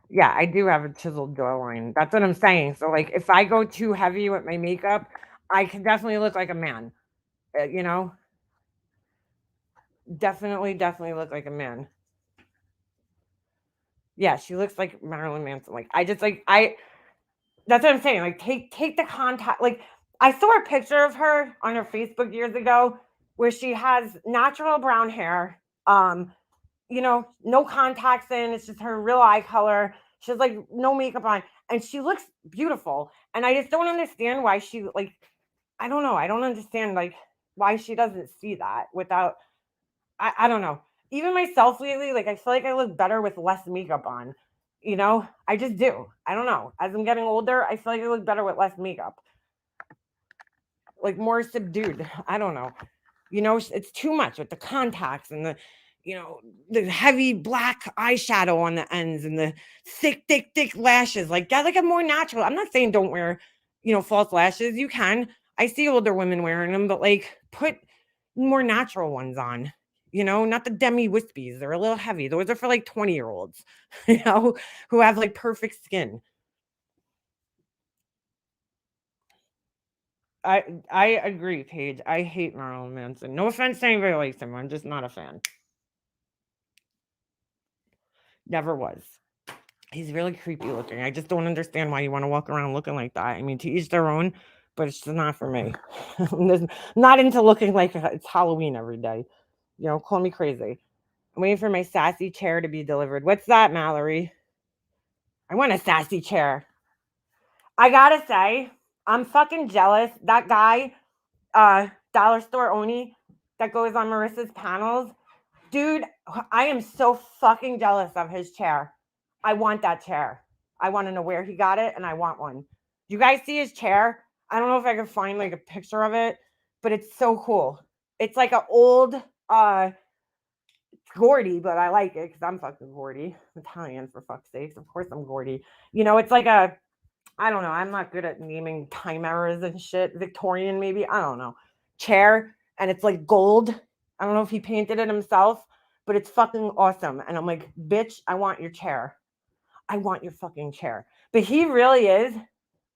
Yeah, I do have a chiseled jawline. That's what I'm saying. So, like, if I go too heavy with my makeup, I can definitely look like a man. Uh, you know, definitely look like a man. Yeah, she looks like Marilyn Manson. Like, I just like I. That's what I'm saying. Like, take the contact. Like, I saw a picture of her on her Facebook years ago where she has natural brown hair. no contacts in. It's just her real eye color. She has like no makeup on, and she looks beautiful. And I just don't understand why she like. I don't know. I don't understand like why she doesn't see that without. I don't know. Even myself lately, like I feel like I look better with less makeup on. I just do. I don't know. As I'm getting older, I feel like I look better with less makeup, like more subdued. I don't know. It's too much with the contacts and you know, the heavy black eyeshadow on the ends and the thick, thick, thick lashes. Like, get like a more natural. I'm not saying don't wear, false lashes. You can. I see older women wearing them, but like put more natural ones on. Not the demi wispies. They're a little heavy. Those are for like 20-year-olds, who have like perfect skin. I agree, Paige. I hate Marilyn Manson. No offense to anybody who likes him. I'm just not a fan. Never was. He's really creepy looking. I just don't understand why you want to walk around looking like that. I mean, to each their own, but it's just not for me. I'm not into looking like it's Halloween every day. Call me crazy. I'm waiting for my sassy chair to be delivered. What's that, Mallory? I want a sassy chair. I gotta say, I'm fucking jealous. That guy, Dollar Store Oni, that goes on Marissa's panels. Dude, I am so fucking jealous of his chair. I want that chair. I want to know where he got it, and I want one. You guys see his chair? I don't know if I can find like a picture of it, but it's so cool. It's like an old Gordy, but I like it because I'm fucking Gordy. I'm Italian, for fuck's sakes. Of course I'm Gordy. It's like I don't know. I'm not good at naming time errors and shit. Victorian, maybe. I don't know. Chair, and it's like gold. I don't know if he painted it himself, but it's fucking awesome. And I'm like, bitch, I want your chair. I want your fucking chair. But he really is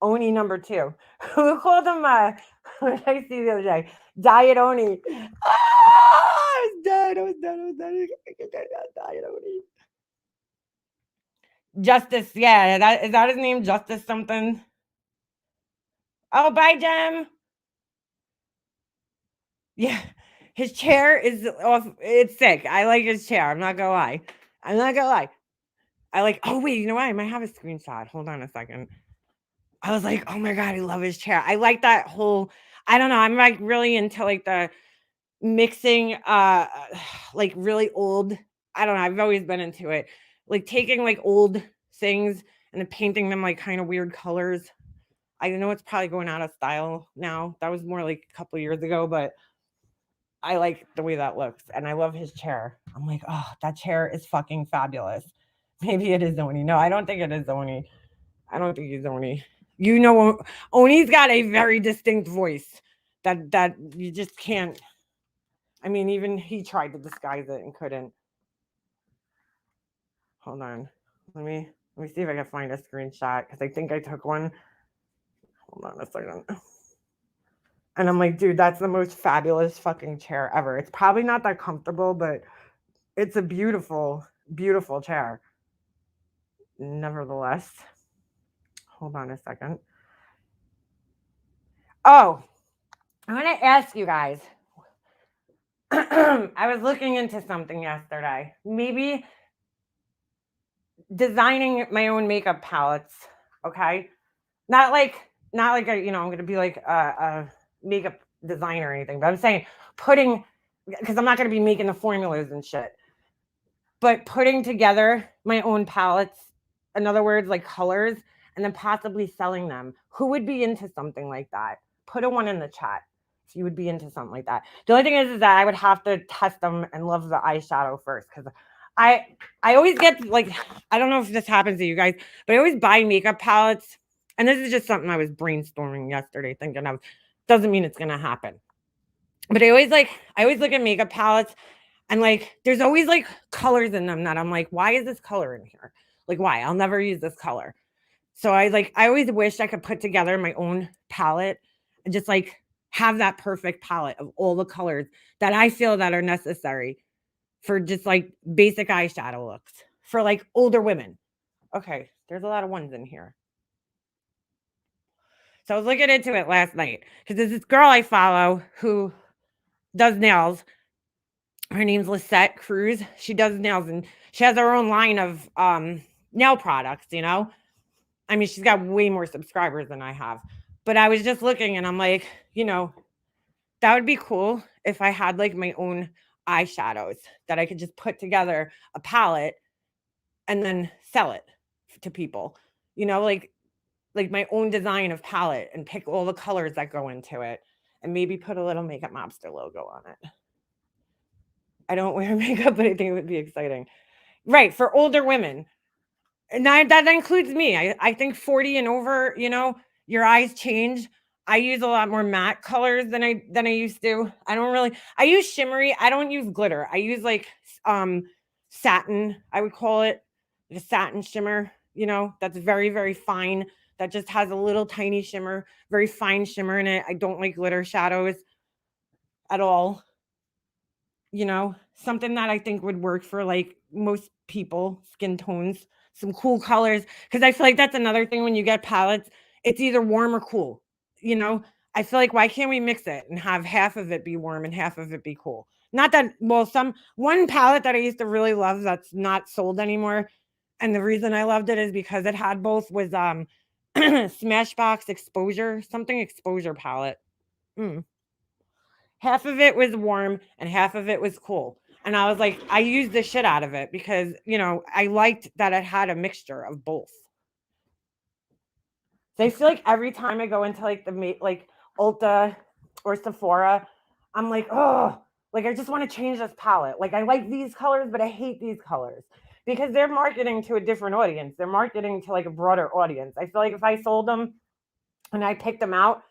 Oni number two. Who called him, what did I see the other day? Diet Oni. I was dead. I was dead. I was dead. Diet Oni. Justice, yeah, is that his name? Justice something? Oh, bye, Jem. Yeah, his chair is off. It's sick. I like his chair. I'm not gonna lie. I'm not gonna lie. I like. Oh wait, you know what? I might have a screenshot. Hold on a second. I was like, oh my god, I love his chair. I like that whole. I don't know. I'm like really into like the mixing, like really old. I don't know. I've always been into it. Like taking like old things and then painting them like kind of weird colors. I know it's probably going out of style now. That was more like a couple years ago, but I like the way that looks, and I love his chair. I'm like, oh, that chair is fucking fabulous. Maybe it is Oni. No, I don't think it is Oni. I don't think he's Oni. Oni's got a very distinct voice that you just can't. I mean, even he tried to disguise it and couldn't. Hold on, let me see if I can find a screenshot because I think I took one. Hold on a second. And I'm like, dude, that's the most fabulous fucking chair ever. It's probably not that comfortable, but it's a beautiful, beautiful chair. Nevertheless, hold on a second. Oh, I want to ask you guys. I was looking into something yesterday. Maybe designing my own makeup palettes. Okay, not like I'm gonna be like a makeup designer or anything. But I'm saying putting because I'm not gonna be making the formulas and shit. But putting together my own palettes, in other words, like colors, and then possibly selling them. Who would be into something like that? Put a one in the chat if you would be into something like that. The only thing is that I would have to test them and love the eyeshadow first because I always get like I don't know if this happens to you guys, but I always buy makeup palettes, and this is just something I was brainstorming yesterday, thinking of. Doesn't mean it's gonna happen, but I always look at makeup palettes and like, there's always like colors in them that I'm like, why is this color in here? Like, why? I'll never use this color. So I always wish I could put together my own palette and just like have that perfect palette of all the colors that I feel that are necessary for just like basic eyeshadow looks for like older women. Okay, there's a lot of ones in here. So I was looking into it last night because there's this girl I follow who does nails. Her name's Lisette Cruz. She does nails and she has her own line of nail products, you know. I mean, she's got way more subscribers than I have. But I was just looking and I'm like, you know, that would be cool if I had like my own eyeshadows that I could just put together a palette and then sell it to people. You know, like my own design of palette and pick all the colors that go into it and maybe put a little Makeup Mobster logo on it. I don't wear makeup, but I think it would be exciting. Right, for older women. And that includes me. I think 40 and over, you know, your eyes change. I use a lot more matte colors than I used to. I use shimmery. I don't use glitter. I use like satin, I would call it. The satin shimmer, you know, that's very, very fine. That just has a little tiny shimmer, very fine shimmer in it. I don't like glitter shadows at all. You know, something that I think would work for like most people, skin tones, some cool colors. Cause I feel like that's another thing when you get palettes, it's either warm or cool. You know, I feel like why can't we mix it and have half of it be warm and half of it be cool? Not that, well, some one palette that I used to really love that's not sold anymore. And the reason I loved it is because it had both was Smashbox exposure, something exposure palette. Mm. Half of it was warm and half of it was cool. And I was like, I used the shit out of it because, you know, I liked that it had a mixture of both. So I feel like every time I go into like like Ulta or Sephora, I'm like, oh, like I just want to change this palette. Like I like these colors, but I hate these colors because they're marketing to a different audience. They're marketing to like a broader audience. I feel like if I sold them and I picked them out,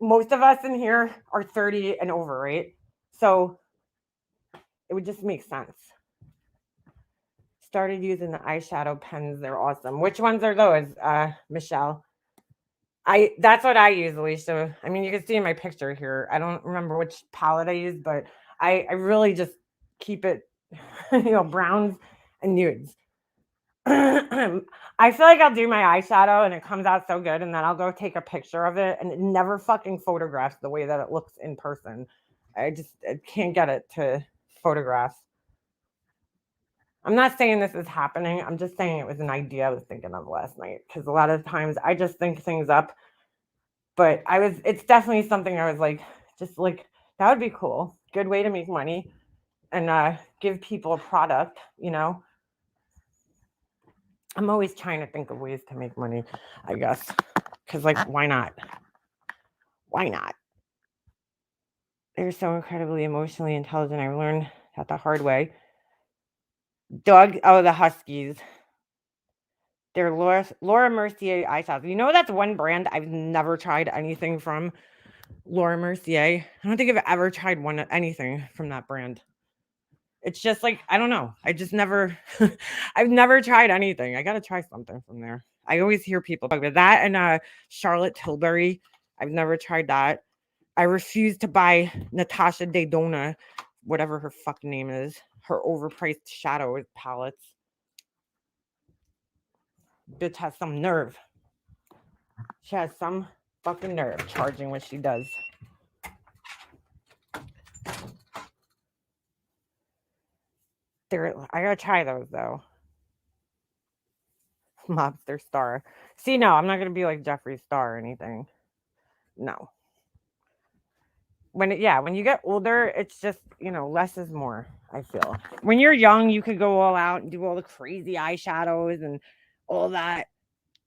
most of us in here are 30 and over, right? So it would just make sense. Started using the eyeshadow pens. They're awesome. Which ones are those, Michelle? I That's what I use, Alicia. I mean, you can see in my picture here. I don't remember which palette I use, but I really just keep it, you know, browns and nudes. I feel like I'll do my eyeshadow and it comes out so good, and then I'll go take a picture of it, and it never fucking photographs the way that it looks in person. I can't get it to photograph. I'm not saying this is happening. I'm just saying it was an idea I was thinking of last night because a lot of times I just think things up. But it's definitely something I was like, just like, that would be cool. Good way to make money and give people a product, you know. I'm always trying to think of ways to make money, I guess. Because, like, why not? Why not? They're so incredibly emotionally intelligent. I learned that the hard way. The Huskies. They're Laura Mercier eyeshadows. You know, that's one brand I've never tried anything from. Laura Mercier. I don't think I've ever tried anything from that brand. It's just like I don't know. I just never I've never tried anything. I gotta try something from there. I always hear people talk about that and Charlotte Tilbury. I've never tried that. I refuse to buy Natasha Dedona, whatever her fucking name is, her overpriced shadow palettes. Bitch has some nerve. She has some fucking nerve charging what she does. I gotta try those though. Mobster Star. See, no, I'm not gonna be like Jeffree Star or anything. No. When you get older, it's just, you know, less is more, I feel. When you're young, you could go all out and do all the crazy eyeshadows and all that.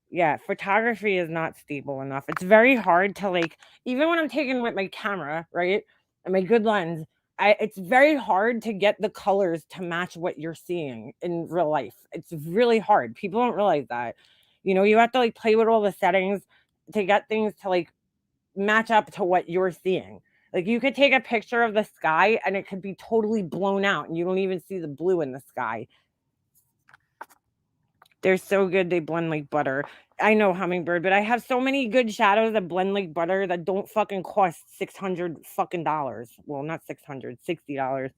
Yeah, photography is not stable enough. It's very hard to like, even when I'm taking with my camera, right? And my good lens, it's very hard to get the colors to match what you're seeing in real life. It's really hard. People don't realize that. You know, you have to like play with all the settings to get things to like match up to what you're seeing. Like you could take a picture of the sky and it could be totally blown out and you don't even see the blue in the sky. They're so good, they blend like butter. I know Hummingbird, but I have so many good shadows that blend like butter that don't fucking cost 600 fucking dollars. Well, not 600, $60.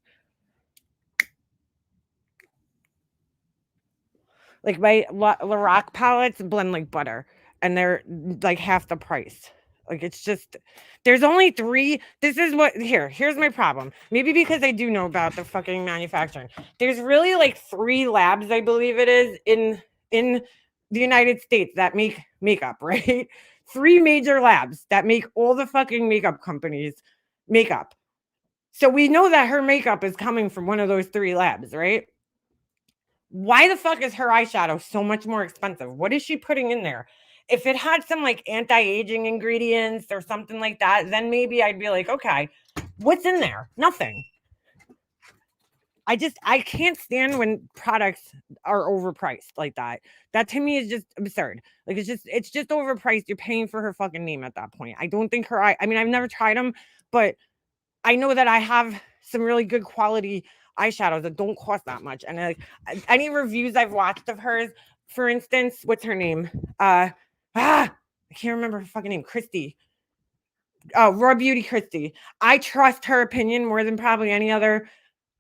Like my Lorac palettes blend like butter and they're like half the price. Like, it's just, there's only 3. This is what, here's my problem. Maybe because I do know about the fucking manufacturing. There's really like 3 labs, I believe it is, in the United States that make makeup, right? 3 major labs that make all the fucking makeup companies makeup. So we know that her makeup is coming from one of those 3 labs, right? Why the fuck is her eyeshadow so much more expensive? What is she putting in there? If it had some like anti-aging ingredients or something like that, then maybe I'd be like, okay, what's in there? Nothing. I can't stand when products are overpriced like that. That to me is just absurd. Like, it's just overpriced. You're paying for her fucking name at that point. I don't think I mean, I've never tried them, but I know that I have some really good quality eyeshadows that don't cost that much. And like, any reviews I've watched of hers, for instance, what's her name? I can't remember her fucking name. Christy. Oh, Raw Beauty Christy. I trust her opinion more than probably any other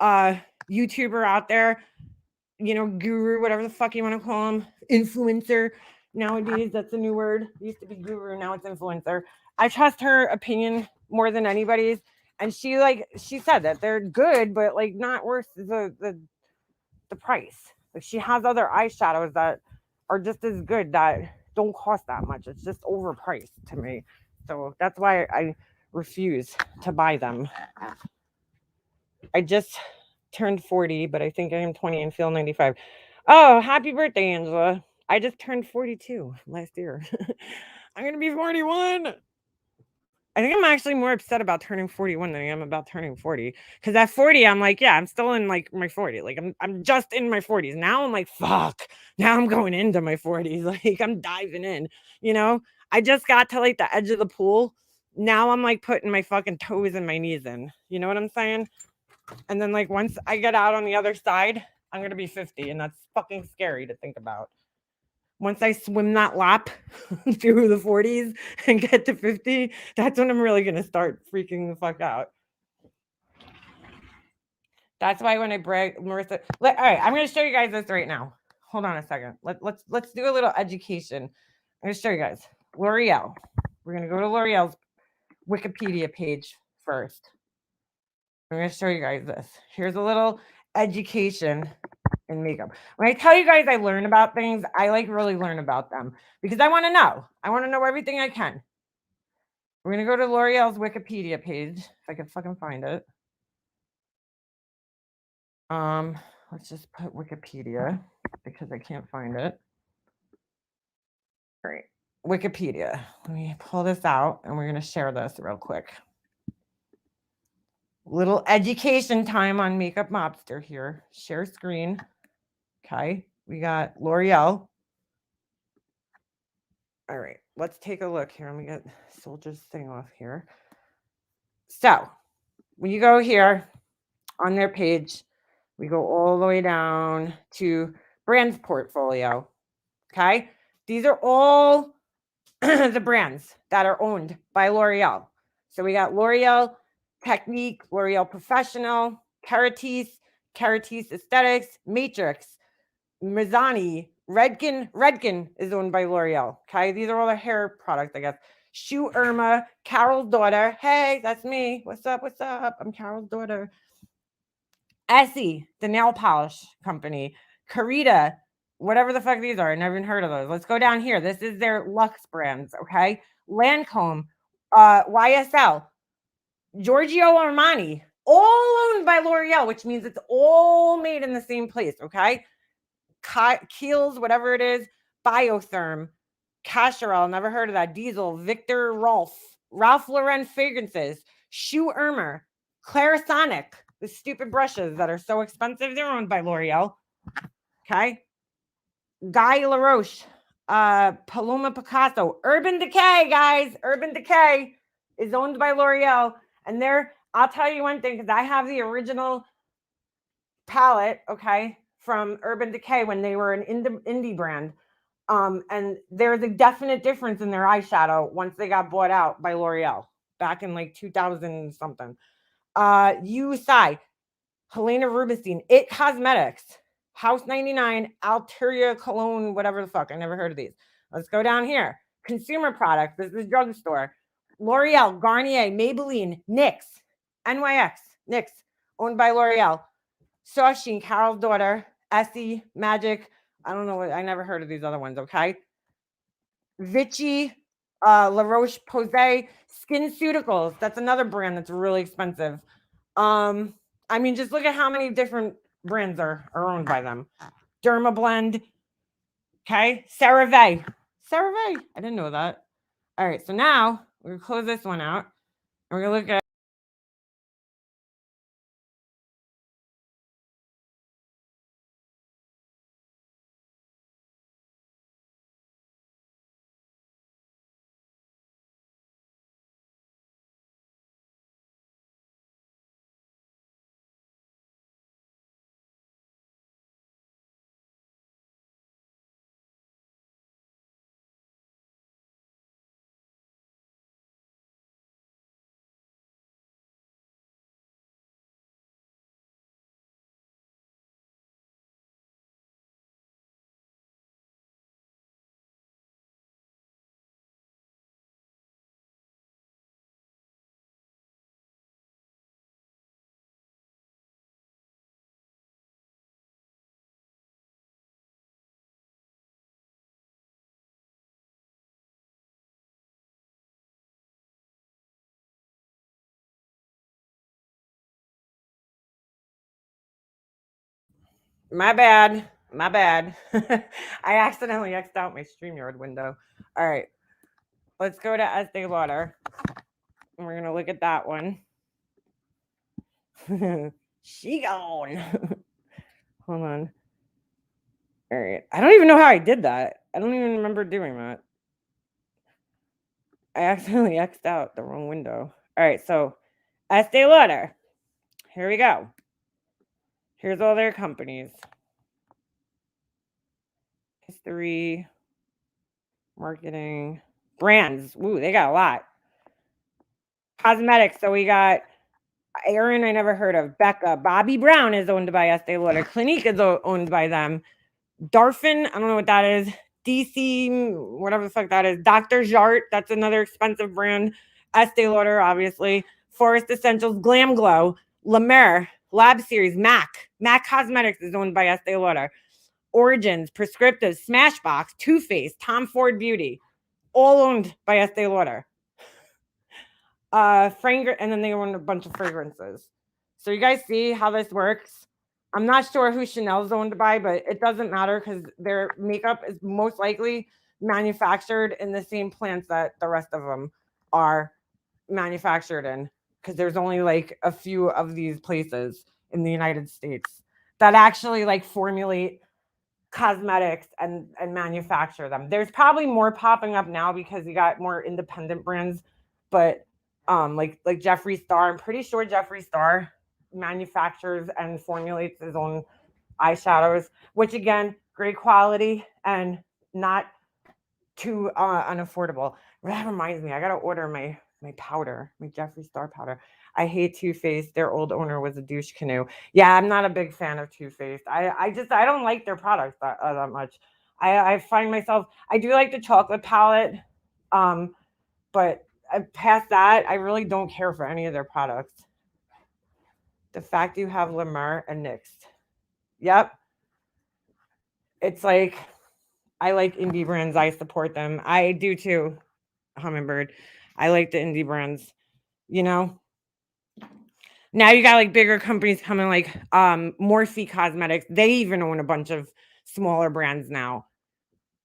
YouTuber out there. Guru, whatever the fuck you want to call him, influencer. Nowadays, that's a new word. It used to be guru, now it's influencer. I trust her opinion more than anybody's. And she said that they're good, but like not worth the price. Like, she has other eyeshadows that are just as good that don't cost that much. It's just overpriced to me. So that's why I refuse to buy them. I just turned 40, but I think I am 20 and feel 95. Oh, happy birthday, Angela. I just turned 42 last year. I'm going to be 41. I think I'm actually more upset about turning 41 than I am about turning 40. Because at 40, I'm like, yeah, I'm still in like my 40. Like, I'm just in my 40s. Now I'm like, fuck. Now I'm going into my 40s. Like, I'm diving in. You know, I just got to like the edge of the pool. Now I'm like putting my fucking toes and my knees in. You know what I'm saying? And then like once I get out on the other side, I'm gonna be 50, and that's fucking scary to think about. Once I swim that lap through the 40s and get to 50, that's when I'm really gonna start freaking the fuck out. That's why when I brag, Marissa. All right, I'm gonna show you guys this right now. Hold on a second. Let's do a little education. I'm gonna show you guys L'Oreal. We're gonna go to L'Oreal's Wikipedia page first. I'm gonna show you guys this. Here's a little education in makeup. When I tell you guys I learn about things, I like really learn about them because I want to know. I want to know everything I can. We're gonna go to L'Oreal's Wikipedia page if I can fucking find it. Let's just put Wikipedia because I can't find it. Great. Wikipedia. Let me pull this out and we're gonna share this real quick. Little education time on Makeup Mobster here. Share screen. Okay, we got L'Oreal. All right, let's take a look here. Let me get Soldier's thing off here. So when you go here on their page, we go all the way down to brands portfolio. Okay, these are all the brands that are owned by L'Oreal. So we got L'Oreal Technique, L'Oreal Professional, Caratis Aesthetics, Matrix, Mizani, Redken is owned by L'Oreal. Okay, these are all the hair products, I guess. Shu Irma, Carol's daughter. Hey, that's me. What's up? What's up? I'm Carol's daughter. Essie, the nail polish company. Carita, whatever the fuck these are. I never even heard of those. Let's go down here. This is their Luxe brands. Okay, Lancome, YSL, Giorgio Armani, all owned by L'Oreal, which means it's all made in the same place. Okay. Kiehl's, whatever it is, Biotherm, Casherel, never heard of that. Diesel, Victor Rolf, Ralph Lauren fragrances, Shu Irma, Clarisonic, the stupid brushes that are so expensive, they're owned by L'Oreal. Okay. Guy LaRoche, Paloma Picasso, Urban Decay, guys. Urban Decay is owned by L'Oreal. And I'll tell you one thing, because I have the original palette, okay, from Urban Decay when they were an indie brand. And there's a definite difference in their eyeshadow once they got bought out by L'Oreal back in like 2000 something. USI, Helena Rubinstein, It Cosmetics, House 99, Alteria Cologne, whatever the fuck. I never heard of these. Let's go down here. Consumer products. This is drugstore. L'Oreal, Garnier, Maybelline, NYX, NYX, NYX, owned by L'Oreal. Sauchin, Carol's daughter, Essie, Magic. I don't know what, I never heard of these other ones, okay? Vichy, La Roche Posay, SkinCeuticals. That's another brand that's really expensive. I mean, just look at how many different brands are owned by them. Dermablend, okay? CeraVe. CeraVe. I didn't know that. All right, so now we're gonna close this one out. And we're gonna look at my bad. My bad. I accidentally X'd out my StreamYard window. All right. Let's go to Estee Lauder. And we're gonna look at that one. She gone. Hold on. All right. I don't even know how I did that. I don't even remember doing that. I accidentally X'd out the wrong window. All right. So Estee Lauder. Here we go. Here's all their companies. History, marketing, brands. Ooh, they got a lot. Cosmetics. So we got Erin, I never heard of. Becca. Bobbi Brown is owned by Estee Lauder. Clinique is owned by them. Darphin, I don't know what that is. DC, whatever the fuck that is. Dr. Jart, that's another expensive brand. Estee Lauder, obviously. Forest Essentials, Glam Glow, La Mer, Lab Series, MAC. MAC Cosmetics is owned by Estee Lauder. Origins, Prescriptive, Smashbox, Too Faced, Tom Ford Beauty, all owned by Estee Lauder. Fragrance, and then they own a bunch of fragrances. So you guys see how this works? I'm not sure who Chanel's owned by, but it doesn't matter because their makeup is most likely manufactured in the same plants that the rest of them are manufactured in. Because there's only like a few of these places in the United States that actually like formulate cosmetics and manufacture them. There's probably more popping up now because you got more independent brands, but like Jeffree Star, I'm pretty sure Jeffree Star manufactures and formulates his own eyeshadows, which again, great quality and not too unaffordable. That reminds me, I gotta order my powder, my Jeffree Star powder. I hate Too Faced. Their old owner was a douche canoe. Yeah, I'm not a big fan of Too Faced. I don't like their products that much. I find myself, I do like the chocolate palette, but past that, I really don't care for any of their products. The fact you have La Mer and NYX. Yep. It's like I like indie brands. I support them. I do too, Hummingbird. I like the indie brands, you know. Now you got like bigger companies coming like Morphe Cosmetics. They even own a bunch of smaller brands now,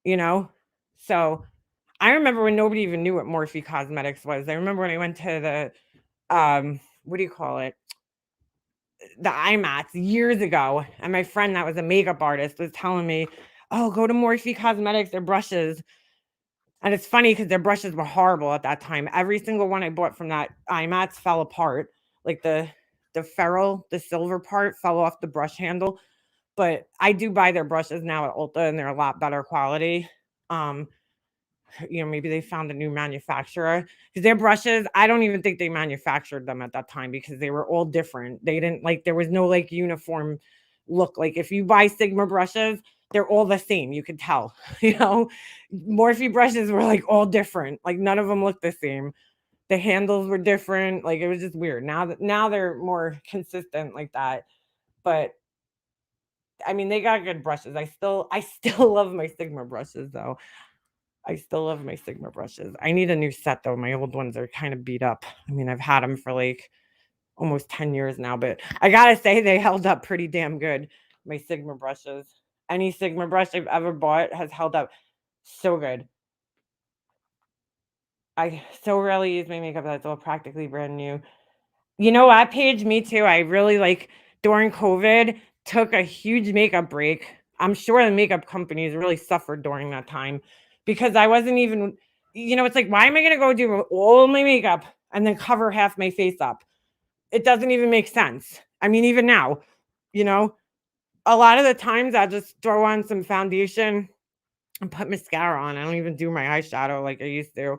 you know. So I remember when nobody even knew what Morphe Cosmetics was. I remember when I went to the what do you call it? The IMATs years ago, and my friend that was a makeup artist was telling me, "Oh, go to Morphe Cosmetics, their brushes." And it's funny because their brushes were horrible at that time. Every single one I bought from that IMATs fell apart. Like the ferrule, the silver part fell off the brush handle. But I do buy their brushes now at Ulta and they're a lot better quality. Um, maybe they found a new manufacturer because their brushes, I don't even think they manufactured them at that time because they were all different. They didn't like, there was no like uniform look. Like if you buy Sigma brushes, they're all the same. You could tell, Morphe brushes were like all different. Like none of them looked the same. The handles were different. Like, it was just weird. Now they're more consistent like that. But I mean, they got good brushes. I still love my Sigma brushes though. I still love my Sigma brushes. I need a new set though. My old ones are kind of beat up. I mean, I've had them for like almost 10 years now, but I gotta say they held up pretty damn good. My Sigma brushes. Any Sigma brush I've ever bought has held up so good. I so rarely use my makeup that's all practically brand new. You know what, Paige? Me too. I really like during COVID took a huge makeup break. I'm sure the makeup companies really suffered during that time because I wasn't even, it's like, why am I going to go do all my makeup and then cover half my face up? It doesn't even make sense. I mean, even now, you know, a lot of the times I just throw on some foundation and put mascara on. I don't even do my eyeshadow like I used to.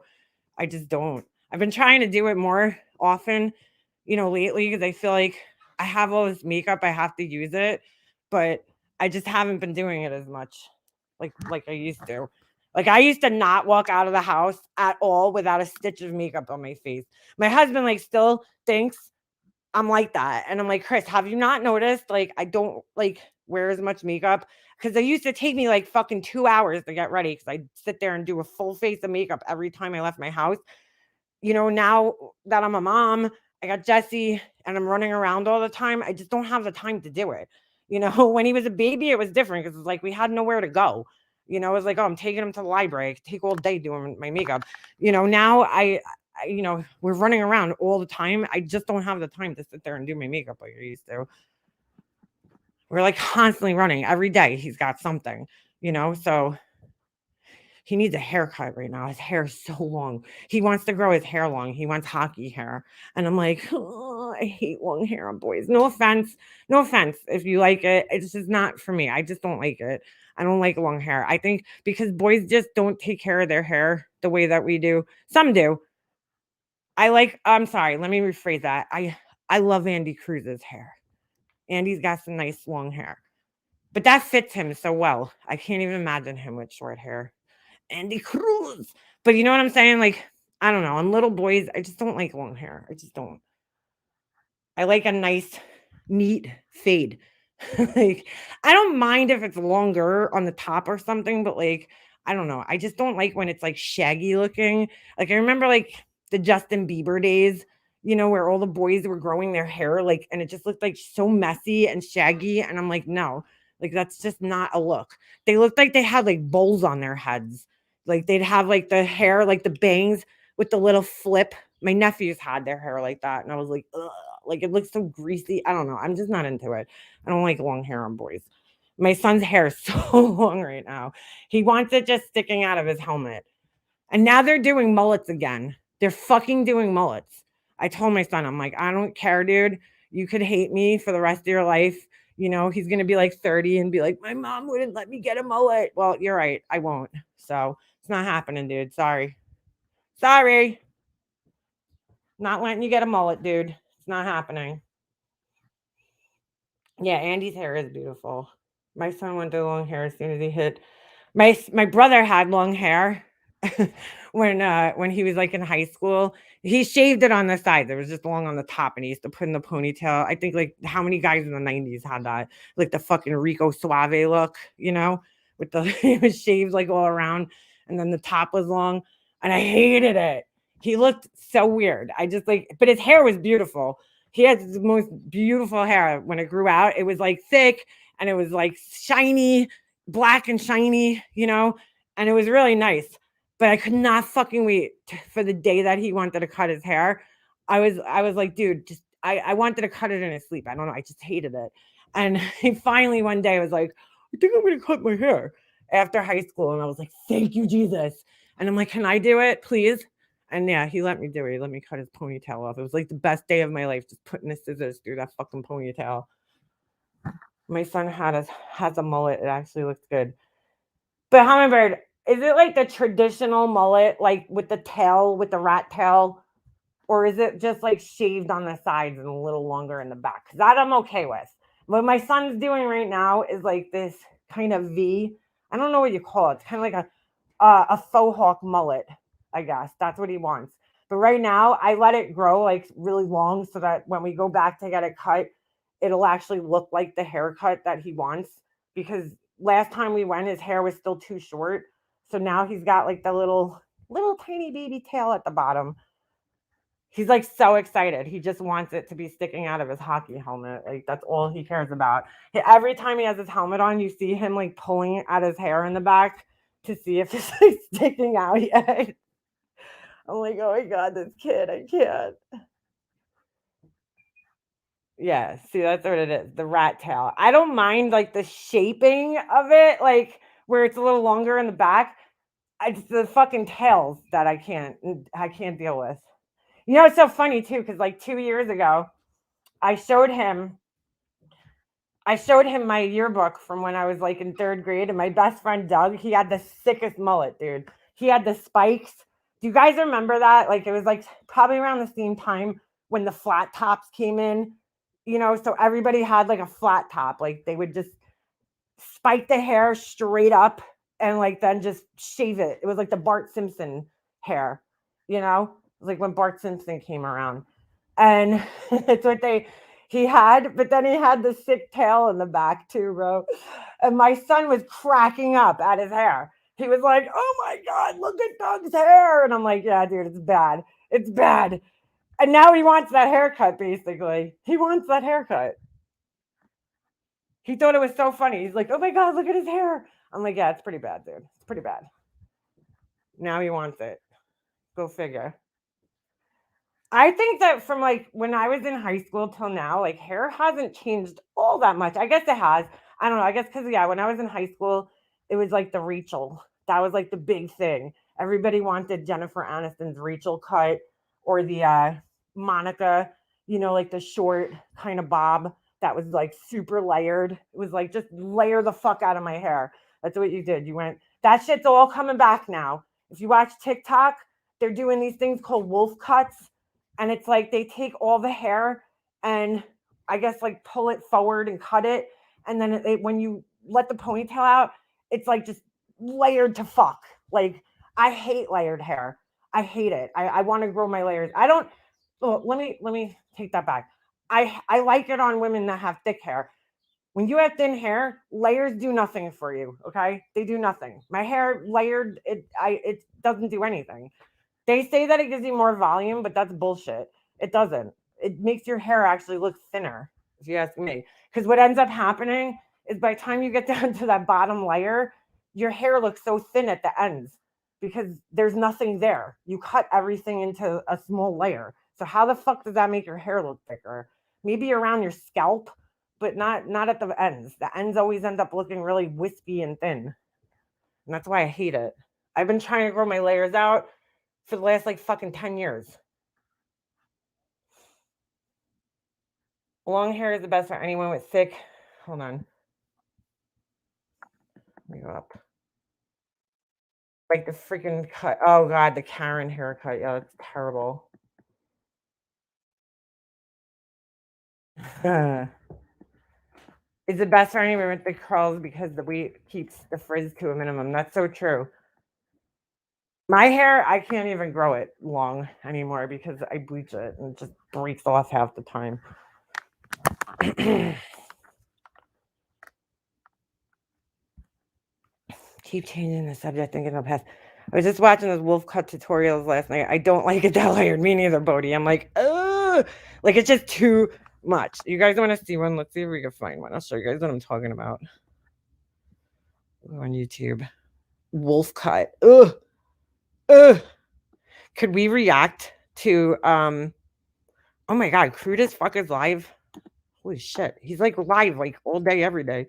I just don't. I've been trying to do it more often, lately because I feel like I have all this makeup, I have to use it, but I just haven't been doing it as much like I used to. Like I used to not walk out of the house at all without a stitch of makeup on my face. My husband like still thinks I'm like that. And I'm like, Chris, have you not noticed? Like, I don't like wear as much makeup because it used to take me like fucking 2 hours to get ready because I'd sit there and do a full face of makeup every time I left my house. Now that I'm a mom, I got Jesse and I'm running around all the time. I just don't have the time to do it. When he was a baby, it was different because it's like we had nowhere to go. It was like, oh, I'm taking him to the library. I could take all day doing my makeup. Now we're running around all the time. I just don't have the time to sit there and do my makeup like I used to. We're like constantly running every day. He's got something, so he needs a haircut right now. His hair is so long. He wants to grow his hair long. He wants hockey hair. And I'm like, oh, I hate long hair on boys. No offense. No offense. If you like it, it's just not for me. I just don't like it. I don't like long hair. I think because boys just don't take care of their hair the way that we do. Some do. I'm sorry, let me rephrase that. I love Andy Cruz's hair. Andy's got some nice long hair. But that fits him so well. I can't even imagine him with short hair. Andy Cruz. But you know what I'm saying? Like, I don't know. On little boys, I just don't like long hair. I just don't. I like a nice, neat fade. Like, I don't mind if it's longer on the top or something, but like, I don't know. I just don't like when it's like shaggy looking. Like, I remember like the Justin Bieber days, where all the boys were growing their hair, like, and it just looked like so messy and shaggy. And I'm like, no, like, that's just not a look. They looked like they had like bowls on their heads. Like, they'd have like the hair, like the bangs with the little flip. My nephews had their hair like that. And I was like, ugh, like it looks so greasy. I don't know. I'm just not into it. I don't like long hair on boys. My son's hair is so long right now. He wants it just sticking out of his helmet. And now they're doing mullets again. They're fucking doing mullets. I told my son, I'm like, I don't care, dude. You could hate me for the rest of your life. He's going to be like 30 and be like, my mom wouldn't let me get a mullet. Well, you're right. I won't. So it's not happening, dude. Sorry. Sorry. Not letting you get a mullet, dude. It's not happening. Yeah, Andy's hair is beautiful. My son went to long hair as soon as he hit. My brother had long hair when he was like in high school. He shaved it on the sides. It was just long on the top, and he used to put in the ponytail. I think like how many guys in the 90s had that? Like the fucking Rico Suave look, with the it was shaved like all around, and then the top was long, and I hated it. He looked so weird. I just like, but his hair was beautiful. He had the most beautiful hair when it grew out. It was like thick and it was like shiny, black and shiny, and it was really nice. But I could not fucking wait for the day that he wanted to cut his hair. I was like, dude, just I wanted to cut it in his sleep. I don't know. I just hated it. And he finally one day was like, I think I'm gonna cut my hair after high school. And I was like, thank you, Jesus. And I'm like, can I do it, please? And yeah, he let me do it. He let me cut his ponytail off. It was like the best day of my life, just putting the scissors through that fucking ponytail. My son has a mullet. It actually looks good. But Hummingbird, is it like the traditional mullet, like with the tail, with the rat tail? Or is it just like shaved on the sides and a little longer in the back? Because that I'm okay with. What my son's doing right now is like this kind of V. I don't know what you call it. It's kind of like a faux hawk mullet, I guess. That's what he wants. But right now, I let it grow like really long so that when we go back to get it cut, it'll actually look like the haircut that he wants. Because last time we went, his hair was still too short. So now he's got like the little tiny baby tail at the bottom. He's like so excited. He just wants it to be sticking out of his hockey helmet. Like that's all he cares about. Every time he has his helmet on, you see him like pulling at his hair in the back to see if it's like sticking out yet. I'm like, oh my God, this kid, I can't. Yeah, see, that's what it is. The rat tail. I don't mind like the shaping of it, like where it's a little longer in the back. It's the fucking tails that I can't deal with. You know, it's so funny too, because like 2 years ago, I showed him my yearbook from when I was like in 3rd grade, and my best friend Doug, he had the sickest mullet, dude. He had the spikes. Do you guys remember that? Like it was like probably around the same time when the flat tops came in, you know, so everybody had like a flat top. Like they would just spike the hair straight up and like then just shave it. It was like the Bart Simpson hair, you know? It was like when Bart Simpson came around. And it's what he had, but then he had the sick tail in the back too, bro. And my son was cracking up at his hair. He was like, oh my God, look at Doug's hair. And I'm like, yeah, dude, it's bad. It's bad. And now he wants that haircut, basically. He wants that haircut. He thought it was so funny. He's like, oh my God, look at his hair. I'm like, yeah, it's pretty bad, dude. It's pretty bad. Now he wants it. Go figure. I think that from like when I was in high school till now, like hair hasn't changed all that much. I guess it has. I don't know. I guess because, yeah, when I was in high school, it was like the Rachel. That was like the big thing. Everybody wanted Jennifer Aniston's Rachel cut or the Monica, you know, like the short kind of bob that was like super layered. It was like just layer the fuck out of my hair. That's what you did. You went, that shit's all coming back now. If you watch TikTok, they're doing these things called wolf cuts. And it's like they take all the hair and I guess like pull it forward and cut it. And then when you let the ponytail out, it's like just layered to fuck. Like I hate layered hair. I hate it. I want to grow my layers. I don't. Oh, let me take that back. I like it on women that have thick hair. When you have thin hair, layers do nothing for you. Okay, they do nothing. My hair layered, it doesn't do anything. They say that it gives you more volume, but that's bullshit. It doesn't. It makes your hair actually look thinner, if you ask me. Because what ends up happening is by the time you get down to that bottom layer, your hair looks so thin at the ends because there's nothing there. You cut everything into a small layer. So how the fuck does that make your hair look thicker? Maybe around your scalp, but not at the ends. The ends always end up looking really wispy and thin. And that's why I hate it. I've been trying to grow my layers out for the last like fucking 10 years. Long hair is the best for anyone with thick. Hold on. Let me go up. Like the freaking cut. Oh God, the Karen haircut. Yeah, that's terrible. It's the best for anyone with the curls because the weight keeps the frizz to a minimum. That's so true. My hair, I can't even grow it long anymore because I bleach it and it just breaks off half the time. Keep changing the subject, thinking of past. I was just watching those wolf cut tutorials last night. I don't like it that layered. Me neither, Bodhi. I'm like, ugh. Like it's just too much. You guys want to see one? Let's see if we can find one. I'll show you guys what I'm talking about. On YouTube. Wolf cut. Ugh. Ugh. Could we react to oh my God, Crude as fuck is live. Holy shit. He's like live like all day, every day.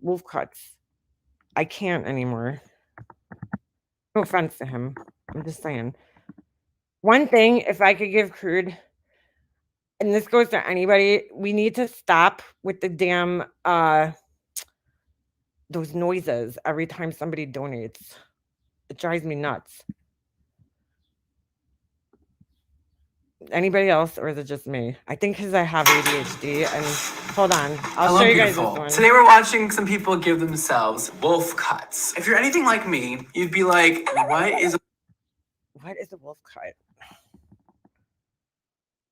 Wolf cuts. I can't anymore. No offense to him. I'm just saying. One thing, if I could give Crude, and this goes to anybody, we need to stop with the damn those noises every time somebody donates. It drives me nuts. Anybody else, or is it just me? I think because I have ADHD. And hold on, I'll show you guys this one. Today we're watching some people give themselves wolf cuts. If you're anything like me, you'd be like, what is a wolf cut?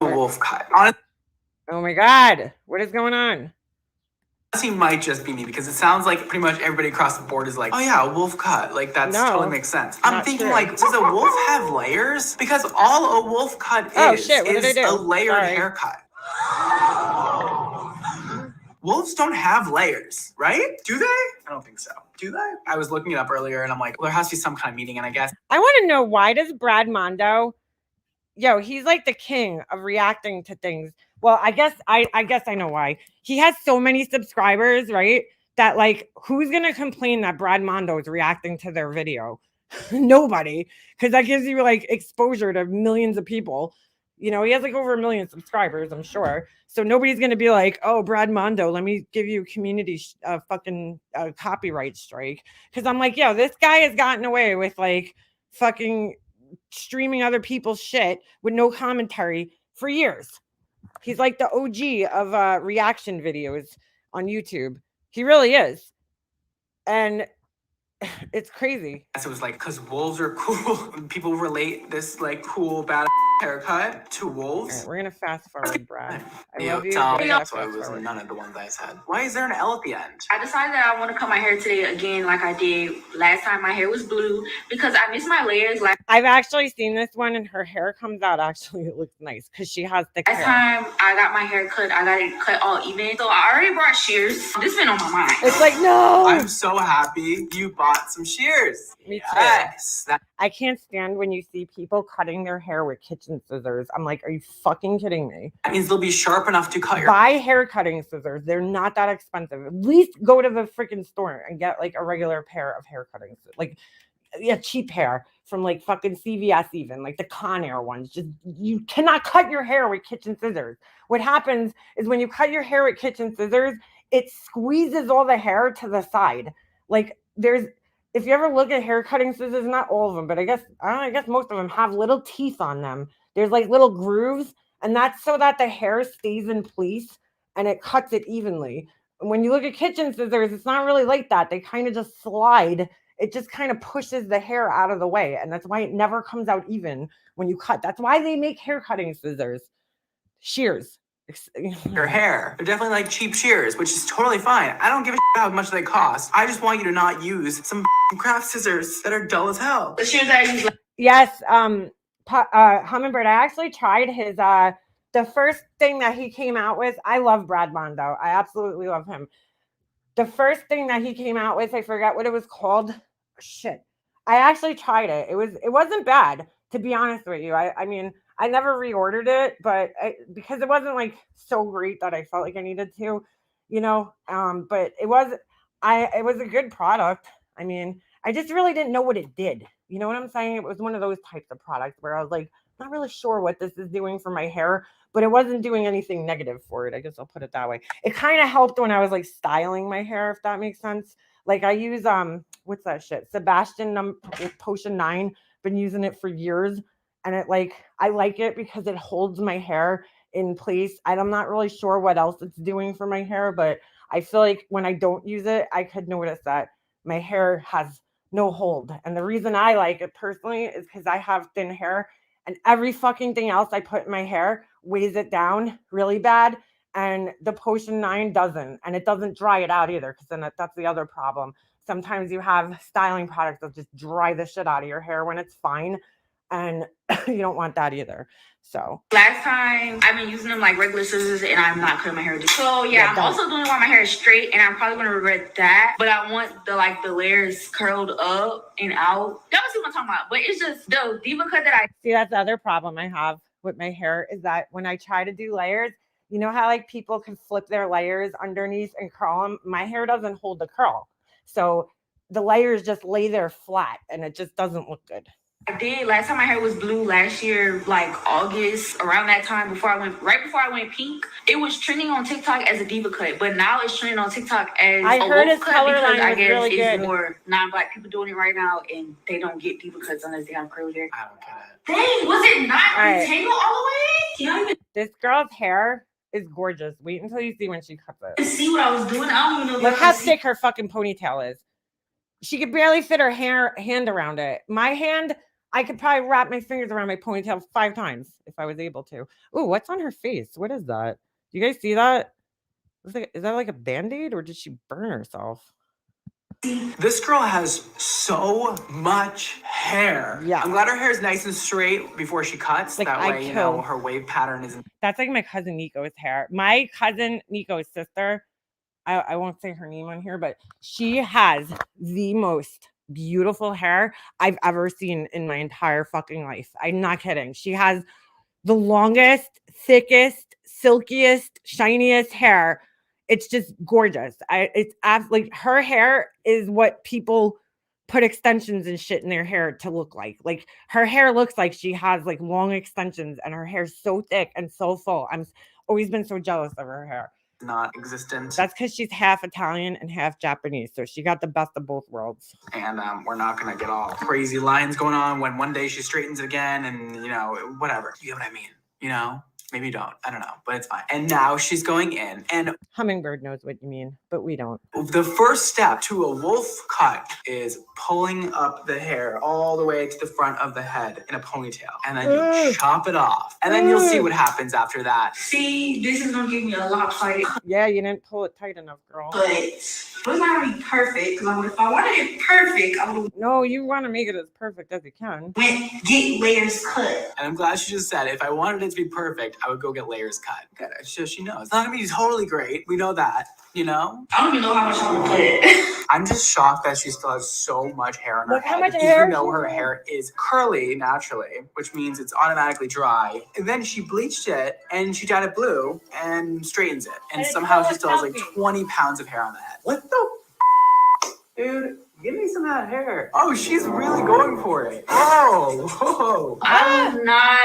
a wolf cut. Honestly, Oh my God. What is going on? might just be me because it sounds like pretty much everybody across the board is like, oh yeah, a wolf cut. Like that's No, totally makes sense. I'm not thinking true. like, does a wolf have layers? Because all a wolf cut Oh, is shit, what did I do? a layered Sorry. haircut. Wolves don't have layers, right? Do they? I don't think so. Do they? I was looking it up earlier and I'm like, well, there has to be some kind of meaning, and I guess I want to know, why does Brad Mondo, he's like the king of reacting to things. Well, I guess I know why. He has so many subscribers, right? That like, who's gonna complain that Brad Mondo is reacting to their video? Nobody, because that gives you like exposure to millions of people. He has like over 1 million subscribers, I'm sure. So nobody's gonna be like, oh, Brad Mondo, let me give you community fucking copyright strike. Because I'm like, this guy has gotten away with like fucking streaming other people's shit with no commentary for years. He's like the OG of reaction videos on YouTube. He really is. And it's crazy. it was like, because wolves are cool. People relate this like cool bad haircut to All wolves. right, we're gonna fast forward, Brad. I Yeah, love you. so but I gotta so it fast was forward. none of the ones I said. Why is there an L at the end? I decided that I want to cut my hair today again like I did last time. My hair was blue because I missed my layers. I've actually seen this one, and her hair comes out. Actually, it looks nice because she has thick Last hair. time I got my hair cut, I got it cut all even. So I already brought shears. This been on my mind. It's like, no. I'm so happy you bought some shears. Me too. Yes. I can't stand when you see people cutting their hair with kitchen scissors. I'm like, are you fucking kidding me? That means they'll be sharp enough to cut your. Buy hair cutting scissors. They're not that expensive. At least go to the freaking store and get like a regular pair of hair cutting scissors. Like, cheap hair from like fucking CVS, even like the Conair ones. Just, you cannot cut your hair with kitchen scissors. What happens is when you cut your hair with kitchen scissors, it squeezes all the hair to the side. Like, if you ever look at hair cutting scissors, not all of them, but I guess most of them have little teeth on them. There's like little grooves, and that's so that the hair stays in place and it cuts it evenly. When you look at kitchen scissors, it's not really like that. They kind of just slide. It just kind of pushes the hair out of the way, and that's why it never comes out even when you cut. That's why they make hair cutting scissors. Shears. Your hair. They're definitely like cheap shears, which is totally fine. I don't give a shit how much they cost. I just want you to not use some craft scissors that are dull as hell. The shears that I use. Yes, Hummingbird. I actually tried his the first thing that he came out with. I love Brad Mondo. I absolutely love him. The first thing that he came out with, I forgot what it was called. Shit. I actually tried it. It wasn't bad, to be honest with you. I mean, I never reordered it, but because it wasn't like so great that I felt like I needed to, but it was a good product. I mean, I just really didn't know what it did. You know what I'm saying? It was one of those types of products where I was like, not really sure what this is doing for my hair, but it wasn't doing anything negative for it. I guess I'll put it that way. It kind of helped when I was like styling my hair, if that makes sense. Like I use what's that shit? Sebastian Potion 9. Been using it for years, and I like it because it holds my hair in place. I'm not really sure what else it's doing for my hair, but I feel like when I don't use it, I could notice that my hair has no hold. And the reason I like it personally is because I have thin hair, and every fucking thing else I put in my hair weighs it down really bad. And the Potion 9 doesn't, and it doesn't dry it out either, because then that's the other problem. Sometimes you have styling products that just dry the shit out of your hair when it's fine, and you don't want that either. So Last time I've been using them like regular scissors, and I'm not cutting my hair. So yeah, I'm also doing it while my hair is straight, and I'm probably gonna regret that. But I want the layers curled up and out. Y'all see what I'm talking about? But it's just the diva cut that I see. That's the other problem I have with my hair is that when I try to do layers, you know how like people can flip their layers underneath and curl them? My hair doesn't hold the curl. So the layers just lay there flat, and it just doesn't look good. did last time my hair was blue last year, like August, around that time right before I went pink. It was trending on TikTok as a diva cut, but now it's trending on TikTok as I a heard wolf his cut color because line I was guess really it's good. more non-black people doing it right now, and they don't get diva cuts unless they have curly hair. I don't get it. Dang, was it not All right. untangled all the way? This girl's hair is gorgeous. Wait until you see when she cuts it. See what I was doing? I don't even know. Look how thick her fucking ponytail is. She could barely fit her hand around it. My hand, I could probably wrap my fingers around my ponytail 5 times if I was able to. Ooh, what's on her face? What is that? Do you guys see that? Is that like a Band-Aid or did she burn herself? This girl has so much hair. Yeah. I'm glad her hair is nice and straight before she cuts. Like, That I way, you know, kill- her wave pattern isn't. That's like my cousin Nico's hair. My cousin Nico's sister, I won't say her name on here, but she has the most beautiful hair I've ever seen in my entire fucking life. I'm not kidding. She has the longest, thickest, silkiest, shiniest hair. It's just gorgeous. It's like her hair is what people put extensions and shit in their hair to look like. Like her hair looks like she has like long extensions, and her hair's so thick and so full. I'm always been so jealous of her hair. Not existent. That's because she's half Italian and half Japanese, so she got the best of both worlds. And we're not gonna get all crazy lines going on when one day she straightens it again, and you know, whatever. You know what I mean? You know, maybe you don't. I don't know, but it's fine. And now she's going in, and Hummingbird knows what you mean, but we don't. the first step to a wolf cut is pulling up the hair all the way to the front of the head in a ponytail, and then you chop it off, and then you'll see what happens after that. See, this is gonna give me a lopsided. Yeah, you didn't pull it tight enough, girl. But it's not gonna be perfect because if I wanted it perfect, I would No, you want to make it as perfect as you can. get layers cut. And I'm glad she just said, if I wanted it to be perfect, I would go get layers cut. Good, so she knows. It's not gonna be totally great. We know that, you know? I don't even know how much I'm gonna put. I'm just shocked that she still has so much hair on her Look head. how much Even hair though she her has. hair is curly naturally, which means it's automatically dry. And then she bleached it and she dyed it blue and straightens it. And it's somehow so she still has like healthy. 20 pounds of hair on the head. What the dude? Give me some of that hair. Oh, she's really going for it. Oh, whoa. I'm not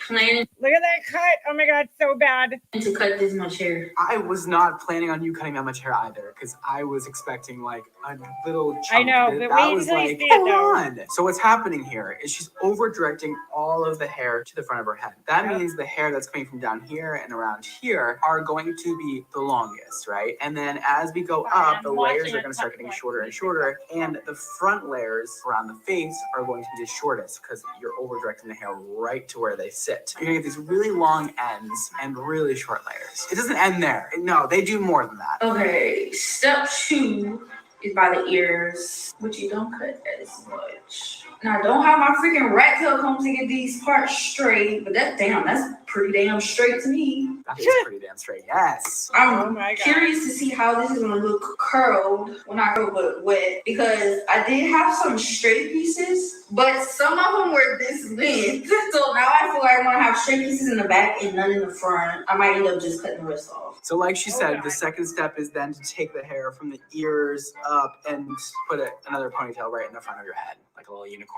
planning Look at that cut. Oh my god, so bad. to cut this much hair. I was not planning on you cutting that much hair either, because I was expecting like a little chunk. I know, but that wait was until you like, see it, hold though. on. So what's happening here is she's over directing all of the hair to the front of her head. That Yep. means the hair that's coming from down here and around here are going to be the longest, right? And then as we go up, I'm the watching layers are it going to start cut getting like shorter and this. shorter, and the front layers around the face are going to be the shortest because you're over directing the hair right to where they sit. You're going to get these really long ends and really short layers. It doesn't end there. No, they do more than that. Okay, step 2 is by the ears, which you don't cut as much. Now, I don't have my freaking rat tail comb to get these parts straight, but that's pretty damn straight to me. That is pretty damn straight. Yes. Oh I'm my God. curious to see how this is gonna look curled when I go but wet, because I did have some straight pieces, but some of them were this length. So now I feel like I'm gonna have straight pieces in the back and none in the front. I might end up just cutting the rest off. So like she said, God. the second step is then to take the hair from the ears up and put another ponytail right in the front of your head, like a little unicorn.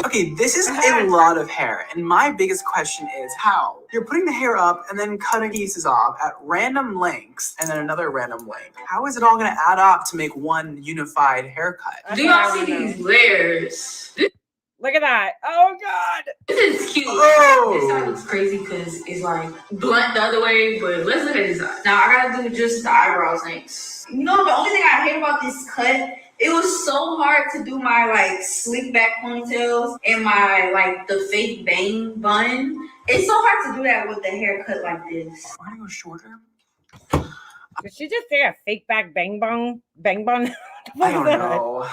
Okay, this is a lot of hair, and my biggest question is how? You're putting the hair up and then cutting pieces off at random lengths and then another random length. How is it all gonna add up to make one unified haircut? Do y'all see these layers? Look at that. Oh god. This is cute. Oh. This side looks crazy because it's like blunt the other way, but let's look at this side. Now I gotta do just the eyebrows next. You know, the only thing I hate about this cut, it was so hard to do my like slick back ponytails and my like the fake bang bun. It's so hard to do that with the haircut like this. Why do you go shorter? Did she just say a fake back bang bun? Bang bun? I don't know.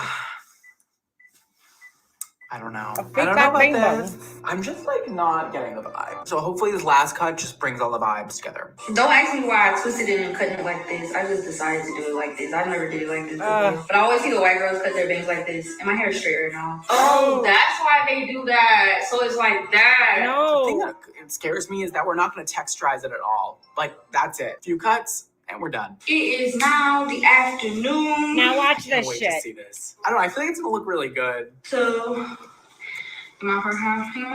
I don't know. A fake I don't back know bang about bun. this. I'm just like not getting the vibe. So hopefully this last cut just brings all the vibes together. Don't ask me why I twisted it and cut it like this. I just decided to do it like this. I never did it like this before. But I always see the white girls cut their bangs like this. And my hair is straight right now. Oh, that's why they do that. So it's like that. The thing No. that it scares me is that we're not going to texturize it at all. Like, that's it. Few cuts, and we're done. It is now the afternoon. Now watch Can't this wait to shit. see this. I don't know. I feel like it's going to look really good. So, my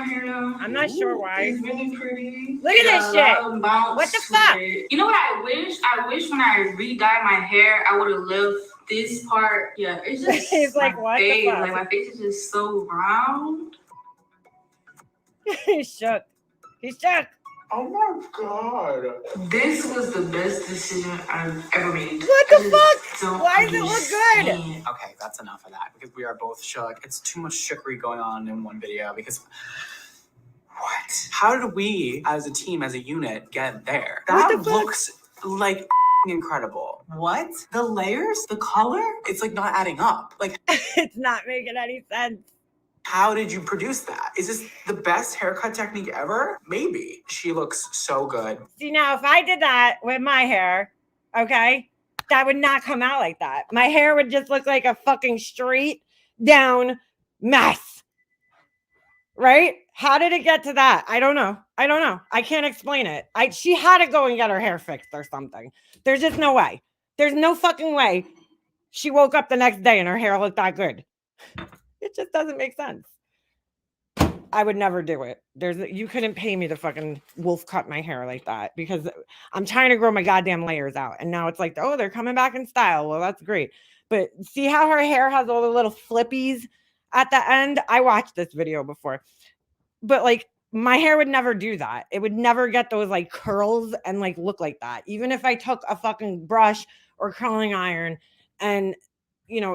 hair now. I'm not sure why. It's really pretty. Look at this A shit. lot of bounce What the to fuck? it. You know what I wish? I wish when I re-dyed my hair, I would have left this part. Yeah, it's just He's like, my what the face. fuck? Like my face is just so round. He's shook. He's shook. Oh my god. This was the best decision I've ever made. What the fuck? Why does it look good? Okay, that's enough of that because we are both shook. It's too much shookery going on in one video because what? How did we as a team, as a unit, get there? What That the fuck? looks like incredible. What? The layers? The color? It's like not adding up. Like, It's not making any sense. how did you produce that? Is this the best haircut technique ever? Maybe. She looks so good. See, now if I did that with my hair, okay, that would not come out like that. My hair would just look like a fucking straight down mess. Right? How did it get to that? I don't know. I can't explain it. She had to go and get her hair fixed or something. There's just no way. There's no fucking way she woke up the next day and her hair looked that good. It just doesn't make sense. I would never do it. You couldn't pay me to fucking wolf cut my hair like that because I'm trying to grow my goddamn layers out. And now it's like, oh, they're coming back in style. Well, that's great. But see how her hair has all the little flippies at the end? I watched this video before. But like my hair would never do that. It would never get those like curls and like look like that. Even if I took a fucking brush or curling iron and,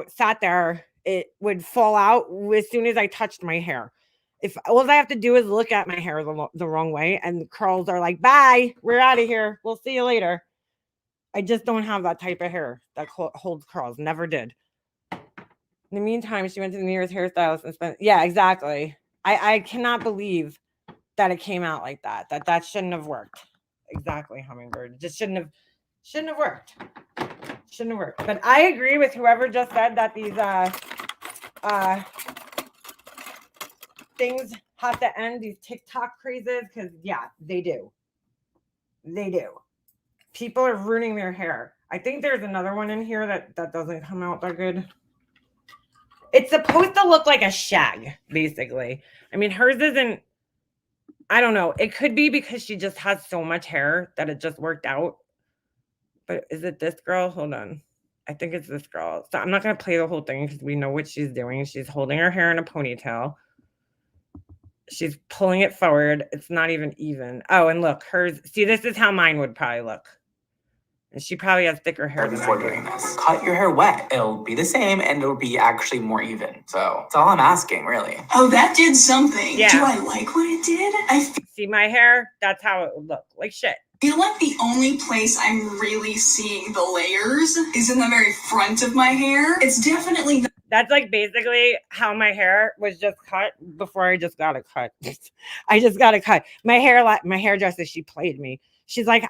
sat there, it would fall out as soon as I touched my hair. If all I have to do is look at my hair the wrong way and the curls are like, bye, we're out of here. We'll see you later. I just don't have that type of hair that holds curls. Never did. In the meantime, she went to the nearest hairstylist and spent, yeah, exactly. I cannot believe that it came out like that. That shouldn't have worked. Exactly, Hummingbird. It just shouldn't have worked. Shouldn't have worked. But I agree with whoever just said that these things have to end, these TikTok crazes, because yeah, they do. They do. People are ruining their hair. I think there's another one in here that doesn't come out that good. It's supposed to look like a shag, basically. I mean, hers isn't, I don't know. It could be because she just has so much hair that it just worked out. But is it this girl? Hold on. I think it's this girl. So I'm not going to play the whole thing because we know what she's doing. She's holding her hair in a ponytail. She's pulling it forward. It's not even. Oh, and look, hers. See, this is how mine would probably look. And she probably has thicker hair than Before I do. doing this, cut your hair wet. It'll be the same and it'll be actually more even. So that's all I'm asking, really. Oh, that did something. Yeah. Do I like what it did? I See my hair? That's how it would look. Like shit. feel like the only place I'm really seeing the layers is in the very front of my hair. It's definitely not. That's like basically how my hair was just cut before I just got it cut. I just got it cut. My hairdresser, she played me. She's like,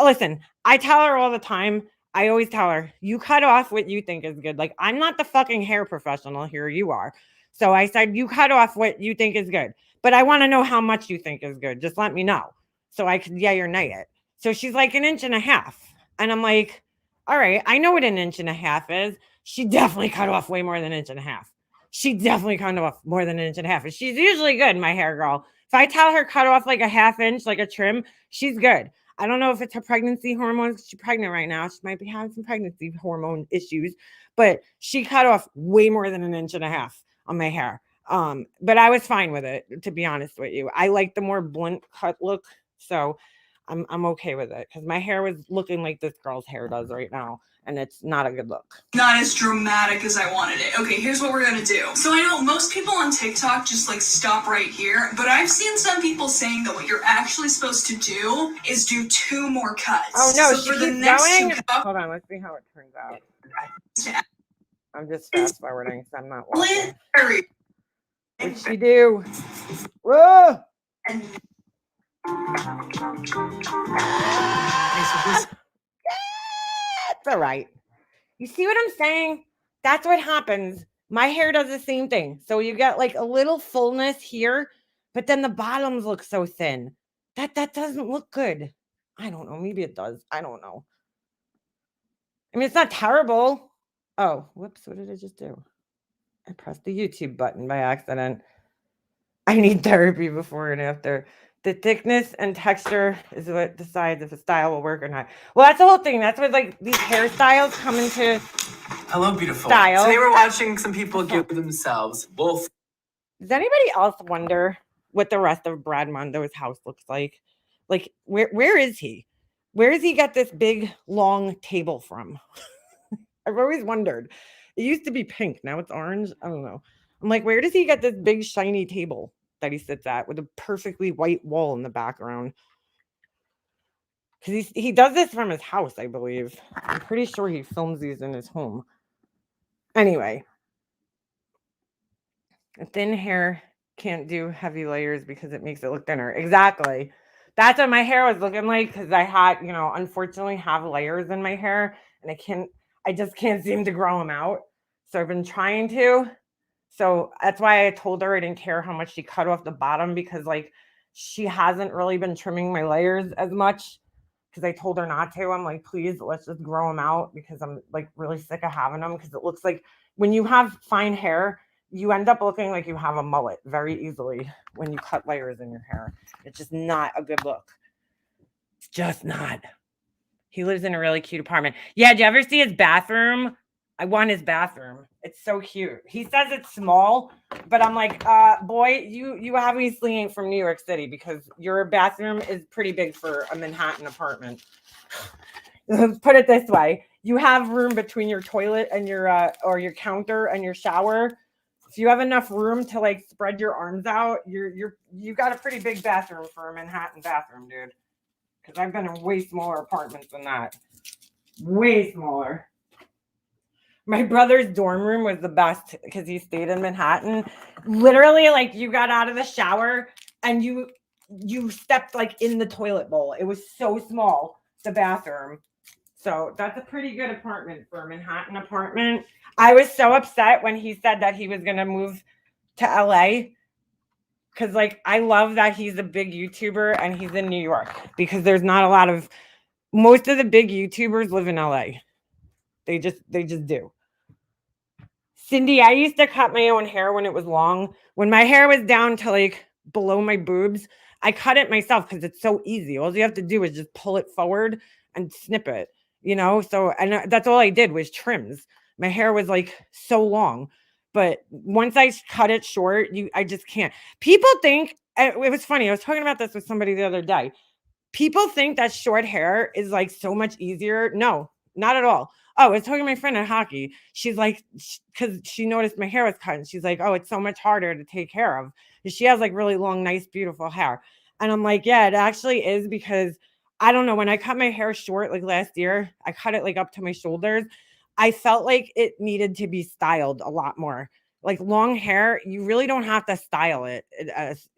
listen, I tell her all the time. I always tell her, you cut off what you think is good. Like, I'm not the fucking hair professional here. You are. So I said, you cut off what you think is good. But I want to know how much you think is good. Just let me know. So I could yay or nay it. So she's like 1.5 inches. And I'm like, all right, I know what 1.5 inches is. She definitely cut off way more than 1.5 inches. She definitely cut off more than 1.5 inches. And she's usually good, my hair girl. If I tell her cut off like a 1/2 inch, like a trim, she's good. I don't know if it's her pregnancy hormones. She's pregnant right now. She might be having some pregnancy hormone issues, but she cut off way more than 1.5 inches on my hair. But I was fine with it, to be honest with you. I like the more blunt cut look, so I'm okay with it because my hair was looking like this girl's hair does right now, and it's not a good look. Not as dramatic as I wanted it. Okay, here's what we're gonna do. So I know most people on TikTok just like stop right here, but I've seen some people saying that what you're actually supposed to do is do 2 more cuts. Oh no, so she for the keeps next going. 2 cuts, Hold on, let's see how it turns out. I'm just fast forwarding because I'm not watching. What'd she do? Whoa! That's all right. You see what I'm saying? That's what happens. My hair does the same thing. So you get like a little fullness here, but then the bottoms look so thin. That doesn't look good. I don't know. Maybe it does. I don't know. I mean, it's not terrible. Oh, whoops. What did I just do? I pressed the YouTube button by accident. I need therapy before and after. The thickness and texture is what decides if a style will work or not. Well, that's the whole thing. That's what like these hairstyles come into Hello, beautiful. style. Today we're watching some people give themselves both. Does anybody else wonder what the rest of Brad Mondo's house looks like? Like, where is he? Where does he get this big, long table from? I've always wondered. It used to be pink. Now it's orange. I don't know. I'm like, where does he get this big, shiny table that he sits at with a perfectly white wall in the background? Because he does this from his house, I believe. I'm pretty sure he films these in his home. Anyway, thin hair can't do heavy layers because it makes it look thinner. Exactly. That's what my hair was looking like because I had, unfortunately have layers in my hair and I just can't seem to grow them out. So I've been trying to. So that's why I told her I didn't care how much she cut off the bottom because like she hasn't really been trimming my layers as much because I told her not to. I'm like, please, let's just grow them out because I'm like really sick of having them because it looks like when you have fine hair, you end up looking like you have a mullet very easily when you cut layers in your hair. It's just not a good look. It's just not. He lives in a really cute apartment. Yeah, did you ever see his bathroom? I want his bathroom. It's so cute. He says it's small, but I'm like, boy, you obviously ain't from New York City because your bathroom is pretty big for a Manhattan apartment. Put it this way. You have room between your toilet and your counter and your shower. If you have enough room to like spread your arms out, you got a pretty big bathroom for a Manhattan bathroom, dude. Because I've been in way smaller apartments than that. Way smaller. My brother's dorm room was the best because he stayed in Manhattan. Literally, like you got out of the shower and you stepped like in the toilet bowl. It was so small, the bathroom. So that's a pretty good apartment for a Manhattan apartment. I was so upset when he said that he was going to move to LA because like I love that he's a big YouTuber and he's in New York because there's not a lot of most of the big YouTubers live in LA. They just do. Cindy, I used to cut my own hair when it was long. When my hair was down to like below my boobs, I cut it myself because it's so easy. All you have to do is just pull it forward and snip it, So and that's all I did was trims. My hair was like so long. But once I cut it short, I just can't. People think it was funny. I was talking about this with somebody the other day. People think that short hair is like so much easier. No, not at all. Oh, I was talking to my friend at hockey. She's like, because she noticed my hair was cut, and she's like, oh, it's so much harder to take care of. She has like really long, nice, beautiful hair. And I'm like, yeah, it actually is because I don't know. When I cut my hair short, like last year, I cut it like up to my shoulders. I felt like it needed to be styled a lot more. Like long hair, you really don't have to style it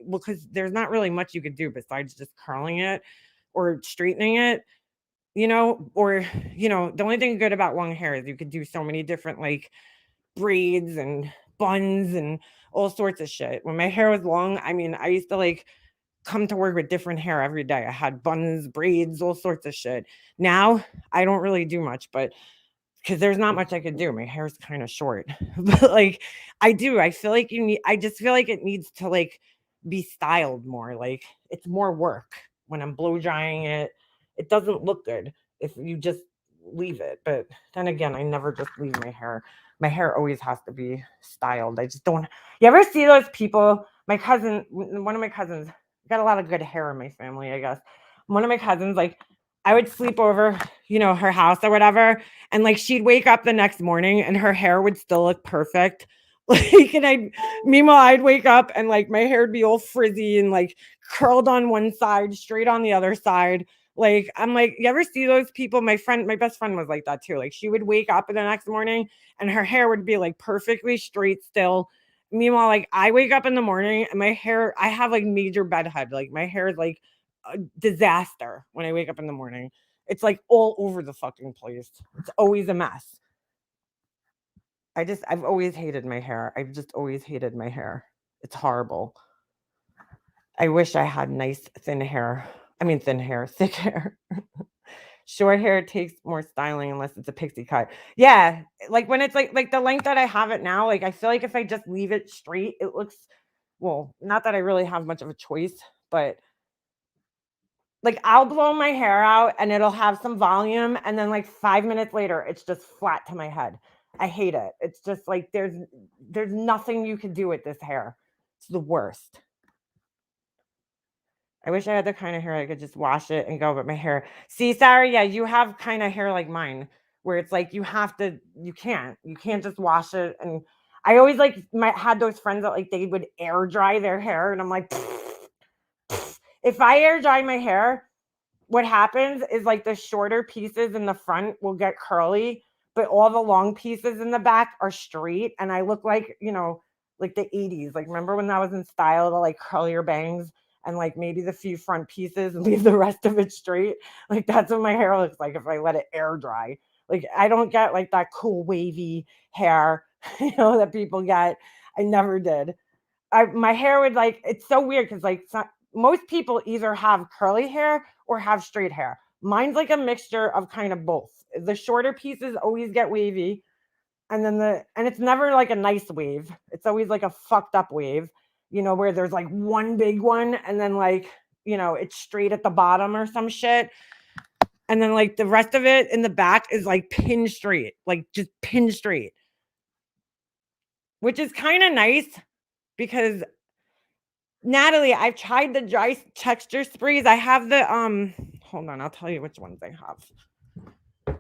because there's not really much you could do besides just curling it or straightening it, or, the only thing good about long hair is you could do so many different like braids and buns and all sorts of shit. When my hair was long, I mean, I used to like come to work with different hair every day. I had buns, braids, all sorts of shit. Now I don't really do much, but because there's not much I could do. My hair's kind of short. But like I feel like I just feel like it needs to like be styled more. Like it's more work when I'm blow drying it. It doesn't look good if you just leave it. But then again, I never just leave my hair. My hair always has to be styled. I just don't. You ever see those people? One of my cousins, got a lot of good hair in my family, I guess. One of my cousins, like, I would sleep over, her house or whatever. And like she'd wake up the next morning and her hair would still look perfect. Like, and meanwhile, I'd wake up and like my hair would be all frizzy and like curled on one side, straight on the other side. Like, I'm like, you ever see those people? My best friend was like that too. Like, she would wake up the next morning and her hair would be like perfectly straight still. Meanwhile, like I wake up in the morning and my hair, I have like major bedhead. Like, my hair is like a disaster when I wake up in the morning. It's like all over the fucking place. It's always a mess. I've always hated my hair. I've just always hated my hair. It's horrible. I wish I had nice thin hair. I mean, thick hair. Short hair takes more styling unless it's a pixie cut. Yeah, like when it's like the length that I have it now, like I feel like if I just leave it straight, it looks, well, not that I really have much of a choice, but like I'll blow my hair out and it'll have some volume and then like 5 minutes later it's just flat to my head. I hate it. It's just like there's nothing you can do with this hair. It's the worst. I wish I had the kind of hair I could just wash it and go, but my hair. See, Sarah, yeah, you have kind of hair like mine, where it's like you can't just wash it. And I always like had those friends that like they would air dry their hair, and I'm like, if I air dry my hair, what happens is like the shorter pieces in the front will get curly, but all the long pieces in the back are straight, and I look like, like the 80s. Like, remember when that was in style to like curl your bangs and like maybe the few front pieces and leave the rest of it straight? Like, that's what my hair looks like if I let it air dry. Like, I don't get like that cool wavy hair, that people get. I never did. My hair would like, it's so weird because like most people either have curly hair or have straight hair. Mine's like a mixture of kind of both. The shorter pieces always get wavy, and and it's never like a nice wave. It's always like a fucked up wave, where there's like one big one and then like, it's straight at the bottom or some shit. And then like the rest of it in the back is like pin straight, like just pin straight, which is kind of nice because Natalie, I've tried the dry texture sprays. I have the hold on, I'll tell you which ones I have.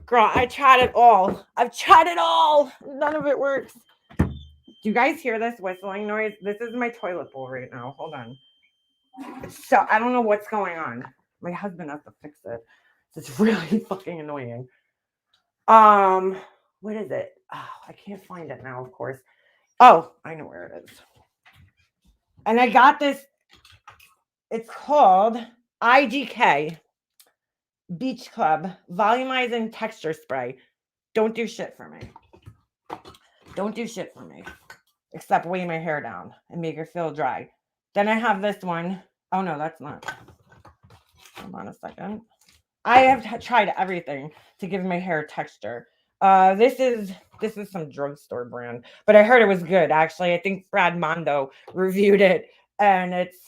Girl, I tried it all. I've tried it all. None of it works. Do you guys hear this whistling noise? This is my toilet bowl right now. Hold on. So I don't know what's going on. My husband has to fix it. It's really fucking annoying. What is it? Oh, I can't find it now, of course. Oh, I know where it is. And I got this. It's called IGK Beach Club Volumizing Texture Spray. Don't do shit for me. Don't do shit for me. Except weigh my hair down and make it feel dry. Then I have this one. Oh, no, that's not. Hold on a second. I have tried everything to give my hair texture. This is some drugstore brand, but I heard it was good, actually. I think Brad Mondo reviewed it, and it's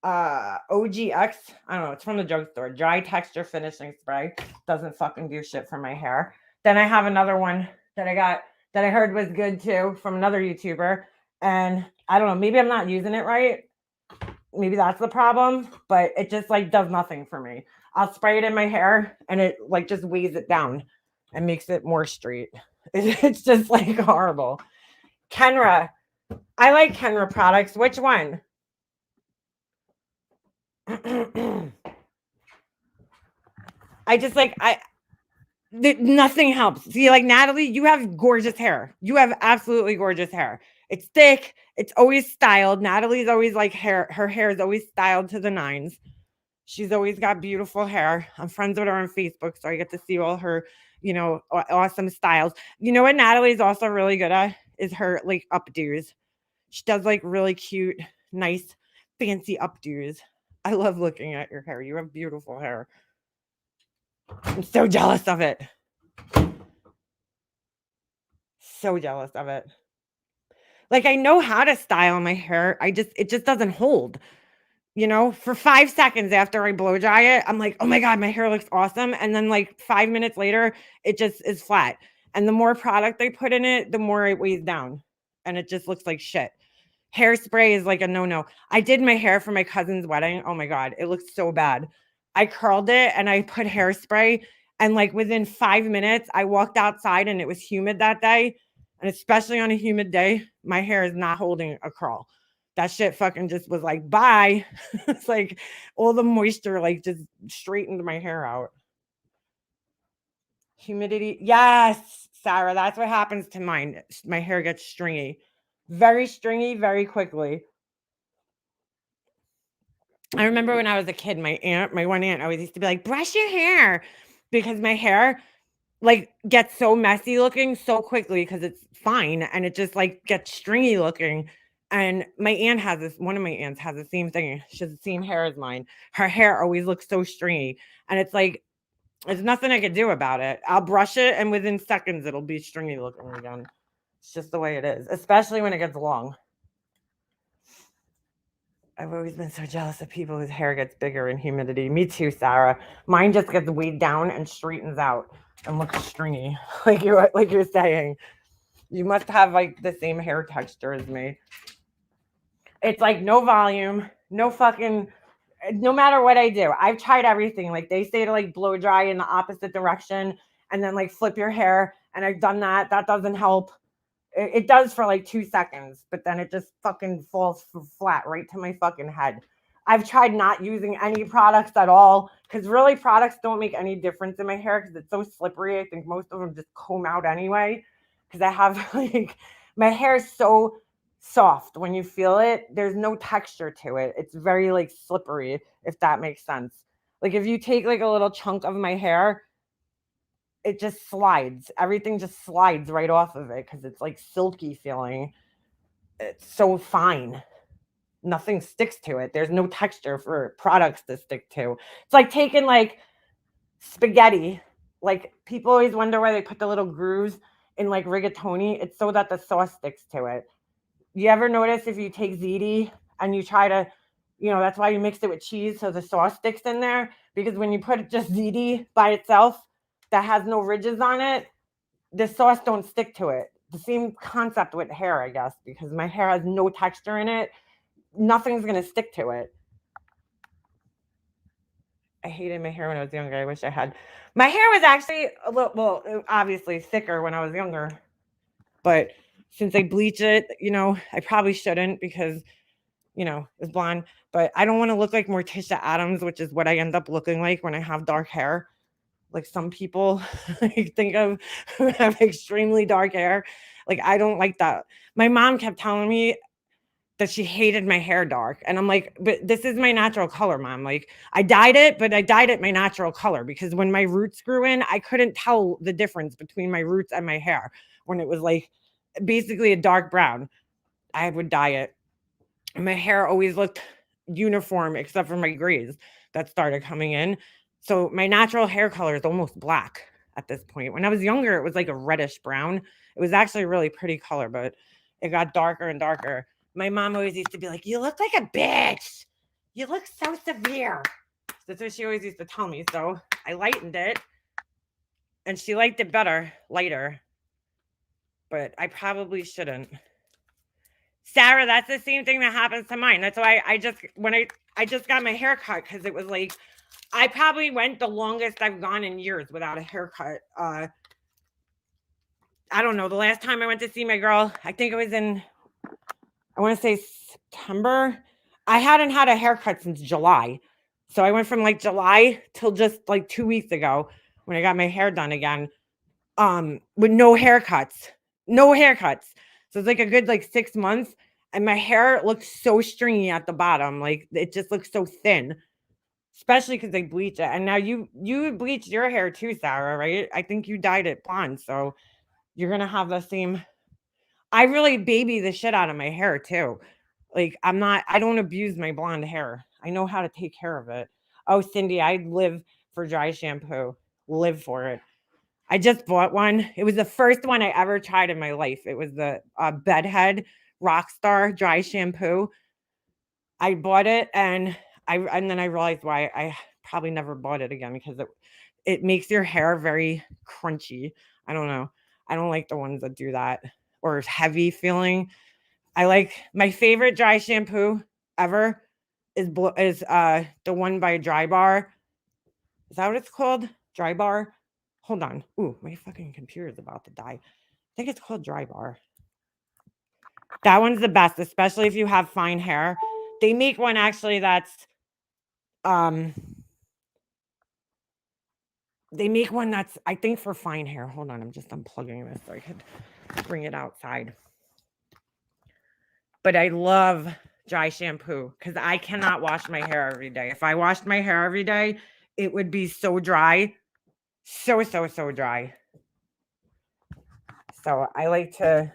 OGX. I don't know, it's from the drugstore. Dry texture finishing spray. Doesn't fucking do shit for my hair. Then I have another one that I got that I heard was good too from another YouTuber, and I don't know, maybe I'm not using it right. Maybe that's the problem, but it just like does nothing for me. I'll spray it in my hair and it like just weighs it down and makes it more straight. It's just like horrible. Kenra. I like Kenra products. Which one? I just like, nothing helps. See, like Natalie, you have gorgeous hair. You have absolutely gorgeous hair. It's thick. It's always styled. Natalie's always like her hair is always styled to the nines. She's always got beautiful hair. I'm friends with her on Facebook, so I get to see all her, awesome styles. You know what Natalie's also really good at is her like updos. She does like really cute, nice, fancy updos. I love looking at your hair. You have beautiful hair. I'm so jealous of it. So jealous of it. Like, I know how to style my hair. It just doesn't hold. For 5 seconds after I blow dry it, I'm like, oh my God, my hair looks awesome. And then like 5 minutes later, it just is flat. And the more product I put in it, the more it weighs down. And it just looks like shit. Hairspray is like a no-no. I did my hair for my cousin's wedding. Oh my God, it looked so bad. I curled it and I put hairspray. And like within 5 minutes, I walked outside and it was humid that day. And especially on a humid day, my hair is not holding a curl. That shit fucking just was like, bye. It's like all the moisture like just straightened my hair out. Humidity. Yes, Sarah, that's what happens to mine. My hair gets stringy. Very stringy, very quickly. I remember when I was a kid, my one aunt always used to be like, brush your hair, because my hair like gets so messy looking so quickly because it's fine and it just like gets stringy looking. And my aunt has this, one of my aunts has the same thing. She has the same hair as mine. Her hair always looks so stringy. And it's like, there's nothing I can do about it. I'll brush it and within seconds it'll be stringy looking again. It's just the way it is, especially when it gets long. I've always been so jealous of people whose hair gets bigger in humidity. Me too, Sarah. Mine just gets weighed down and straightens out and looks stringy, like you're saying. You must have like the same hair texture as me. It's like no volume, no fucking no matter what I do, I've tried everything. Like they say to like blow dry in the opposite direction and then like flip your hair. And I've done that. That doesn't help. It does for like 2 seconds, but then it just fucking falls flat right to my fucking head. I've tried not using any products at all because really products don't make any difference in my hair because it's so slippery. I think most of them just comb out anyway because I have like my hair is so soft when you feel it. There's no texture to it. It's very like slippery, if that makes sense. Like if you take like a little chunk of my hair, it just slides. Everything just slides right off of it because it's like silky feeling. It's so fine. Nothing sticks to it. There's no texture for products to stick to. It's like taking like spaghetti. Like people always wonder why they put the little grooves in like rigatoni. It's so that the sauce sticks to it. You ever notice if you take ziti and you try to, that's why you mix it with cheese so the sauce sticks in there? Because when you put just ziti by itself that has no ridges on it, the sauce don't stick to it. The same concept with hair, I guess, because my hair has no texture in it. Nothing's going to stick to it. I hated my hair when I was younger. I wish I had. My hair was actually a little, well, obviously thicker when I was younger. But since I bleach it, I probably shouldn't because, it's blonde. But I don't want to look like Morticia Adams, which is what I end up looking like when I have dark hair. Like some people I think of who have extremely dark hair. Like I don't like that. My mom kept telling me that she hated my hair dark. And I'm like, but this is my natural color, Mom. Like I dyed it, but I dyed it my natural color because when my roots grew in, I couldn't tell the difference between my roots and my hair when it was like basically a dark brown. I would dye it. My hair always looked uniform except for my grays that started coming in. So my natural hair color is almost black at this point. When I was younger, it was like a reddish brown. It was actually a really pretty color, but it got darker and darker. My mom always used to be like, "You look like a bitch. You look so severe." That's what she always used to tell me. So I lightened it and she liked it better, lighter. But I probably shouldn't. Sarah, that's the same thing that happens to mine. That's why I just got my hair cut because it was like I probably went the longest I've gone in years without a haircut. I don't know. The last time I went to see my girl, I think it was I want to say September. I hadn't had a haircut since July. So I went from like July till just like 2 weeks ago when I got my hair done again. With no haircuts. No haircuts. So it's like a good like 6 months. And my hair looks so stringy at the bottom. Like it just looks so thin. Especially because they bleach it. And now you bleached your hair too, Sarah, right? I think you dyed it blonde. So you're gonna have the same. I really baby the shit out of my hair too. Like I don't abuse my blonde hair. I know how to take care of it. Oh, Cindy, I live for dry shampoo. Live for it. I just bought one. It was the first one I ever tried in my life. It was the Bedhead Rockstar dry shampoo. I bought it and then I realized why I probably never bought it again because it makes your hair very crunchy. I don't know. I don't like the ones that do that or heavy feeling. I like my favorite dry shampoo ever is the one by Dry Bar. Is that what it's called? Dry Bar? Hold on. Ooh, my fucking computer is about to die. I think it's called Dry Bar. That one's the best, especially if you have fine hair. They make one actually that's they make one that's I think for fine hair. Hold on, I'm just unplugging this so I could bring it outside. But I love dry shampoo because I cannot wash my hair every day. If I washed my hair every day, it would be so dry. So dry. So I like to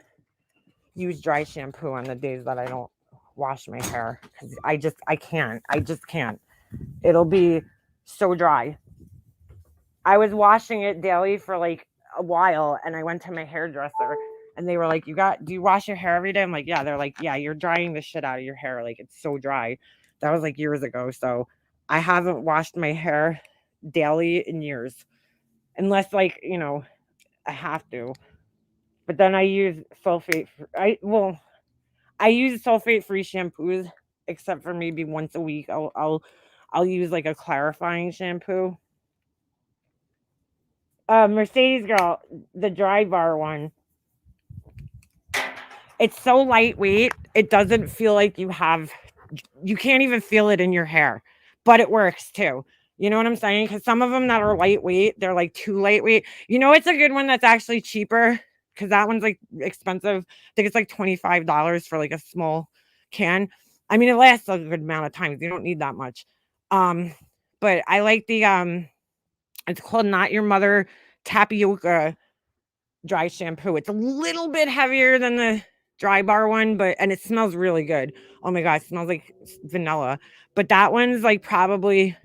use dry shampoo on the days that I don't wash my hair because I just can't. It'll be so dry. I was washing it daily for like a while and I went to my hairdresser and they were like, do you wash your hair every day? I'm like, yeah. They're like, yeah, you're drying the shit out of your hair. Like it's so dry. That was like years ago. So I haven't washed my hair daily in years unless like, I have to. But then I use I use sulfate free shampoos except for maybe once a week. I'll I'll use like a clarifying shampoo. Mercedes girl, the dry bar one. It's so lightweight. It doesn't feel like you can't even feel it in your hair, but it works too. You know what I'm saying? Because some of them that are lightweight, they're like too lightweight. You know, it's a good one that's actually cheaper because that one's like expensive. I think it's like $25 for like a small can. I mean, it lasts a good amount of time. You don't need that much. But I like the it's called Not Your Mother Tapioca dry shampoo. It's a little bit heavier than the dry bar one, and it smells really good. Oh my god, it smells like vanilla. But that one's like probably,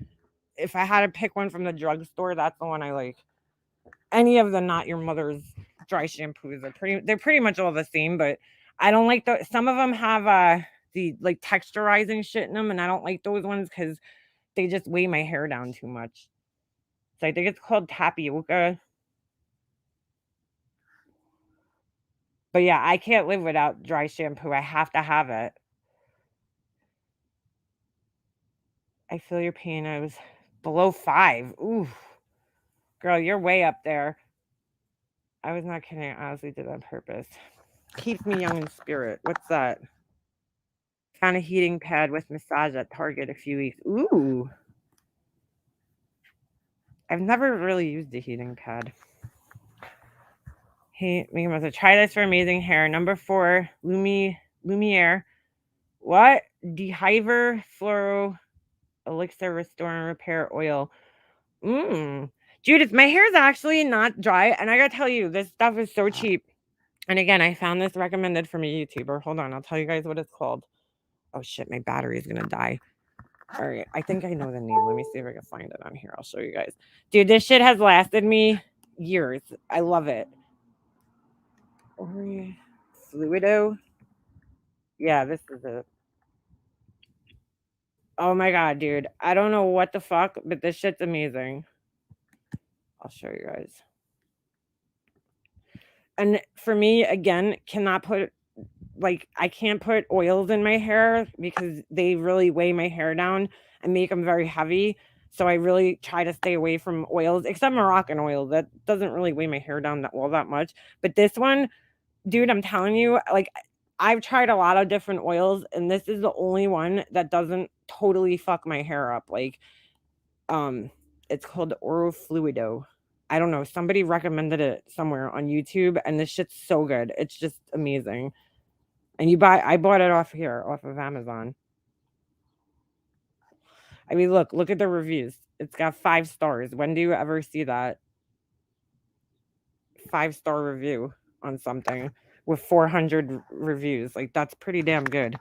if I had to pick one from the drugstore, that's the one I like. Any of the Not Your Mother's dry shampoos they're pretty much all the same, but I don't like some of them have the like texturizing shit in them, and I don't like those ones because they just weigh my hair down too much. So I think it's called tapioca. But yeah, I can't live without dry shampoo. I have to have it. I feel your pain. I was below 5. Ooh. Girl, you're way up there. I was not kidding. I honestly did that on purpose. Keeps me young in spirit. What's that? Found a heating pad with massage at Target a few weeks. Ooh. I've never really used a heating pad. Hey, Megan must try this for amazing hair. Number 4, Lumiere. What? Dehyver Fluoro Elixir Restore and Repair Oil. Judith, my hair is actually not dry, and I gotta tell you, this stuff is so cheap. And again, I found this recommended from a YouTuber. Hold on, I'll tell you guys what it's called. Oh shit, my battery is gonna die. All right, I think I know the name. Let me see if I can find it on here. I'll show you guys. Dude, this shit has lasted me years. I love it. Fluido. Yeah, this is it. Oh my god, dude. I don't know what the fuck, but this shit's amazing. I'll show you guys. And for me, again, I can't put oils in my hair because they really weigh my hair down and make them very heavy. So I really try to stay away from oils, except Moroccan oil. That doesn't really weigh my hair down that much. But this one, dude, I'm telling you, like, I've tried a lot of different oils, and this is the only one that doesn't totally fuck my hair up. Like, it's called Orofluido. I don't know. Somebody recommended it somewhere on YouTube, and this shit's so good. It's just amazing. And I bought it off of Amazon. I mean, look at the reviews. It's got 5 stars. When do you ever see that? 5-star review on something with 400 reviews. Like, that's pretty damn good.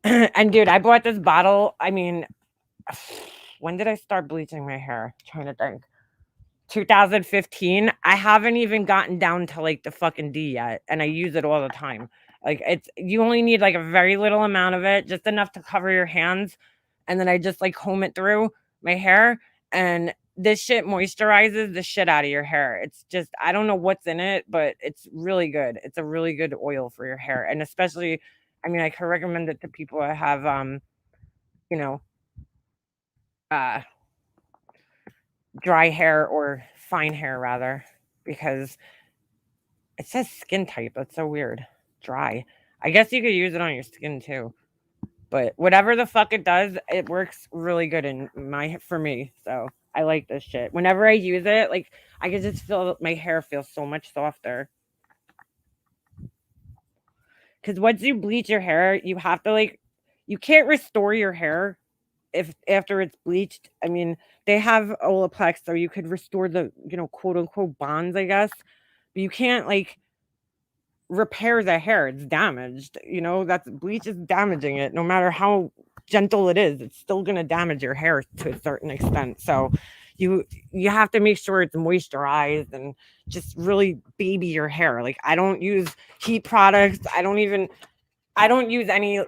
And dude, I bought this bottle. I mean, when did I start bleaching my hair? I'm trying to think. 2015. I haven't even gotten down to like the fucking D yet, and I use it all the time. Like, you only need like a very little amount of it, just enough to cover your hands, and then I just like comb it through my hair, and this shit moisturizes the shit out of your hair. It's just, I don't know what's in it, but it's really good. It's a really good oil for your hair, and especially, I mean, I can recommend it to people that have you know, dry hair or fine hair rather, because it says skin type. That's so weird. Dry. I guess you could use it on your skin too. But whatever the fuck it does, it works really good for me. So I like this shit. Whenever I use it, like, I can just feel my hair feels so much softer. Because once you bleach your hair, you have to you can't restore your hair if after it's bleached. I mean, they have Olaplex, so you could restore the, quote unquote bonds, I guess. But you can't repair the hair. It's damaged. That's bleach is damaging it. No matter how gentle it is, it's still gonna damage your hair to a certain extent. So you have to make sure it's moisturized and just really baby your hair. Like, I don't use heat products. I don't use any.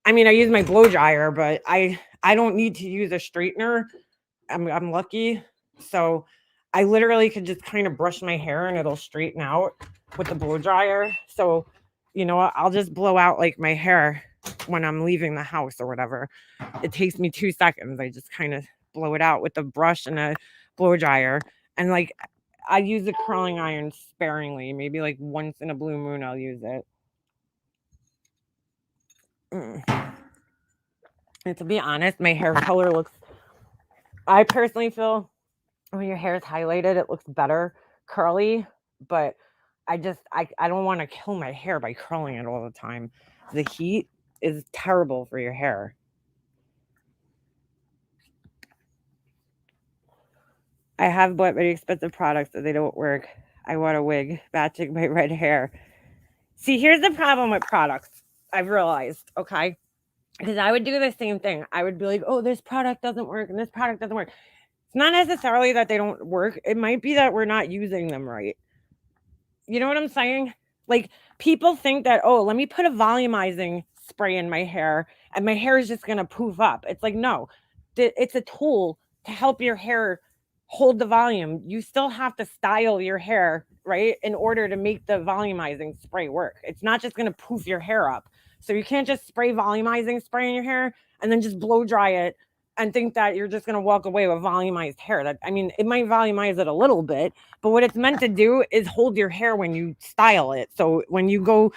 I mean, I use my blow dryer, but I don't need to use a straightener. I'm lucky. So I literally could just kind of brush my hair and it'll straighten out with the blow dryer. So, I'll just blow out like my hair when I'm leaving the house or whatever. It takes me 2 seconds. I just kind of blow it out with a brush and a blow dryer. And like, I use a curling iron sparingly. Maybe like once in a blue moon, I'll use it. And to be honest, my hair color looks, I personally feel when your hair is highlighted, it looks better curly, but I don't want to kill my hair by curling it all the time. The heat is terrible for your hair. I have bought very expensive products that they don't work. I want a wig matching my red hair. See, here's the problem with products. I've realized, okay? Because I would do the same thing. I would be like, oh, this product doesn't work and this product doesn't work. It's not necessarily that they don't work. It might be that we're not using them right. You know what I'm saying? Like, people think that, oh, let me put a volumizing spray in my hair and my hair is just going to poof up. It's like, no, it's a tool to help your hair hold the volume. You still have to style your hair, right, in order to make the volumizing spray work. It's not just going to poof your hair up. So you can't just spray volumizing spray in your hair and then just blow dry it and think that you're just going to walk away with volumized hair. That, I mean, it might volumize it a little bit, but what it's meant to do is hold your hair when you style it. So when you go,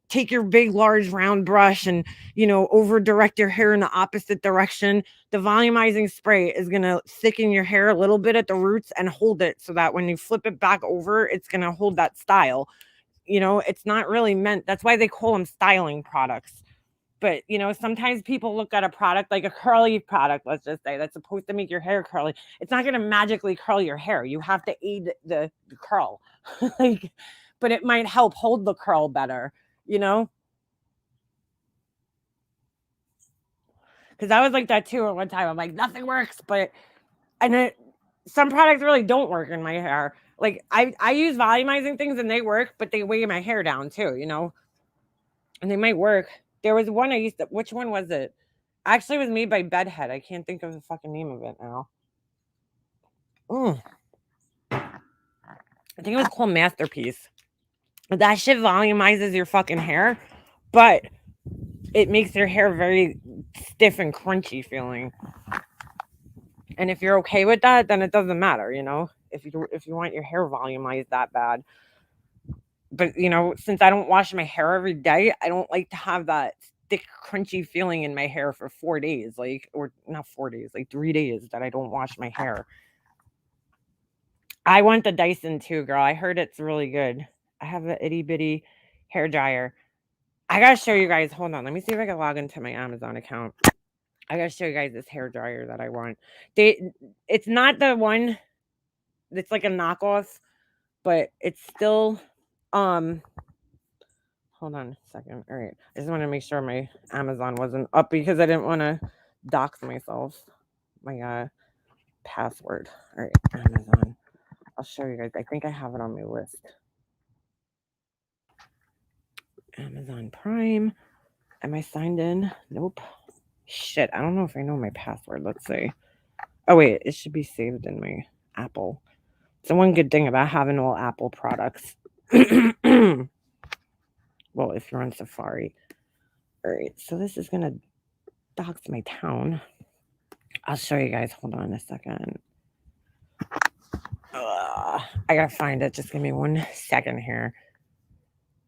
take your big, large, round brush and, over direct your hair in the opposite direction, the volumizing spray is going to thicken your hair a little bit at the roots and hold it so that when you flip it back over, it's going to hold that style. It's not really meant. That's why they call them styling products. But, sometimes people look at a product like a curly product, let's just say, that's supposed to make your hair curly. It's not going to magically curl your hair. You have to aid the curl. But it might help hold the curl better, Because I was like that too at one time. I'm like, nothing works. Some products really don't work in my hair. Like, I use volumizing things and they work, but they weigh my hair down too, And they might work. There was one which one was it? Actually, it was made by Bedhead. I can't think of the fucking name of it now. I think it was called Masterpiece. That shit volumizes your fucking hair, but it makes your hair very stiff and crunchy feeling. And if you're okay with that, then it doesn't matter, if you want your hair volumized that bad. But, since I don't wash my hair every day, I don't like to have that thick, crunchy feeling in my hair for 4 days, or not 4 days, 3 days that I don't wash my hair. I want the Dyson too, girl. I heard it's really good. I have an itty bitty hair dryer. I gotta show you guys. Hold on. Let me see if I can log into my Amazon account. I gotta show you guys this hair dryer that I want. It's not the one that's like a knockoff, but it's still hold on a second. All right. I just want to make sure my Amazon wasn't up because I didn't want to dox myself. My password. All right, Amazon. I'll show you guys. I think I have it on my list. Amazon Prime. Am I signed in? Nope. Shit. I don't know if I know my password. Let's see. Oh, wait. It should be saved in my Apple. It's the one good thing about having all Apple products. Well, if you're on Safari. All right. So this is going to dox my town. I'll show you guys. Hold on a second. I gotta find it. Just give me 1 second here.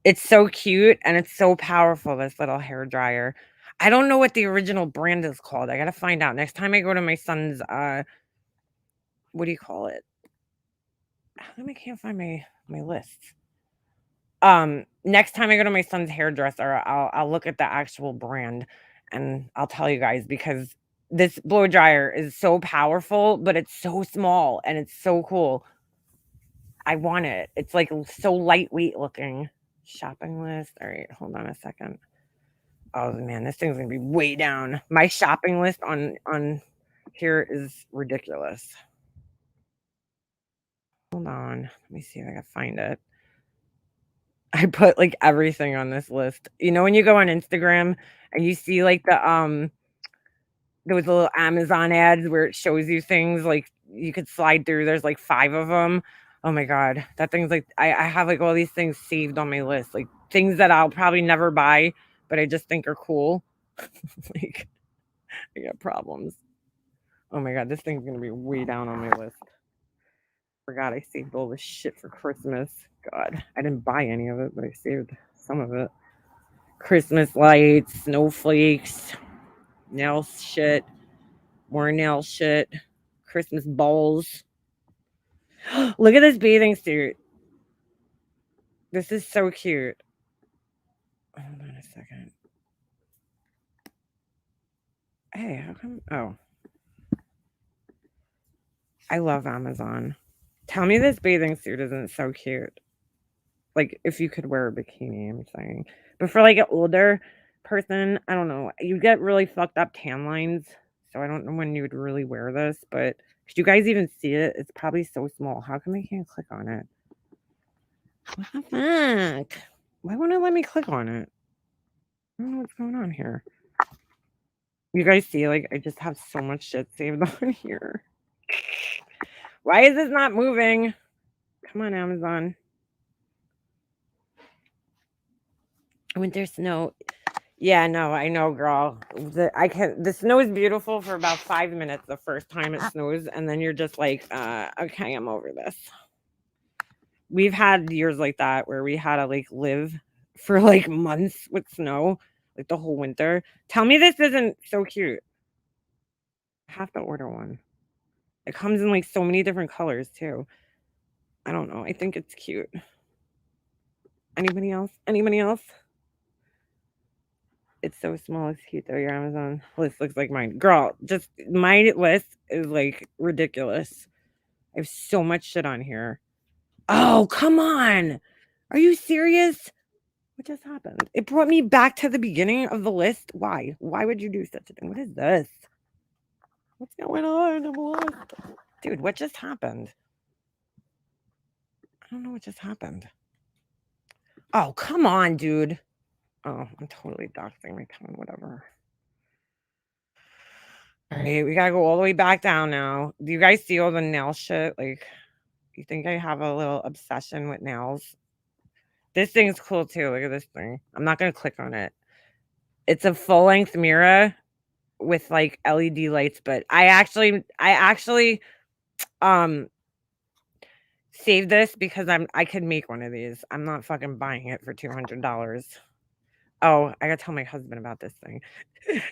It's so cute and it's so powerful, this little hair dryer. I don't know what the original brand is called. I gotta find out. Next time I go to my son's, what do you call it? How come I can't find my list? Next time I go to my son's hairdresser, I'll look at the actual brand and I'll tell you guys, because this blow dryer is so powerful, but it's so small and it's so cool. I want it. It's like so lightweight looking. Shopping list. All right, hold on a second. Oh man, this thing's gonna be way down. My shopping list on here is ridiculous. Hold on. Let me see if I can find it. I put like everything on this list. When you go on Instagram and you see like those little Amazon ads where it shows you things like you could slide through. There's like 5 of them. Oh my God. That thing's like, I have like all these things saved on my list, like things that I'll probably never buy, but I just think are cool. Like, I got problems. Oh my god, this thing's gonna be way down on my list. Forgot I saved all this shit for Christmas. God, I didn't buy any of it, but I saved some of it. Christmas lights, snowflakes, nail shit, more nail shit, Christmas balls. Look at this bathing suit. This is so cute. Hold on a second. Hey, how come? Oh. I love Amazon. Tell me this bathing suit isn't so cute. Like, if you could wear a bikini, I'm saying. But for like an older person, I don't know. You get really fucked up tan lines. So I don't know when you would really wear this, but could you guys even see it? It's probably so small. How come I can't click on it? What the fuck? Why won't it let me click on it? I don't know what's going on here. You guys see, like, I just have so much shit saved on here. Why is this not moving? Come on, Amazon. Winter snow. Yeah, no, I know, girl. The snow is beautiful for about 5 minutes the first time it snows, and then you're just like, okay, I'm over this. We've had years like that where we had to like live for like months with snow, like the whole winter. Tell me this isn't so cute. I have to order one. It comes in like so many different colors too. I don't know. I think it's cute. Anybody else? Anybody else? It's so small. It's cute though. Your Amazon list looks like mine. Girl, just my list is like ridiculous. I have so much shit on here. Oh, come on. Are you serious? What just happened? It brought me back to the beginning of the list. Why? Why would you do such a thing? What is this? What's going on? I'm lost. Dude, what just happened? I don't know what just happened. Oh, come on, dude. Oh, I'm totally doxing my tone, whatever. All right, we gotta go all the way back down now. Do you guys see all the nail shit? Like, you think I have a little obsession with nails? This thing's cool too. Look at this thing. I'm not gonna click on it. It's a full-length mirror with like LED lights, but I actually saved this because I could make one of these. I'm not fucking buying it for $200. Oh, I gotta tell my husband about this thing.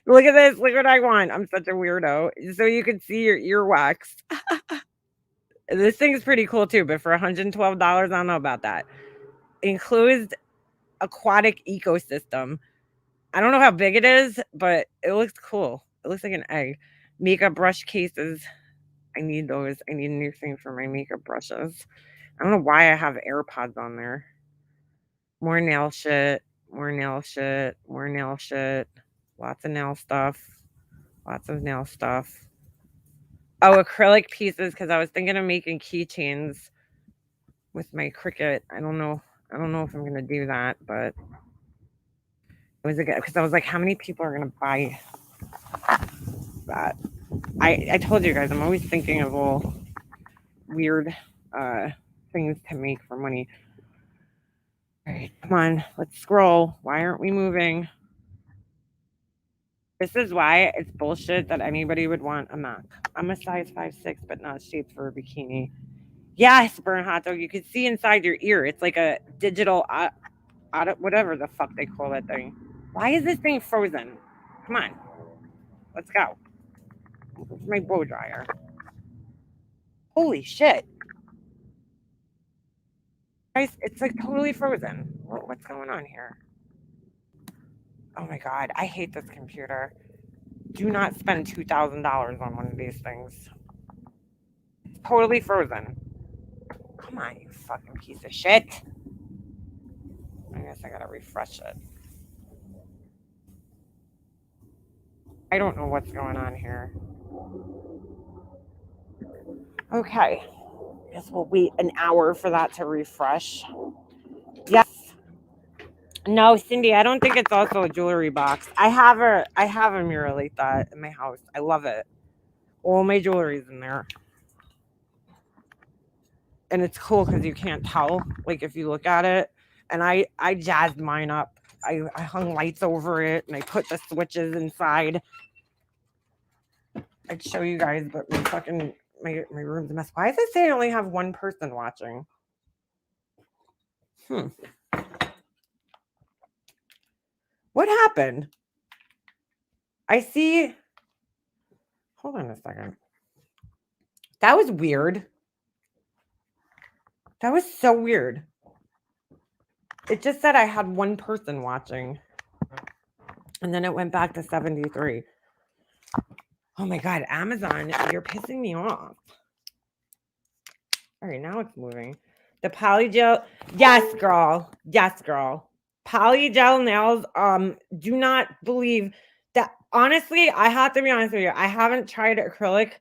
Look at this. Look what I want. I'm such a weirdo. So you can see your earwax. This thing's pretty cool too, but for $112, I don't know about that. Enclosed aquatic ecosystem. I don't know how big it is, but it looks cool. It looks like an egg. Makeup brush cases. I need those. I need a new thing for my makeup brushes. I don't know why I have AirPods on there. More nail shit. More nail shit. More nail shit. Lots of nail stuff. Lots of nail stuff. Oh, acrylic pieces because I was thinking of making keychains with my Cricut. I don't know if I'm gonna do that, but it was because I was like, how many people are gonna buy that? I told you guys I'm always thinking of all weird things to make for money. All right, come on, let's scroll. Why aren't we moving? This is why it's bullshit that anybody would want a Mac. I'm a size 5'6", but not shaped for a bikini. Yes, burn hot dog. You can see inside your ear. It's like a digital, whatever the fuck they call that thing. Why is this thing frozen? Come on, let's go. It's my blow dryer. Holy shit. Guys, it's like totally frozen. What's going on here? Oh my god, I hate this computer. Do not spend $2,000 on one of these things. It's totally frozen. Come on, you fucking piece of shit. I guess I gotta refresh it. I don't know what's going on here. Okay. Guess we'll wait an hour for that to refresh. Yes. No, Cindy, I don't think it's also a jewelry box. I have a mirror like that in my house. I love it. All my jewelry's in there. And it's cool because you can't tell, like if you look at it. And I jazzed mine up I hung lights over it and I put the switches inside. I'd show you guys, but my room's a mess. Why does it say I only have one person watching? What happened? I see. Hold on a second. That was weird. That was so weird. It just said I had one person watching. And then it went back to 73. Oh my God, Amazon, you're pissing me off. All right, now it's moving. The polygel. Yes, girl. Yes, girl. Polygel nails. Do not believe that. Honestly, I have to be honest with you. I haven't tried acrylic.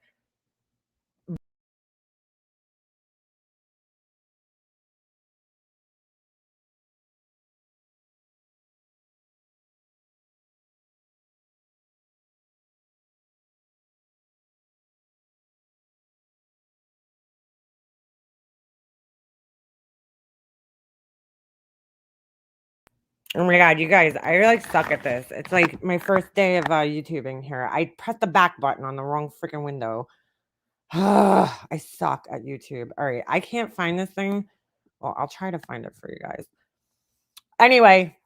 Oh my God, you guys, I like suck at this. It's like my first day of YouTubing here. I pressed the back button on the wrong freaking window. I suck at YouTube. All right, I can't find this thing. Well, I'll try to find it for you guys. Anyway,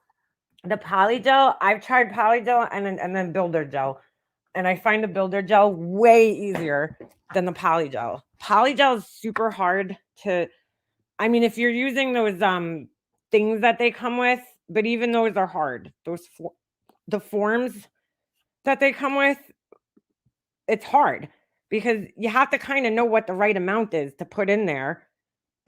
the polygel, I've tried polygel and then builder gel. And I find the builder gel way easier than the polygel. Polygel is super hard to, I mean, if you're using those things that they come with, but even those are hard. The forms that they come with, it's hard because you have to kind of know what the right amount is to put in there.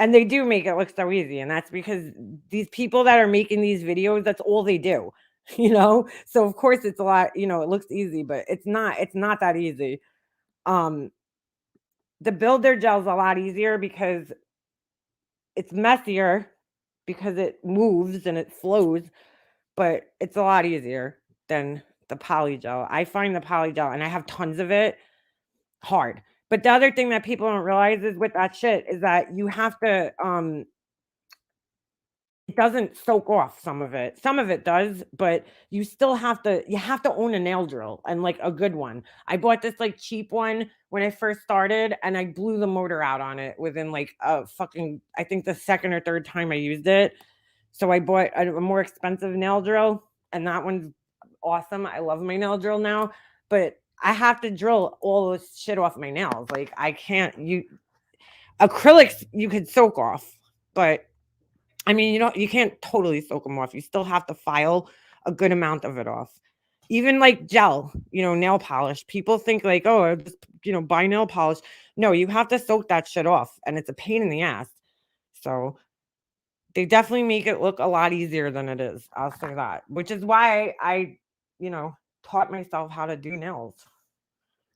And they do make it look so easy. And that's because these people that are making these videos, that's all they do, So of course it's a lot, it looks easy, but it's not that easy. The builder gel is a lot easier because it's messier because it moves and it flows, but it's a lot easier than the polygel. I find the polygel, and I have tons of it, hard. But the other thing that people don't realize is with that shit is that you have to it doesn't soak off some of it. Some of it does, but you still have to own a nail drill, and like a good one. I bought this like cheap one when I first started, and I blew the motor out on it within like I think the second or third time I used it. So I bought a more expensive nail drill, and that one's awesome. I love my nail drill now, but I have to drill all this shit off my nails. Like I can't acrylics you could soak off, but I mean, you can't totally soak them off. You still have to file a good amount of it off. Even like gel, nail polish. People think like, oh, I just, buy nail polish. No, you have to soak that shit off, and it's a pain in the ass. So they definitely make it look a lot easier than it is. I'll say that, which is why I taught myself how to do nails.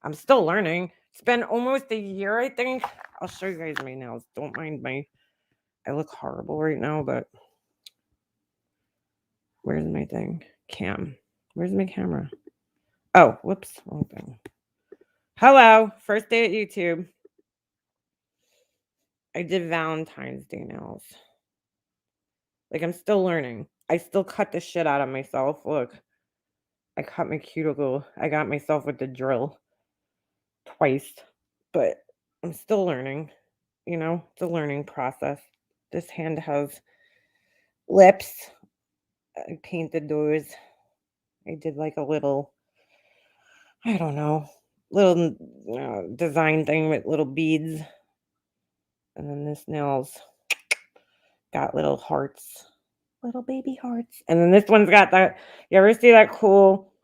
I'm still learning. It's been almost a year, I think. I'll show you guys my nails. Don't mind I look horrible right now, but where's my thing? Where's my camera? Oh, whoops. Wrong thing. Hello. First day at YouTube. I did Valentine's Day nails. Like, I'm still learning. I still cut the shit out of myself. Look. I cut my cuticle. I got myself with the drill twice. But I'm still learning. It's a learning process. This hand has lips. I painted those. I did like a little, I don't know, little design thing with little beads. And then this nail's got little hearts, little baby hearts. And then this one's got that, you ever see that cool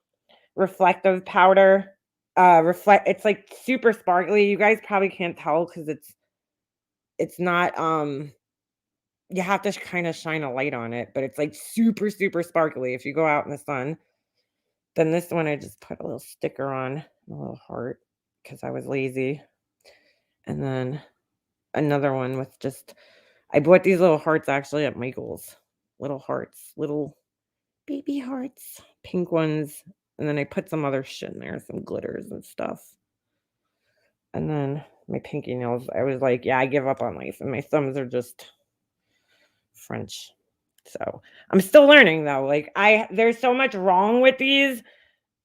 reflective powder? It's like super sparkly. You guys probably can't tell because it's not, you have to kind of shine a light on it, but it's like super, super sparkly if you go out in the sun. Then this one, I just put a little sticker on, a little heart, because I was lazy. And then another one with just, I bought these little hearts actually at Michael's. Little hearts, little baby hearts, pink ones. And then I put some other shit in there, some glitters and stuff. And then my pinky nails, I was like, yeah, I give up on life. And my thumbs are just French So I'm still learning though. Like there's so much wrong with these.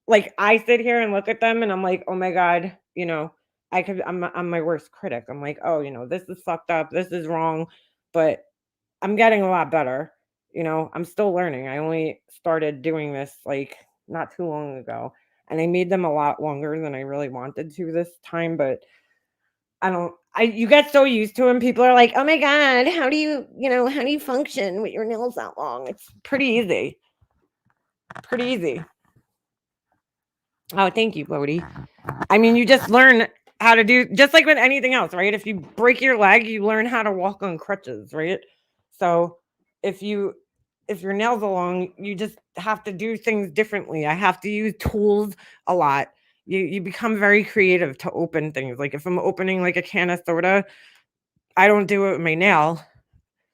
Like I sit here and look at them and I'm like, oh my God, I'm my worst critic. I'm like, oh, this is fucked up. This is wrong. But I'm getting a lot better. I'm still learning. I only started doing this like not too long ago. And I made them a lot longer than I really wanted to this time, but you get so used to them. People are like, oh my God, how do you function with your nails that long? It's pretty easy. Pretty easy. Oh, thank you, Bodie. I mean, you just learn how to do, just like with anything else, right? If you break your leg, you learn how to walk on crutches, right? So if your nails are long, you just have to do things differently. I have to use tools a lot. You become very creative to open things. Like if I'm opening like a can of soda, I don't do it with my nail.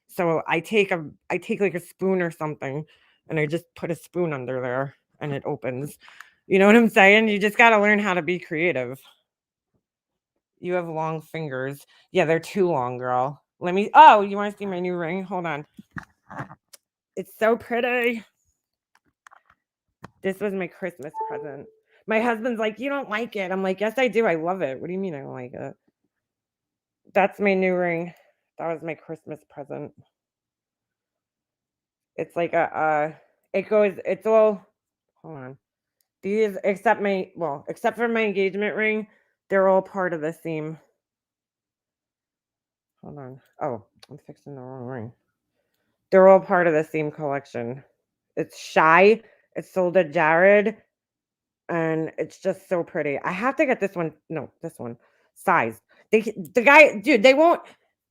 So I take like a spoon or something and I just put a spoon under there and it opens. You know what I'm saying? You just got to learn how to be creative. You have long fingers. Yeah, they're too long, girl. Oh, you want to see my new ring? Hold on. It's so pretty. This was my Christmas present. My husband's like, you don't like it. I'm like, yes, I do. I love it. What do you mean I don't like it? That's my new ring. That was my Christmas present. It's like it's all, hold on. These, except for my engagement ring, they're all part of the same. Hold on. Oh, I'm fixing the wrong ring. They're all part of the same collection. It's Shy. It's sold at Jared. And it's just so pretty. I have to get this one. No, this one. Size. The guy, dude, they won't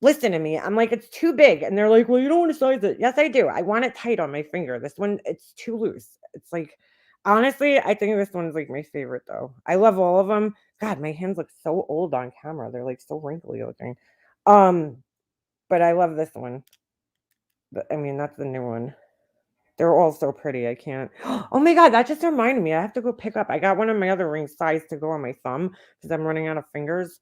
listen to me. I'm like, it's too big. And they're like, well, you don't want to size it. Yes, I do. I want it tight on my finger. This one, it's too loose. It's like, honestly, I think this one's like my favorite though. I love all of them. God, my hands look so old on camera. They're like so wrinkly looking. But I love this one. I mean, that's the new one. They're all so pretty. I can't. Oh my God, that just reminded me. I have to go pick up. I got one of my other rings size to go on my thumb because I'm running out of fingers.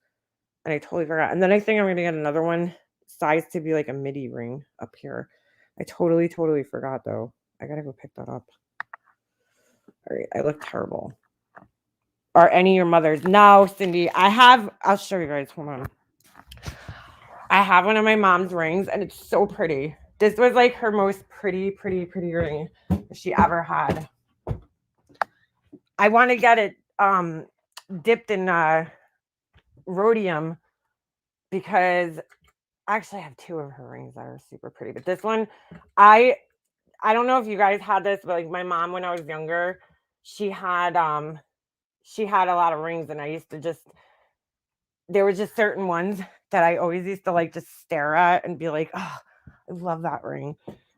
And I totally forgot. And then I think I'm going to get another one size to be like a midi ring up here. I totally forgot though. I got to go pick that up. All right. I look terrible. Are any of your mothers? No, Cindy. I'll show you guys. Hold on. I have one of my mom's rings and it's so pretty. This was like her most pretty ring she ever had. I want to get it dipped in rhodium because actually I have two of her rings that are super pretty. But this one, I don't know if you guys had this, but like my mom when I was younger, she had a lot of rings and I used to there were just certain ones that I always used to like just stare at and be like, oh, I love that ring.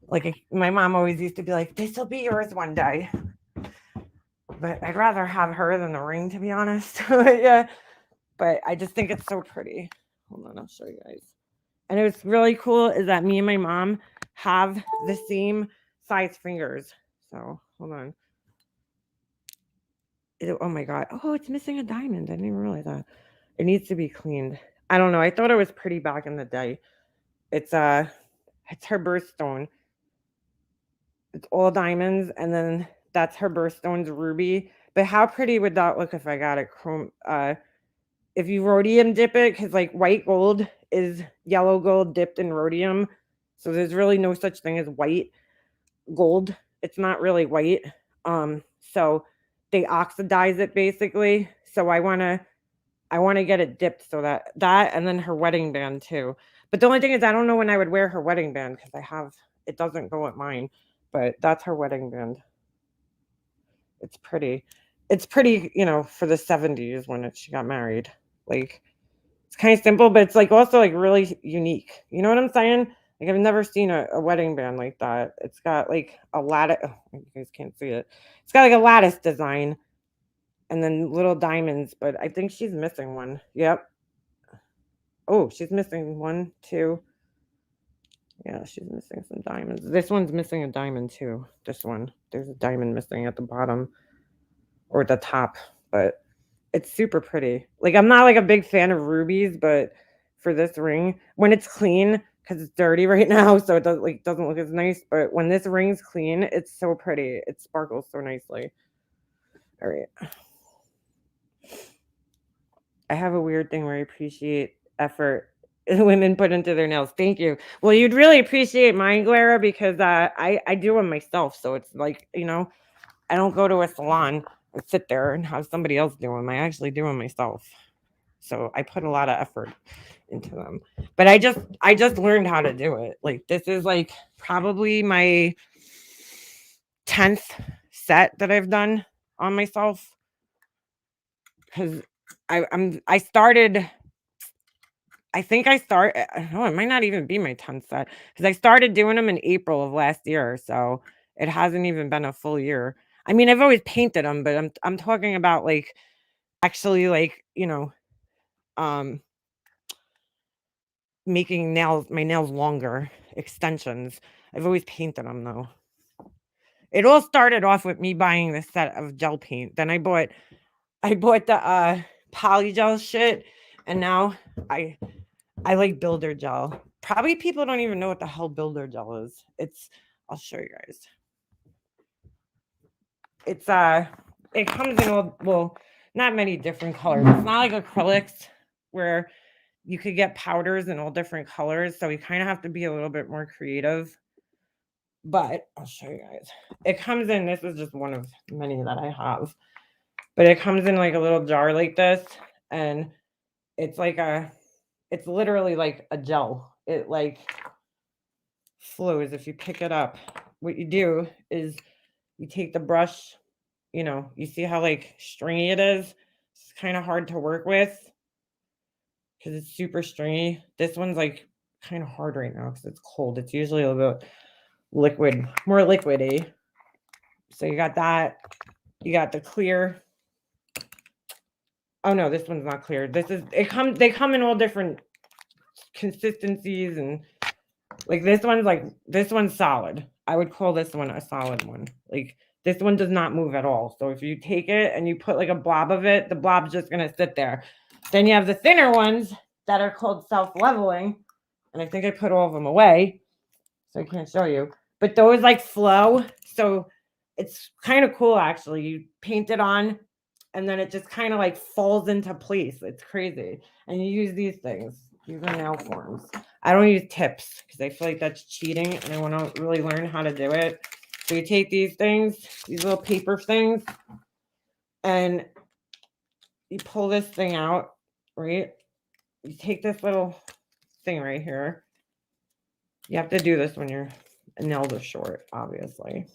Like my mom always used to be like, this will be yours one day. But I'd rather have her than the ring, to be honest. Yeah. But I just think it's so pretty. Hold on, I'll show you guys. And what's really cool is that me and my mom have the same size fingers. So hold on. Oh my God. Oh, it's missing a diamond. I didn't even realize that. It needs to be cleaned. I don't know. I thought it was pretty back in the day. It's her birthstone. It's all diamonds, and then that's her birthstone's ruby. But how pretty would that look if I got it chrome? If you rhodium dip it, because like white gold is yellow gold dipped in rhodium, so there's really no such thing as white gold. It's not really white. So they oxidize it basically. So I want to get it dipped so that and then her wedding band too. But the only thing is I don't know when I would wear her wedding band because it doesn't go with mine. But that's her wedding band. It's pretty. It's pretty, for the 70s when she got married. Like, it's kind of simple, but it's like also like really unique. You know what I'm saying? Like, I've never seen a wedding band like that. It's got like a lattice. Oh, you guys can't see it. It's got like a lattice design and then little diamonds, but I think she's missing one. Yep. Oh, she's missing one, two. Yeah, she's missing some diamonds. This one's missing a diamond too. This one. There's a diamond missing at the bottom or the top, but it's super pretty. Like, I'm not like a big fan of rubies, but for this ring, when it's clean, because it's dirty right now, so it doesn't look as nice. But when this ring's clean, it's so pretty. It sparkles so nicely. All right. I have a weird thing where I appreciate effort women put into their nails. Thank you. Well, you'd really appreciate mine, Glara, because I do them myself. So it's like, you know, I don't go to a salon and sit there and have somebody else do them. I actually do them myself. So I put a lot of effort into them. But I just learned how to do it. Like this is like probably my 10th set that I've done on myself. Because I started, I think I started, no, it might not even be my 10th set because I started doing them in April of last year. So it hasn't even been a full year. I mean, I've always painted them, but I'm talking about like actually like, you know, making my nails longer, extensions. I've always painted them though. It all started off with me buying this set of gel paint. Then I bought the polygel shit, and now I like builder gel. Probably people don't even know what the hell builder gel is. I'll show you guys. It comes in all, well, not many different colors. It's not like acrylics where you could get powders in all different colors, so you kind of have to be a little bit more creative. But I'll show you guys. It comes in, this is just one of many that I have. But it comes in like a little jar like this, and it's literally like a gel. It like flows if you pick it up. What you do is you take the brush, you know, you see how like stringy it is? It's kind of hard to work with because it's super stringy. This one's like kind of hard right now because it's cold. It's usually a little bit liquid, more liquidy. So you got that. You got the clear. Oh no, this one's not clear. They come in all different consistencies, and like this one's solid. I would call this one a solid one. Like this one does not move at all. So if you take it and you put like a blob of it, the blob's just gonna sit there. Then you have the thinner ones that are called self-leveling, and I think I put all of them away, so I can't show you. But those like flow, so it's kind of cool actually. You paint it on, and then it just kind of like falls into place. It's crazy. And you use these things. These are nail forms. I don't use tips because I feel like that's cheating, and I want to really learn how to do it. So you take these things, these little paper things, and you pull this thing out, right? You take this little thing right here. You have to do this when your nails are short, obviously.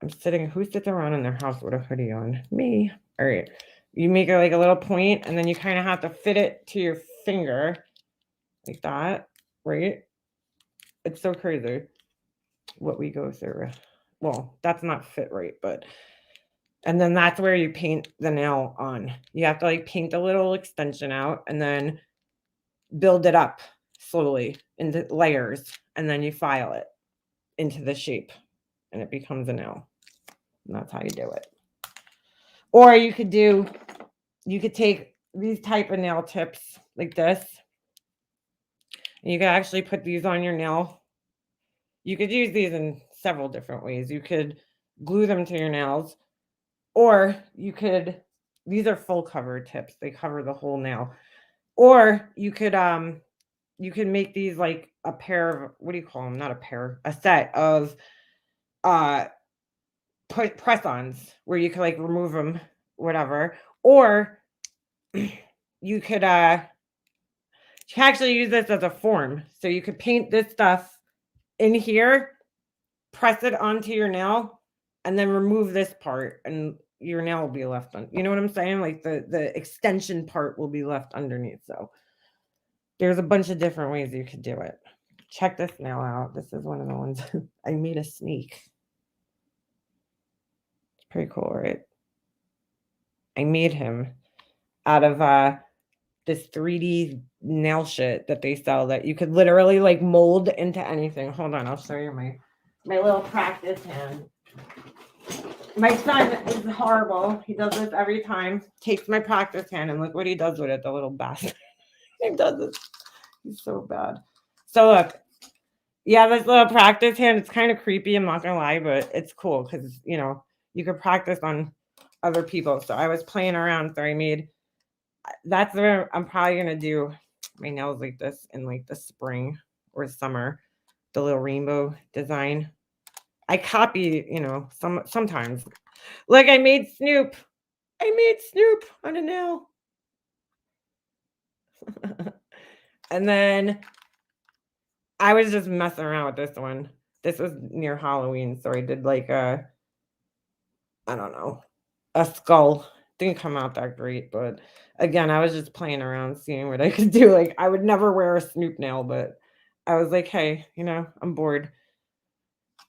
Who sits around in their house with a hoodie on? Me. All right. You make it like a little point, and then you kind of have to fit it to your finger like that, right? It's so crazy what we go through. Well, that's not fit right, but, and then that's where you paint the nail on. You have to like paint a little extension out and then build it up slowly into layers, and then you file it into the shape, and it becomes a nail. And that's how you do it. Or you could take these type of nail tips like this, and you can actually put these on your nail. You could use these in several different ways. You could glue them to your nails, or these are full cover tips. They cover the whole nail. Or you could make these like a pair of, what do you call them? Not a pair, a set of press-ons where you could like remove them, whatever. Or you could actually use this as a form. So you could paint this stuff in here, press it onto your nail, and then remove this part, and your nail will be left on. You know what I'm saying? Like the extension part will be left underneath. So there's a bunch of different ways you could do it. Check this nail out. This is one of the ones I made a snake. It's pretty cool, right? I made him out of this 3D nail shit that they sell that you could literally like mold into anything. Hold on, I'll show you my little practice hand. My son is horrible. He does this every time. Takes my practice hand and look what he does with it, the little bastard. He does this. He's so bad. So look, yeah, this little practice hand, it's kind of creepy, I'm not gonna lie, but it's cool because you know you could practice on other people. So I was playing around, so I made that's where I'm probably gonna do my nails like this in like the spring or summer, the little rainbow design. I copy, you know, sometimes. Like I made Snoop. I made Snoop on a nail. And then I was just messing around with this one. This was near Halloween, so I did like I don't know, a skull. Didn't come out that great, but again, I was just playing around, seeing what I could do. Like I would never wear a Snoop nail, but I was like, hey, you know, I'm bored.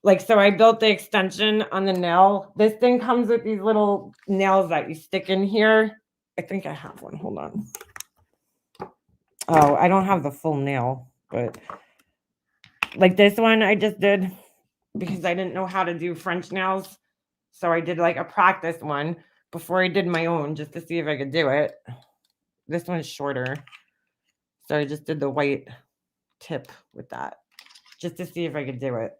Like, so I built the extension on the nail. This thing comes with these little nails that you stick in here. I think I have one. Hold on. Oh, I don't have the full nail, but like this one I just did because I didn't know how to do French nails. So I did like a practice one before I did my own just to see if I could do it. This one's shorter. So I just did the white tip with that just to see if I could do it.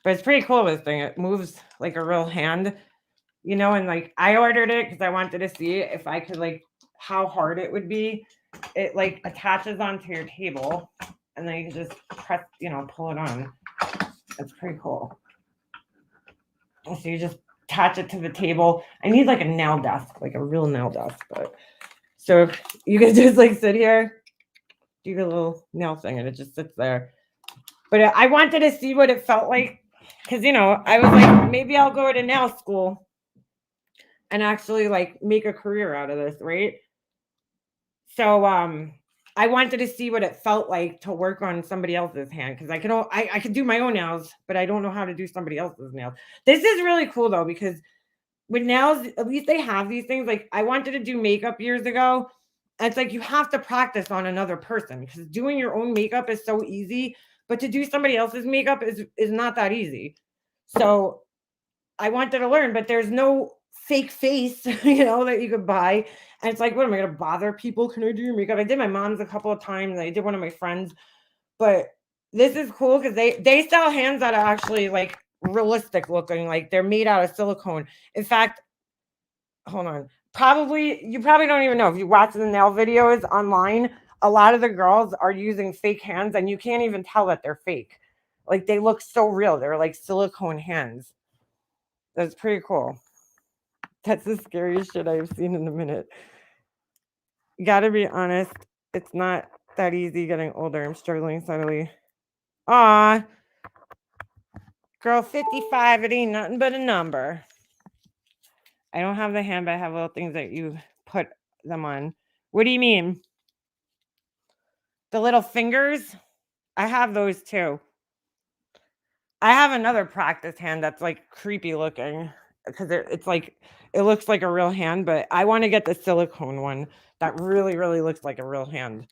But it's pretty cool, this thing. It moves like a real hand, you know, and like I ordered it because I wanted to see if I could like how hard it would be. It like attaches onto your table and then you can just press, you know, pull it on. It's pretty cool. So you just attach it to the table. I need like a nail desk, like a real nail desk. But so you can just like sit here, do the little nail thing, and it just sits there. But I wanted to see what it felt like because you know I was like maybe I'll go to nail school and actually like make a career out of this, right? So I wanted to see what it felt like to work on somebody else's hand because I could do my own nails, but I don't know how to do somebody else's nails. This is really cool though because with nails, at least they have these things. Like I wanted to do makeup years ago. And it's like you have to practice on another person because doing your own makeup is so easy, but to do somebody else's makeup is not that easy. So I wanted to learn, but there's no fake face, you know, that you could buy. And it's like, what am I gonna bother people? Can I do your makeup? I did my mom's a couple of times. I did one of my friends, but this is cool because they sell hands that are actually like realistic looking, like they're made out of silicone. In fact, hold on. You probably don't even know if you watch the nail videos online. A lot of the girls are using fake hands, and you can't even tell that they're fake. Like they look so real. They're like silicone hands. That's pretty cool. That's the scariest shit I've seen in a minute. Gotta be honest, it's not that easy getting older. I'm struggling suddenly. Aw, girl, 55, it ain't nothing but a number. I don't have the hand, but I have little things that you put them on. What do you mean? The little fingers? I have those too. I have another practice hand that's like creepy looking because it's like it looks like a real hand, but I want to get the silicone one that really, really looks like a real hand.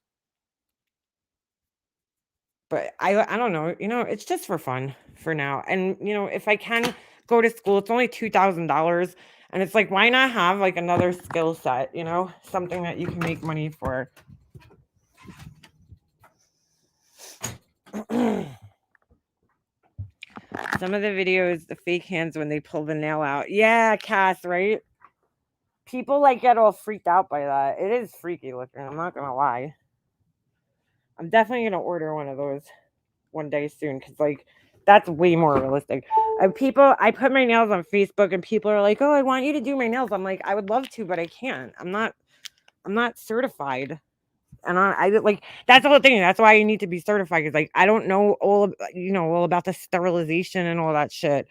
But I don't know, you know, it's just for fun for now. And you know, if I can go to school, it's only $2,000, and it's like, why not have like another skill set? You know, something that you can make money for. Some of the videos, the fake hands when they pull the nail out. Yeah, Cass, right? People like get all freaked out by that. It is freaky looking. I'm not gonna lie. I'm definitely gonna order one of those one day soon because like that's way more realistic. And people, I put my nails on Facebook, and people are like, "Oh, I want you to do my nails." I'm like, I would love to, but I can't. I'm not certified. And I like that's the whole thing. That's why you need to be certified. Because like I don't know all about the sterilization and all that shit.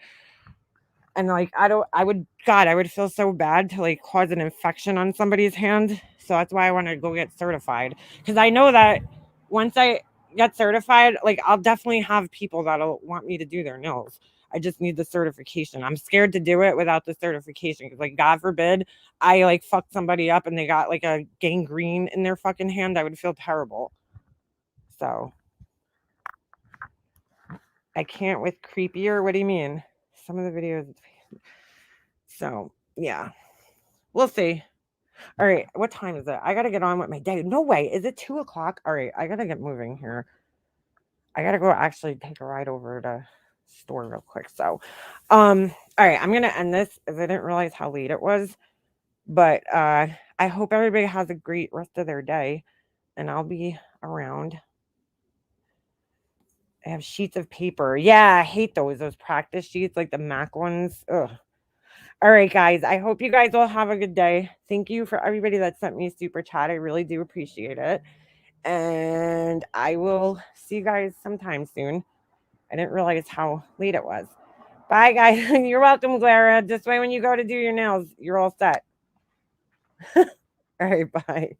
And like I would feel so bad to like cause an infection on somebody's hand. So that's why I want to go get certified. Because I know that once I get certified, like I'll definitely have people that'll want me to do their nails. I just need the certification. I'm scared to do it without the certification because like God forbid I like fuck somebody up and they got like a gangrene in their fucking hand. I would feel terrible. So I can't with creepier. What do you mean? Some of the videos. So yeah, we'll see. All right, what time is it? I gotta get on with my day. No way. Is it 2 o'clock? All right, I gotta get moving here. I gotta go actually take a ride over to store real quick. So, all right, I'm gonna end this as I didn't realize how late it was. But I hope everybody has a great rest of their day, and I'll be around. I have sheets of paper. Yeah, I hate those practice sheets, like the Mac ones. Ugh. All right, guys. I hope you guys all have a good day. Thank you for everybody that sent me a super chat. I really do appreciate it. And I will see you guys sometime soon. I didn't realize how late it was. Bye, guys. You're welcome, Clara. This way, when you go to do your nails, you're all set. All right, bye.